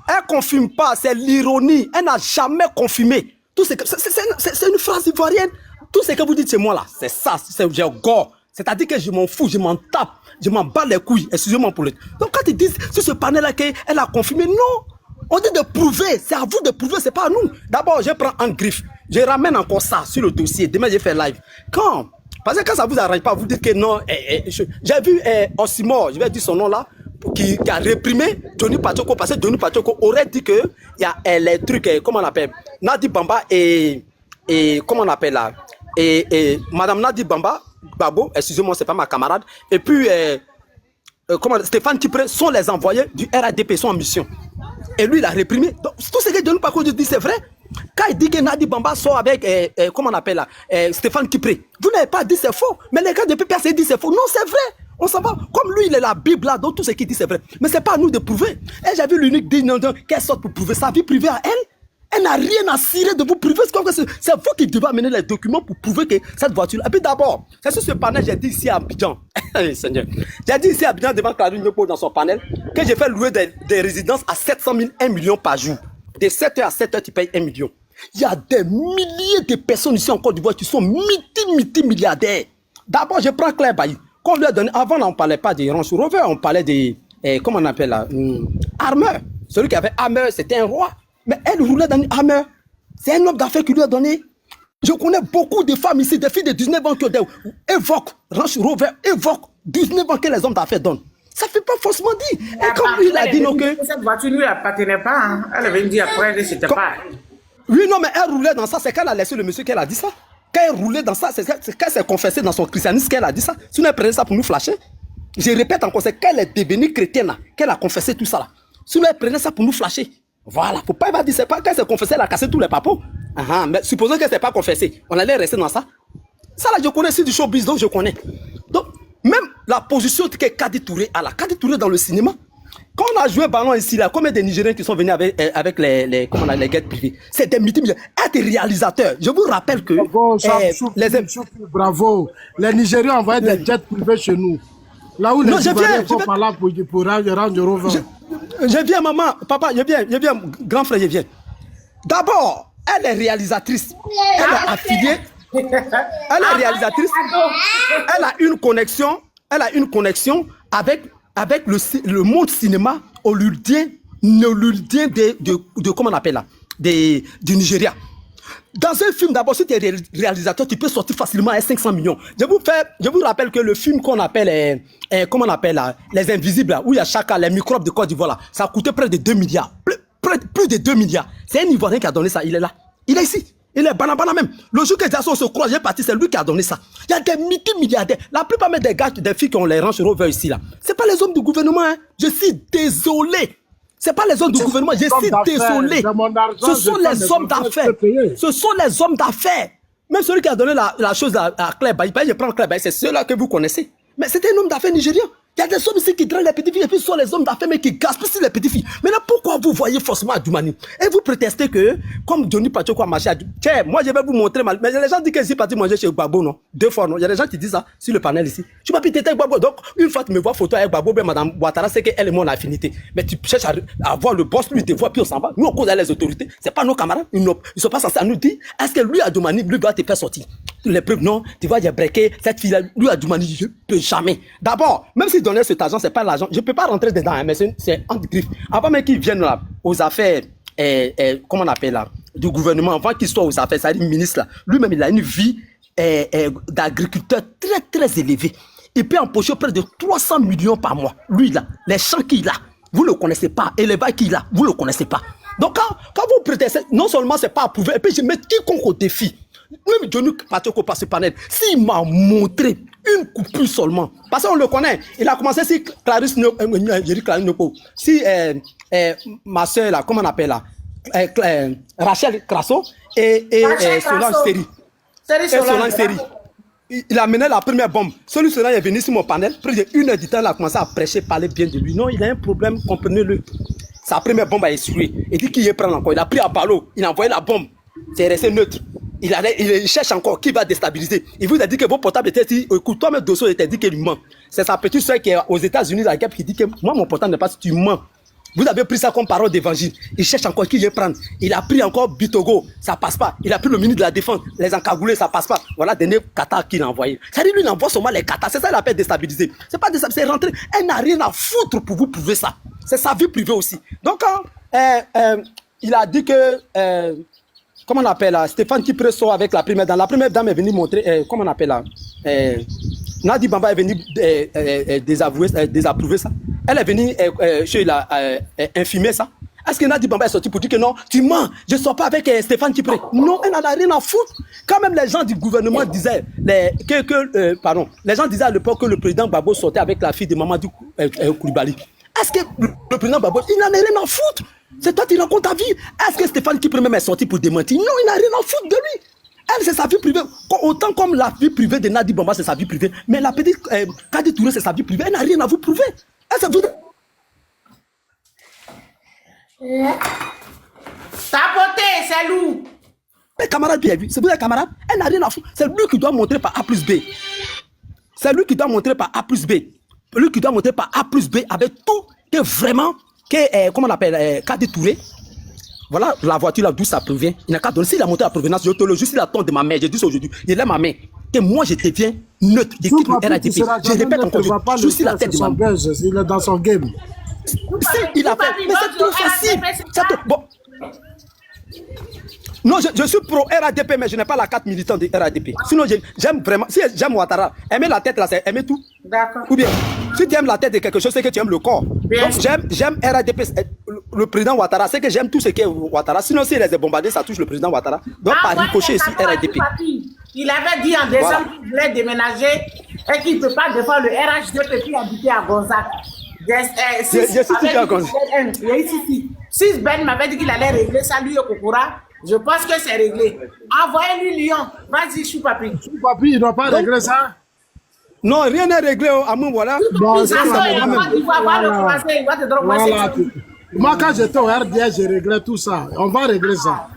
elle ne confirme pas, c'est l'ironie. Elle n'a jamais confirmé. C'est une phrase ivoirienne. Tout ce que vous dites chez moi là, c'est ça. J'ai gore. C'est-à-dire que je m'en fous, je m'en tape, je m'en bats les couilles. Excusez-moi pour le. Donc quand ils disent sur ce panel-là qu'elle a confirmé, non. On dit de prouver. C'est à vous de prouver, c'est pas à nous. D'abord, je prends en griffe. Je ramène encore ça sur le dossier. Demain, je fais live. Parce que quand ça vous arrange pas, vous dites que non. J'ai vu Osimor, je vais dire son nom là. Qui a réprimé Johnny Pachoko parce que Johnny Pachoko aurait dit que il y a les trucs, comment on appelle, Nadi Bamba et comment on appelle là, et Madame Nadi Babo, excusez-moi, c'est pas ma camarade, et puis Stéphane Kipré sont les envoyés du RADP, sont en mission. Et lui, il a réprimé. Donc, tout ce que Johnny Paco dit, c'est vrai. Quand il dit que Nadi Bamba sort avec, comment on appelle là, Stéphane Kipré, vous n'avez pas dit c'est faux. Mais les gars de PPRC disent c'est faux. Non, c'est vrai. On s'en va. Comme lui, il est la Bible là, donc tout ce qu'il dit c'est vrai. Mais c'est pas à nous de prouver. Et j'ai vu l'unique digne qu'elle sorte pour prouver sa vie privée à elle. Elle n'a rien à cirer de vous prouver. C'est vous qui devez amener les documents pour prouver que cette voiture. Et puis d'abord, c'est sur ce panel, j'ai dit ici à Abidjan. Seigneur. J'ai dit ici à Abidjan devant Clarine Nyopo dans son panel que j'ai fait louer des résidences à 700 000, 1 million par jour. De 7h à 7h, tu payes 1 million. Il y a des milliers de personnes ici en Côte d'Ivoire qui sont multimilliardaires. D'abord, je prends Claire Bailly. Qu'on lui a donné, avant, on ne parlait pas des Range Rover, on parlait des, comment on appelle là, Armeur. Celui qui avait Hammer, c'était un roi. Mais elle roulait dans une Hammer. C'est un homme d'affaires qui lui a donné. Je connais beaucoup de femmes ici, des filles de 19 ans qui évoquent Range Rover, évoquent 19 ans que les hommes d'affaires donnent. Ça ne fait pas forcément dire. Et comme lui, il a dit non que... Cette voiture ne lui appartenait pas. Hein. Elle avait dit après que c'était pas... Oui, non, mais elle roulait dans ça. C'est qu'elle a laissé le monsieur qu'elle a dit ça. Quand elle roulait dans ça, c'est qu'elle s'est confessée dans son christianisme qu'elle a dit ça. Sinon, elle prenait ça pour nous flasher. Je répète encore, c'est qu'elle est devenue chrétienne qu'elle a confessé tout ça là. Sinon, elle prenait ça pour nous flasher. Voilà, faut pas dire, c'est pas qu'elle s'est confessée, elle a cassé tous les papos. Mais supposons qu'elle ne s'est pas confessée, on allait rester dans ça. Ça là, je connais, c'est du showbiz, donc je connais. Donc, même la position que Kadi Touré a là, Kadi Touré dans le cinéma, quand on a joué ballon ici, là, combien de Nigériens qui sont venus avec les guettes privées? C'est des multimillions. Être réalisateur, je vous rappelle que... Bravo, les Nigériens envoyaient des jets privés chez nous. Là où les Ivoiriens sont par là pour rendre Rover. Je viens, maman, papa, je viens, grand frère, je viens. D'abord, elle est réalisatrice. Elle est affiliée. Elle est réalisatrice. Elle a une connexion avec le monde cinéma hollywoodien de comment on appelle là, du Nigeria. Dans un film, d'abord, si tu es réalisateur, tu peux sortir facilement à 500 millions. Je vous rappelle que le film qu'on appelle, comment on appelle là, Les Invisibles, là, où il y a Chaka, les microbes de Côte d'Ivoire, là, ça a coûté près de 2 milliards. Plus de 2 milliards. C'est un Ivoirien qui a donné ça. Il est là. Il est ici. Il est banabana même. Le jour que Jason se croise, j'ai parti, c'est lui qui a donné ça. Il y a des multimilliardaires. La plupart des gars, des filles qui ont les Range Rover ici, là. C'est pas les hommes du gouvernement, hein. Je suis désolé. C'est pas les hommes du gouvernement, je suis désolé. Ce sont les hommes d'affaires. Ce sont les hommes d'affaires. Même celui qui a donné la chose à Claire Bailly, je prends Claire Bailly, c'est ceux-là que vous connaissez. Mais c'était un homme d'affaires nigérien. Il y a des hommes ici qui drainent les petites filles et puis ce sont les hommes d'affaires mais qui gaspillent les petites filles. Maintenant, pourquoi vous voyez forcément Adjoumani et vous protestez que, comme Johnny Pacheco a marché à tiens, moi je vais vous montrer mal. Mais les gens disent qu'ils sont partis manger chez Gbagbo, non? 2 fois, non? Il y a des gens qui disent ça sur le panel ici. Tu m'as pité avec Gbagbo. Donc, une fois tu me vois photo avec Gbagbo, ben Madame Ouattara, c'est qu'elle et moi on a affinité. Mais tu cherches à voir le boss, lui, te voit, puis on s'en va. Nous, on cause à les autorités. C'est pas nos camarades. Ils sont pas censés nous dire, est-ce que lui, Adjoumani, lui, doit te faire sortir? Les preuves, non. Tu vois, il y a breaké. Cette fille-là, lui, Adjoumani, je peux jamais. D'abord, même s'il donnait cet argent, c'est pas l'argent. Je peux pas rentrer dedans, hein, mais c'est entre griffes. Avant même qu'ils viennent là, aux affaires, comment on appelle là, du gouvernement, avant qu'il soit aux affaires, ça dit ministre là, lui-même, il a une vie d'agriculteur très, très élevée. Il peut empocher près de 300 millions par mois. Lui, là, les champs qu'il a, vous ne le connaissez pas. Et les bails qu'il a, vous ne le connaissez pas. Donc, quand vous protestez, non seulement c'est pas approuvé, et puis je mets quiconque au défi. Même Johnny Pacheco par ce panel, s'il m'a montré une coupure seulement, parce qu'on le connaît, il a commencé si Clarisse Nyopo, si ma soeur là, comment on appelle là, Rachel Crasso et Solange Seri. Il a mené la première bombe. Celui-là est venu sur mon panel, près de 1 heure du temps, il a commencé à prêcher, parler bien de lui. Non, il a un problème, comprenez-le. Sa première bombe a essuyé. Il dit qu'il y prend encore. Il a pris à Palo, il a envoyé la bombe. C'est resté neutre. Il cherche encore qui va déstabiliser. Il vous a dit que vos portables étaient dit, écoute, toi, même dossier était dit qu'il ment. C'est sa petite soeur qui est aux États-Unis, la guêpe, qui dit que moi, mon portable n'est pas si tu mens. Vous avez pris ça comme parole d'évangile. Il cherche encore qui vient prendre. Il a pris encore Bitogo, ça passe pas. Il a pris le ministre de la Défense, les encagoulés, ça passe pas. Voilà, dernier Qatar qu'il a envoyé. C'est-à-dire, lui, il envoie seulement les Qatar. C'est ça, il appelle déstabiliser. C'est pas déstabiliser, c'est rentrer. Elle n'a rien à foutre pour vous prouver ça. C'est sa vie privée aussi. Donc, il a dit que, comment on appelle là, Stéphane Kipré sort avec la première dame. La première dame est venue montrer, comment on appelle là, Nadi Bamba est venue désapprouver ça. Elle est venue chez la infimer ça. Est-ce que Nadi Bamba est sorti pour dire que non, tu mens, je ne sors pas avec Stéphane Kipré? Non, elle n'en a rien à foutre. Quand même les gens du gouvernement disaient, les gens disaient à l'époque que le président Gbagbo sortait avec la fille de Mamadou Koulibaly. Est-ce que le président Gbagbo, il n'en a rien à foutre? C'est toi qui racontes ta vie. Est-ce que Stéphane Kipré même est sorti pour démentir? Non, il n'a rien à foutre de lui. Elle, c'est sa vie privée. Autant comme la vie privée de Nadi Bamba, c'est sa vie privée. Mais la petite Kadi Touré, c'est sa vie privée. Elle n'a rien à vous prouver. Elle, c'est vous. Tapoter, c'est lourd. Les camarades bien vus. C'est vous les camarades? Elle n'a rien à foutre. C'est lui qui doit montrer par A plus B. C'est lui qui doit montrer par A plus B. Lui qui doit montrer par A plus B avec tout que vraiment, comment on appelle, Kadi Touré. Voilà la voiture là d'où ça provient. Il n'a qu'à donner. S'il a monté la provenance, je te le jure, s'il attend de ma mère, j'ai dit ça aujourd'hui, il est ma mère. Que moi je deviens neutre. Je quitte le RADP. Je répète encore, je suis la tête de ma mère. Il est dans son game. Il a fait. Mais c'est trop facile. Bon. Non, je suis pro RADP, mais je n'ai pas la carte militante de RADP. Sinon, j'aime vraiment. Si j'aime Ouattara, aimer la tête là, c'est aimer tout. D'accord. Ou bien, si tu aimes la tête de quelque chose, c'est que tu aimes le corps. Bien. Donc, j'aime RADP, le président Ouattara, c'est que j'aime tout ce qui est Ouattara. Sinon, s'il les a bombardés, ça touche le président Ouattara. Donc, par ricochet ici, RADP. Il avait dit en décembre qu'il voulait déménager et qu'il ne peut pas défendre le RHDP puis habiter à Gonzague. Si Ben m'avait dit qu'il allait régler ça, lui au Kokora, je pense que c'est réglé. Envoyez-lui Lyon. Vas-y, Choupapi. Choupapi, il ne doit pas régler ça. Non, rien n'est réglé, Amou, voilà. Bon, il va te droguer. Moi, quand j'étais au RDA, j'ai réglé tout ça. On va régler ça.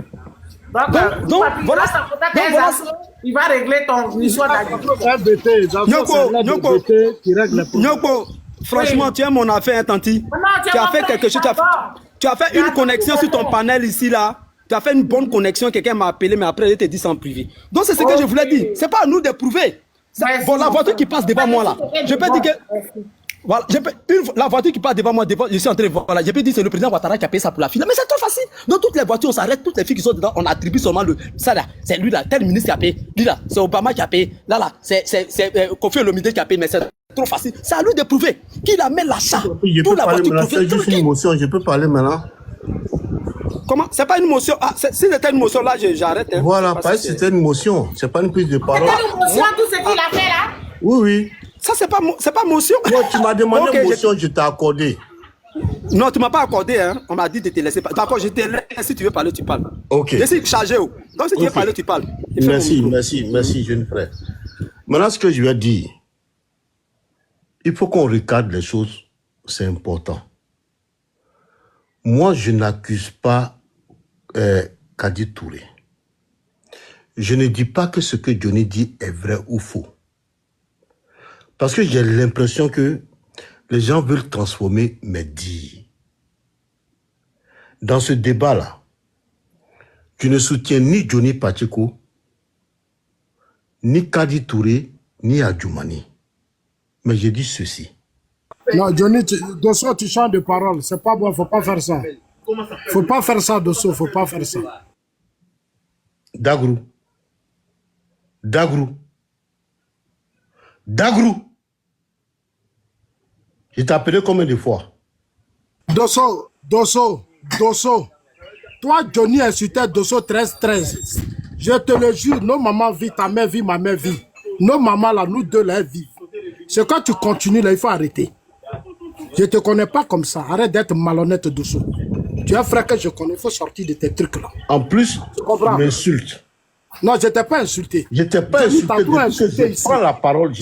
Donc voilà, il va régler ton histoire d'agriculture. Nyoko, franchement, tu es mon affaire, Tanti. Tu as fait quelque chose. Tu as fait une connexion sur ton panel ici, là. Tu as fait une bonne connexion, quelqu'un m'a appelé, mais après, il te dit ça en privé. Donc, c'est ce que je voulais dire. Ce n'est pas à nous de prouver. Bon, la voiture qui passe devant moi, là, je peux dire que... Voilà, la voiture qui passe devant moi, je suis en train de voir, voilà, je peux dire c'est le président Ouattara qui a payé ça pour la fille. Mais c'est trop facile. Dans toutes les voitures, on s'arrête, toutes les filles qui sont dedans, on attribue seulement ça là. C'est lui là, tel ministre qui a payé. Lui là, c'est Obama qui a payé. Là, c'est Kofi Olomide qui a payé, mais c'est trop facile. C'est à lui de prouver qu'il a mis l'achat. Je peux parler maintenant, c'est juste une émotion, je peux parler maintenant. Comment? C'est pas une motion. Ah, si c'était une motion là, j'arrête. Hein. Voilà, parce que c'était une motion, c'est pas une prise de parole. C'était une motion, tout ce qu'il a fait là? Oui, oui. Ça, c'est pas motion. Non, tu m'as demandé une motion, je t'ai accordé. Non, tu m'as pas accordé, hein. On m'a dit de te laisser parler. D'accord, je te laisse. Si tu veux parler, tu parles. Ok. Je suis chargé. Donc, si tu veux parler, tu parles. Merci, jeune frère. Maintenant, ce que je vais dire, il faut qu'on regarde les choses, c'est important. Moi, je n'accuse pas Kadi Touré. Je ne dis pas que ce que Johnny dit est vrai ou faux. Parce que j'ai l'impression que les gens veulent transformer mes dires. Dans ce débat-là, je ne soutiens ni Johnny Pacheco, ni Kadi Touré, ni Adjoumani. Mais je dis ceci. Non, Johnny, Dosso, tu changes de parole. C'est pas bon, faut pas faire ça. Faut pas faire ça, Dosso, faut pas faire ça. Dagrou. Je t'ai appelé combien de fois? Dosso. Toi, Johnny, insultait Dosso 13-13. Je te le jure, nos mamans vivent, ta mère vit, ma mère vit. Nos mamans, là, nous deux, là, elles vivent. C'est quand tu continues, là, il faut arrêter. Je te connais pas comme ça. Arrête d'être malhonnête, Dosso. Tu es un frère que je connais, il faut sortir de tes trucs, là. En plus, tu m'insultes. Non, je t'ai pas insulté. Je t'ai pas insulté. Je prends la parole.